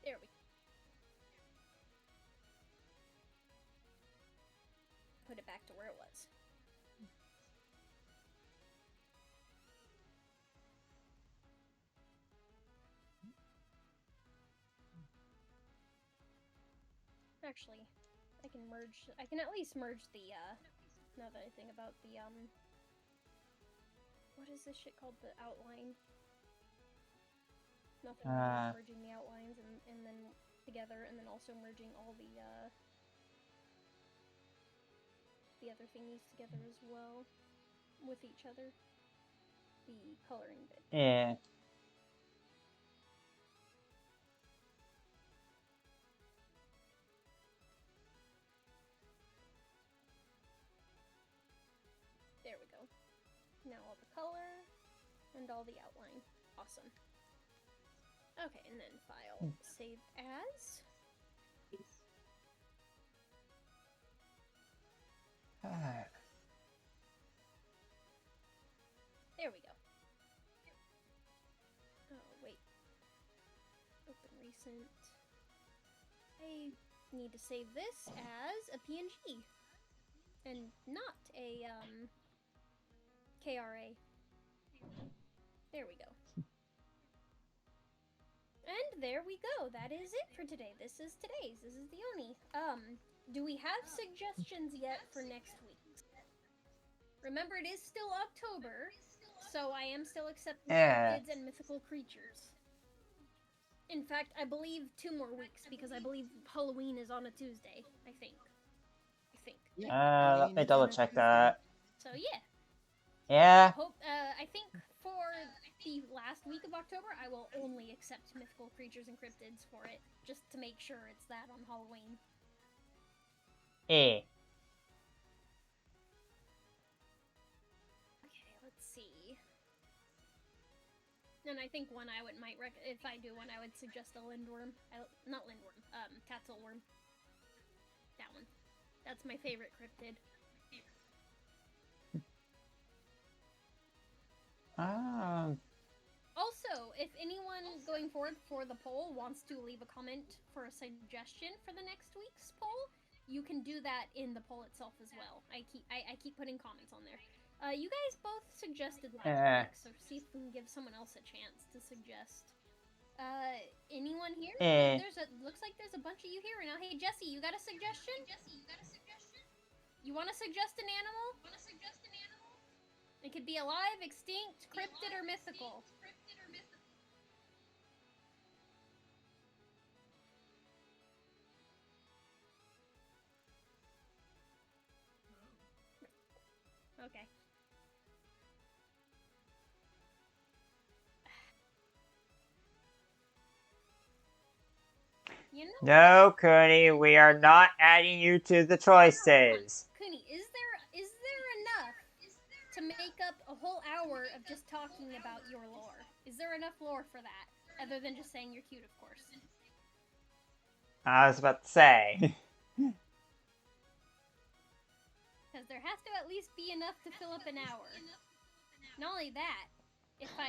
There we go. Put it back to where it was. Actually, I can at least merge the, now that I think about the, what is this shit called? The outline? Nothing wrong with merging the outlines and then together, and then also merging all the other thingies together as well with each other. The coloring bit. Yeah. There we go. Now all the color and all the outline. Awesome. Okay, and then file save as. There we go. Oh, wait. Open recent. I need to save this as a PNG. And not a, KRA. There we go. And there we go. That is it for today. This is today's. This is the Oni. Do we have suggestions yet for next week? Remember, it is still October, so I am still accepting kids and mythical creatures. In fact, I believe 2 more weeks, because I believe Halloween is on a Tuesday, I think. Let me double check that. So, yeah. Yeah. I think for the last week of October, I will only accept mythical creatures and cryptids for it, just to make sure it's that on Halloween. Okay, let's see. And I think one I might if I do one, I would suggest a lindworm. Not lindworm, tatzelworm. That one. That's my favorite cryptid. Also, if anyone going forward for the poll wants to leave a comment for a suggestion for the next week's poll, you can do that in the poll itself as well. I keep putting comments on there. You guys both suggested last week, so see if we can give someone else a chance to suggest. Anyone here? Looks like there's a bunch of you here right now. Hey, Jesse, you got a suggestion? You want to suggest an animal? It could be alive, extinct, cryptid, or mythical. Okay. You know, no, Cooney, we are not adding you to the choices. Cooney, is there enough to make up a whole hour of just talking about your lore? Is there enough lore for that? Other than just saying you're cute, of course. I was about to say. Because there has to at least be enough to fill up an hour. Not only that, if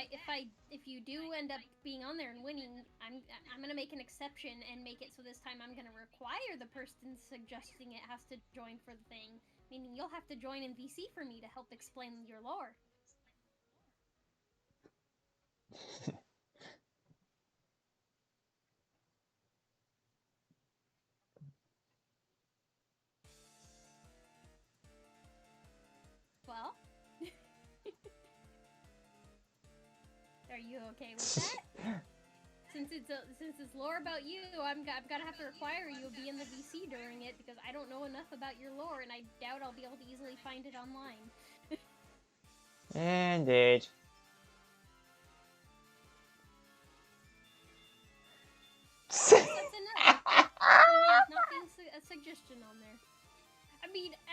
you do end up being on there and winning, I'm gonna make an exception and make it so this time I'm gonna require the person suggesting it has to join for the thing. Meaning you'll have to join in VC for me to help explain your lore. Well, are you okay with that? Since it's lore about you, I'm gonna have to require you to be in the VC during it because I don't know enough about your lore, and I doubt I'll be able to easily find it online. Indeed.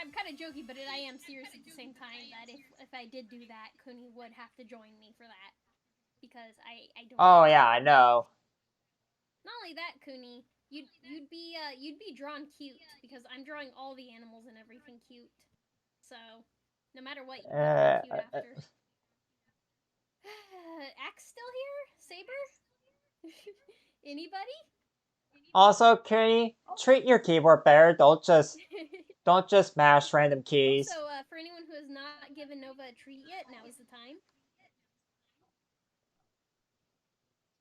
I'm kind of joking, but I am serious at the same time that if I did do that, Kuni would have to join me for that. Because I don't... Oh, yeah, I know. Not only that, Kuni, you'd be drawn cute, because I'm drawing all the animals and everything cute. So, no matter what, you'd be cute after. Axe still here? Saber? Anybody? Also, Kuni, treat your keyboard better. Don't just mash random keys. So, for anyone who has not given Nova a treat yet, now is the time.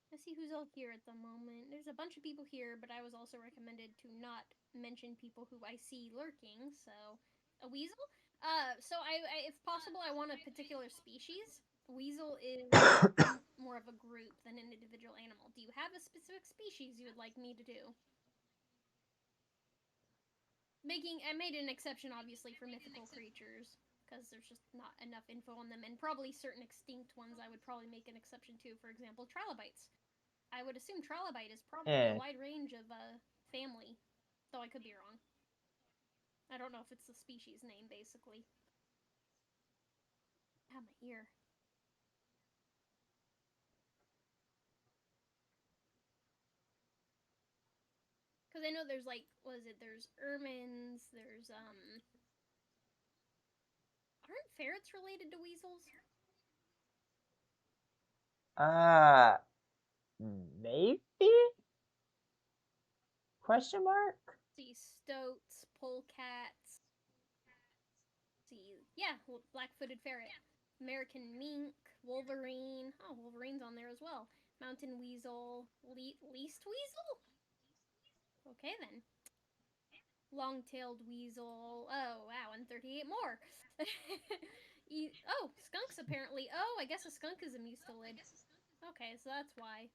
Let's see who's all here at the moment. There's a bunch of people here, but I was also recommended to not mention people who I see lurking. So, a weasel? So if possible, I want a particular species. Weasel is more of a group than an individual animal. Do you have a specific species you would like me to do? I made an exception, obviously, for mythical creatures, because there's just not enough info on them, and probably certain extinct ones I would probably make an exception to. For example, trilobites. I would assume trilobite is probably a wide range of family, though I could be wrong. I don't know if it's the species name, basically. Ah, my ear. Because I know there's, like, there's ermines, there's, aren't ferrets related to weasels? Maybe? Question mark? See, stoats, polecats. See, yeah, black-footed ferret. American mink, wolverine. Oh, wolverine's on there as well. Mountain weasel, least weasel? Okay, then. Long-tailed weasel. Oh, wow, and 38 more. Oh, skunks, apparently. Oh, I guess a skunk is a mustelid. Okay, so that's why.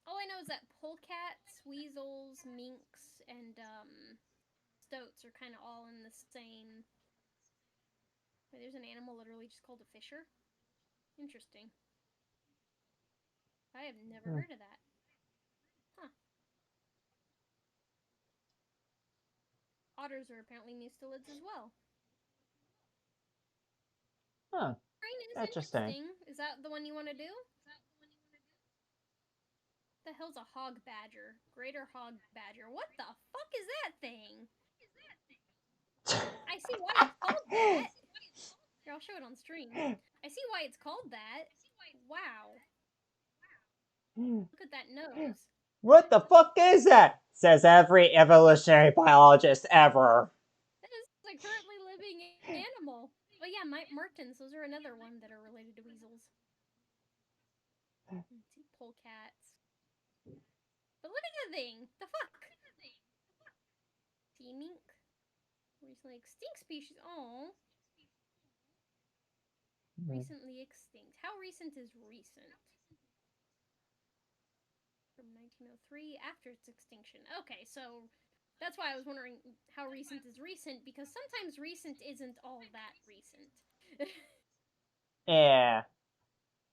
All I know is that polecats, weasels, minks, and, stoats are kind of all in the same... Wait, there's an animal literally just called a fisher? Interesting. I have never heard of that. Huh. Otters are apparently mustelids as well. Huh. Crane is Interesting. Is that the one you want to do? The hell's a hog badger? Greater hog badger. What the fuck is that thing? I see why it's called that. Here, I'll show it on stream. I see why it's called that. Wow. Look at that nose. What the fuck is that? Says every evolutionary biologist ever. That is a currently living animal. But yeah, martens, those are another one that are related to weasels. Let's see, polecats. But look at the thing! The fuck? Sea mink. Recently extinct species. Oh. Recently extinct. How recent is recent? From 1903, after its extinction. Okay, so that's why I was wondering how recent is recent, because sometimes recent isn't all that recent. Yeah.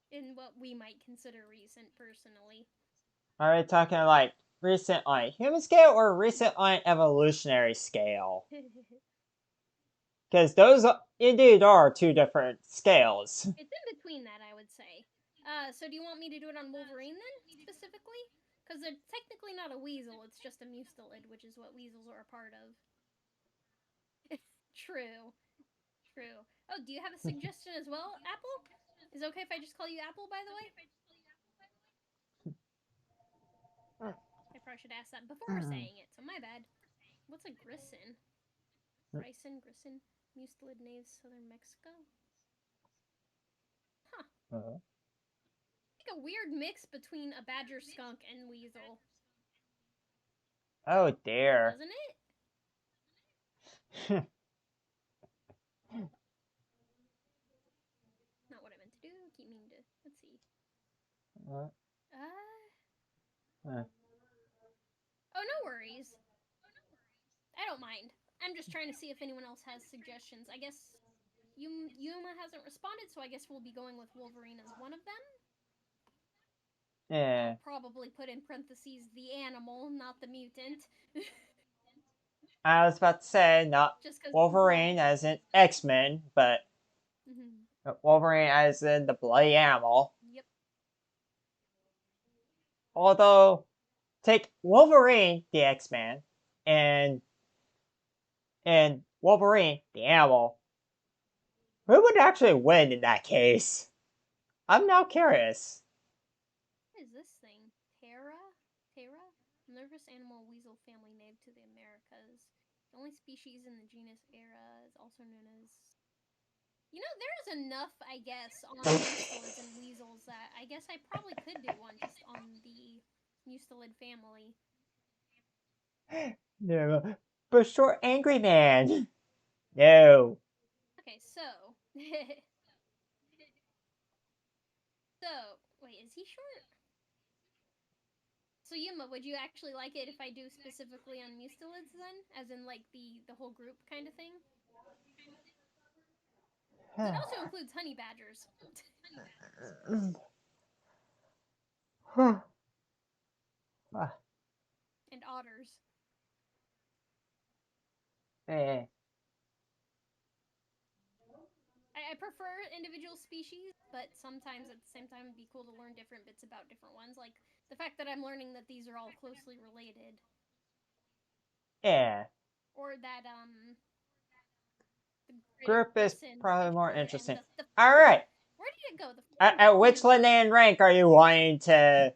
In what we might consider recent, personally. Are we talking like recent on human scale or recent on evolutionary scale? Because those indeed are two different scales. It's in between that, I would say. So do you want me to do it on Wolverine then, specifically? Because they're technically not a weasel, it's just a mustelid, which is what weasels are a part of. True. True. Oh, do you have a suggestion as well, Apple? Is it okay if I just call you Apple, by the way? I probably should ask that before saying it, so my bad. What's a grisson? Grisson, mustelid natives, southern Mexico? Huh. Like a weird mix between a badger, skunk, and weasel. Oh dear. Doesn't it? Not what I meant to do. Keep meaning to. Let's see. What? Oh, no worries. I don't mind. I'm just trying to see if anyone else has suggestions. I guess Yuma hasn't responded, so I guess we'll be going with Wolverine as one of them. Yeah. I'll probably put in parentheses the animal, not the mutant. I was about to say, not Wolverine as in X-Men, but Wolverine as in the bloody animal. Yep. Although, take Wolverine, the X-Man, and Wolverine, the animal. Who would actually win in that case? I'm now curious. What is this thing? Terra? Nervous animal weasel family native to the Americas. The only species in the genus Era is also known as... You know, there's enough, I guess, on mustelids and weasels that I guess I probably could do one just on the mustelid family. No, but short angry man. No. Okay, so... wait, is he short? So Yuma, would you actually like it if I do specifically on mustelids then? As in, like, the whole group kind of thing? It also includes honey badgers. And otters. I prefer individual species, but sometimes at the same time it'd be cool to learn different bits about different ones. Like, the fact that I'm learning that these are all closely related. Yeah. Or that, Group is probably more interesting. The Alright. Where did it go? At which Linnaean rank are you wanting to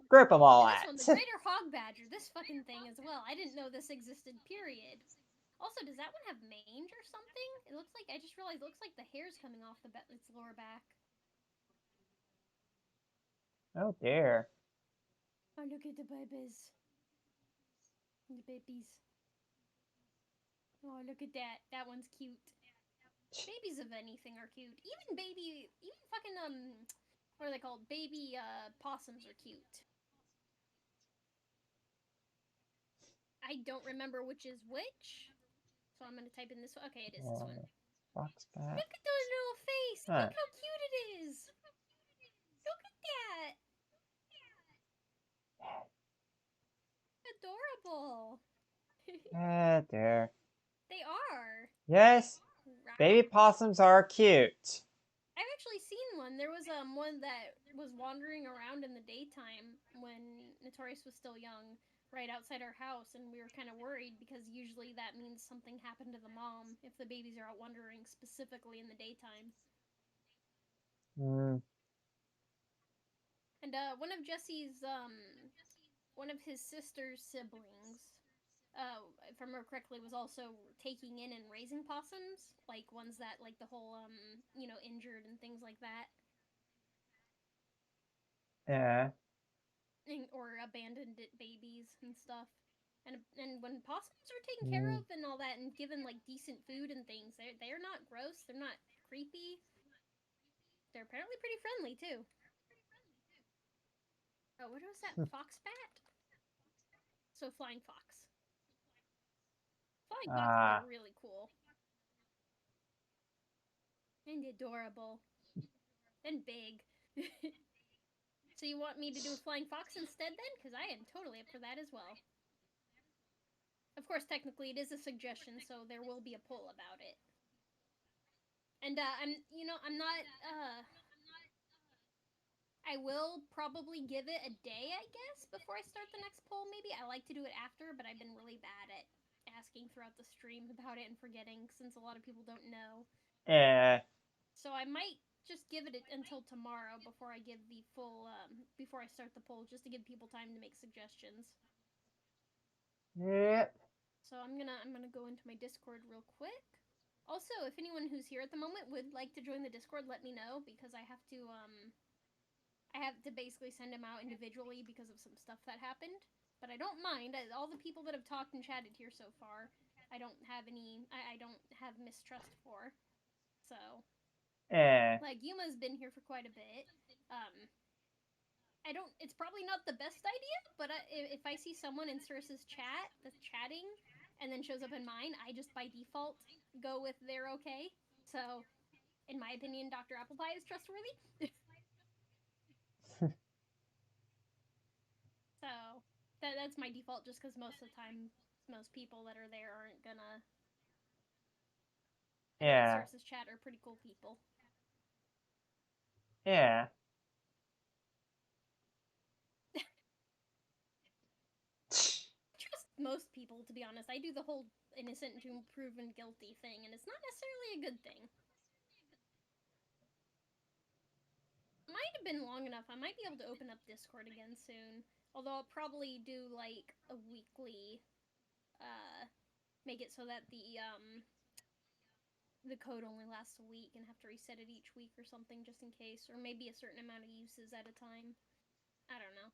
group them all this at? one, the greater hog badger. This fucking thing as well. I didn't know this existed, period. Also, does that one have mange or something? It looks like, I just realized, it looks like the hair's coming off its lower back. Oh dear. Oh, look at the babies. The babies. Oh, look at that. That one's cute. Babies of anything are cute. Even fucking, what are they called? Baby, possums are cute. I don't remember which is which. So I'm gonna type in this one. Okay, it is this one. Foxbat. Look at those little face! Look how cute it is! Look at that! Adorable! Dear. They are! Yes, baby possums are cute. I've actually seen one. There was one that was wandering around in the daytime when Notorious was still young, right outside our house, and we were kind of worried because usually that means something happened to the mom if the babies are out wandering specifically in the daytime. And one of Jesse's one of his sister's siblings, if I remember correctly, was also taking in and raising possums, like ones that like the whole you know, injured and things like that. Yeah. Or abandoned babies and stuff. And when possums are taken care of and all that, and given like decent food and things, they're not gross. They're not creepy. They're apparently pretty friendly too. Oh, what was that? Foxbat? So flying fox. Flying foxes are really cool. And adorable. And big. So you want me to do a flying fox instead then? Because I am totally up for that as well. Of course, technically it is a suggestion, so there will be a poll about it. And I'm not I will probably give it a day, I guess, before I start the next poll, maybe. I like to do it after, but I've been really bad at asking throughout the stream about it and forgetting, since a lot of people don't know. Yeah. So I might just give it until tomorrow before I give the full, before I start the poll, just to give people time to make suggestions. Yep. So I'm gonna go into my Discord real quick. Also, if anyone who's here at the moment would like to join the Discord, let me know, because I have to basically send them out individually because of some stuff that happened. But I don't mind. All the people that have talked and chatted here so far, I don't have mistrust for. So, like, Yuma's been here for quite a bit. It's probably not the best idea, but if I see someone in Cirrus's chat that's chatting and then shows up in mine, I just by default go with they're okay. So, in my opinion, Dr. Applepie is trustworthy. So, that's my default, just because most of the time most people that are there aren't gonna. Yeah. Sources chat are pretty cool people. Yeah. Trust most people, to be honest. I do the whole innocent until proven guilty thing, and it's not necessarily a good thing. Might have been long enough. I might be able to open up Discord again soon. Although I'll probably do like a weekly, make it so that the code only lasts a week and have to reset it each week or something just in case, or maybe a certain amount of uses at a time. I don't know.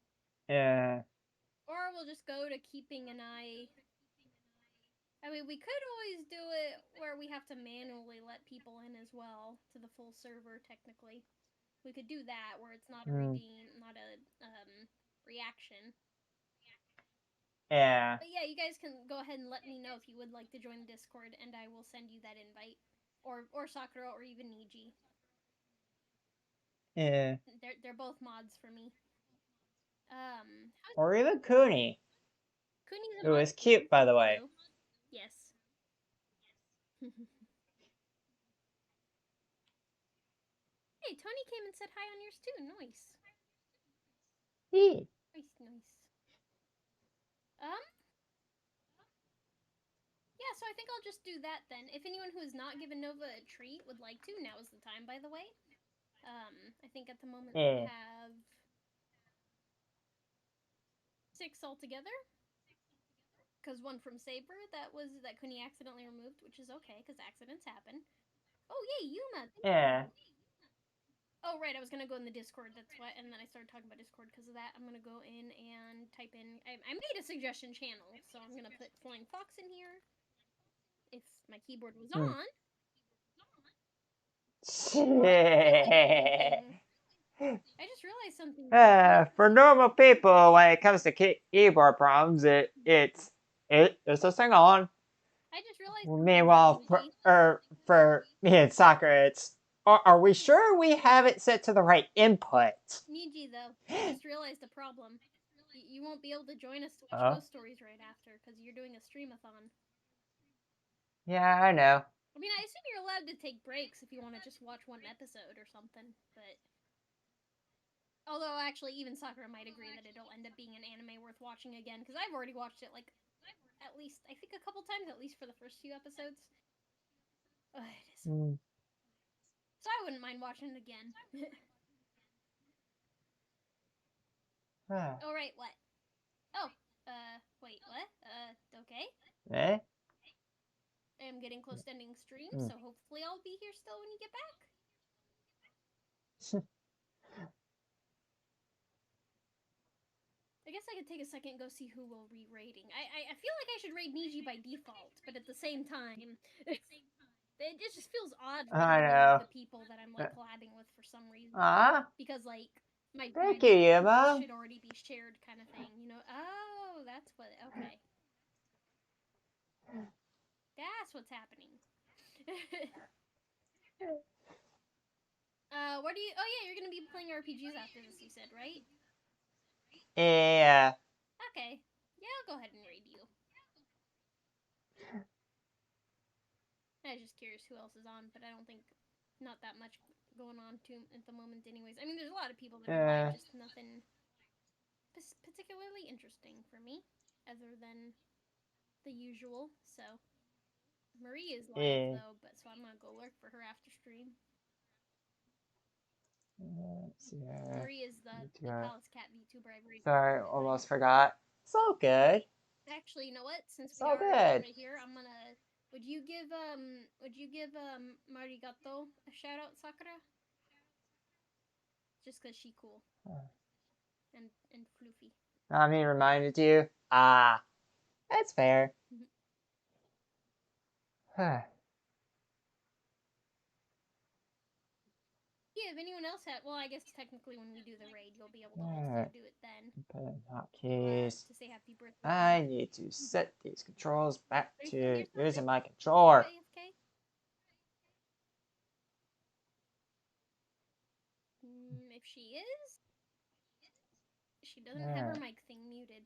Yeah. Or we'll just go to keeping an eye. I mean, we could always do it where we have to manually let people in as well to the full server, technically. We could do that where it's not a reaction. Yeah. But yeah, you guys can go ahead and let me know if you would like to join the Discord, and I will send you that invite. Or Sakura, or even Niji. Yeah. They're both mods for me. Or even Kuni. Kuni's Who is cute, by the way. Yes. Hey, Tony came and said hi on yours too. Nice. Hey. Nice. Yeah, so I think I'll just do that then. If anyone who has not given Nova a treat would like to, now is the time, by the way. I think at the moment we have 6 altogether. Because one from Saber that Kuni accidentally removed, which is okay, because accidents happen. Oh, yay, Yuma! Yeah. Oh, right, I was gonna go in the Discord, that's why, and then I started talking about Discord because of that. I'm gonna go in and type in, I made a suggestion channel, so I'm gonna put Flying Fox in here. If my keyboard was on. I just realized something. For normal people, when it comes to keyboard problems, it's just hang on. I just realized. Meanwhile, for me and Sakura, it's are we sure we have it set to the right input? Niji, though, I just realized a problem. You won't be able to join us to watch Ghost Stories right after because you're doing a streamathon. Yeah, I know. I mean, I assume you're allowed to take breaks if you want to just watch one episode or something, but. Although, actually, even Sakura might agree that it'll end up being an anime worth watching again, because I've already watched it, like, at least, I think a couple times, at least for the first few episodes. Oh, it is. So I wouldn't mind watching it again. Oh, right, what? Oh, wait, what? Okay. Eh? I am getting close to ending stream, so hopefully I'll be here still when you get back. I guess I could take a second and go see who will re-rating. I feel like I should raid Niji by default, but at the same time, it just feels odd for the people that I'm, like, collabing with for some reason. Because, like, my should already be shared kind of thing, you know? Oh, that's what, okay. That's what's happening. What do you, oh yeah, you're gonna be playing RPGs after this, you said, right? Yeah. Okay. Yeah, I'll go ahead and raid you. I was just curious who else is on, but I don't think not that much going on too at the moment anyways. I mean, there's a lot of people that are live, just nothing particularly interesting for me, other than the usual, so. Marie is live, though, but so I'm gonna go lurk for her after stream. Marie is the Palace Cat VTuber I've raised. Sorry, almost forgot. It's all good. Actually, you know what? Since it's we all are good. right here, I'm gonna. Would you give Marigato a shout out, Sakura? Just cause she cool. And floofy. Nami reminded you? Ah, that's fair. Yeah, if anyone else had, well, I guess technically when we do the raid, you'll be able to also do it then. Hotkeys. To say happy birthday. I need to set these controls back to using my controller. If she is, she doesn't have her mic thing muted.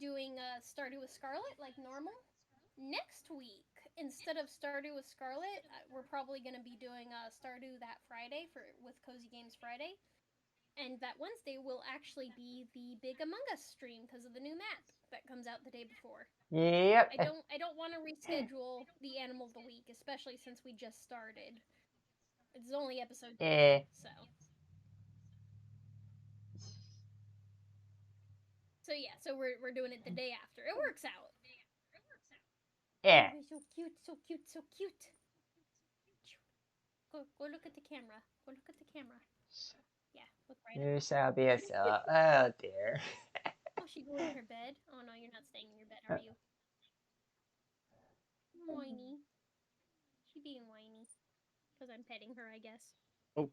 doing Stardew with Scarlet like normal. Next week, instead of Stardew with Scarlet, we're probably going to be doing Stardew that Friday with Cozy Games Friday. And that Wednesday will actually be the Big Among Us stream because of the new map that comes out the day before. Yep. I don't want to reschedule the Animal of the Week, especially since we just started. It's only episode 2, so. So yeah, so we're doing it the day after. It works out. Yeah. Oh, so cute, so cute, so cute. Go look at the camera. Go look at the camera. Yeah, look right at You shall be a star. Oh dear. Oh, she go in her bed? Oh no, you're not staying in your bed, are you? Whiny. She being whiny. Because I'm petting her, I guess. Oh.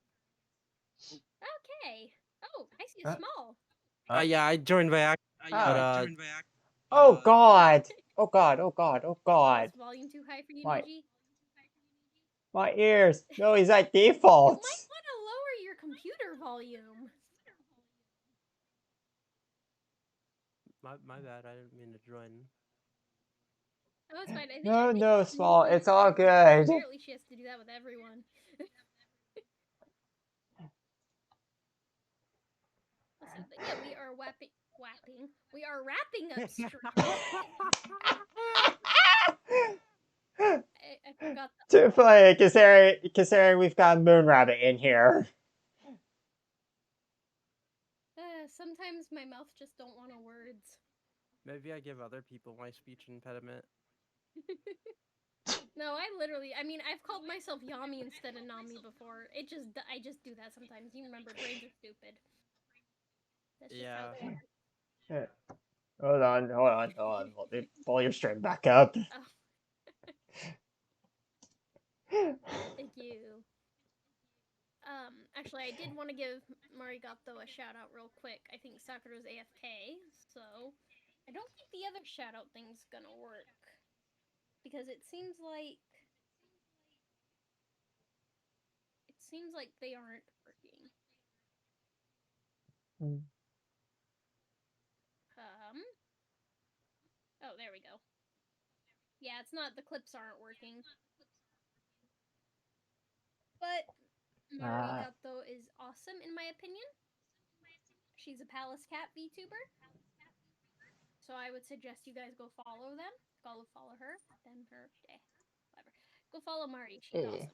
Okay. Oh, I see a small. Yeah, I joined by accident. Oh god. Oh god. Oh god. Oh god. Is volume too high for you, My- Niji? My ears. No, he's at default. You might want to lower your computer volume. My bad. I didn't mean to join. Oh, it's fine. I think, No, small. It's all good. Apparently she has to do that with everyone. Listen, but yeah, we are We are wrapping up stream. I forgot that. Too funny, considering we've got Moon Rabbit in here. Sometimes my mouth just don't want words. Maybe I give other people my speech impediment. No, I mean, I've called myself Yami instead of Nami before. I just do that sometimes. You remember, brains are stupid. That's just how they are. Hold on. Let me pull your string back up. Oh. Thank you. Actually, I did want to give Marigato a shout out real quick. I think Sakura's AFK, so I don't think the other shout out thing's gonna work. Because it seems like they aren't working. Oh, there we go. Yeah, it's not, the clips aren't working. But Marigato is awesome in my opinion. She's a Palace Cat VTuber. So I would suggest you guys go follow them. Follow her. Then her. Whatever. Go follow Mari. She's awesome.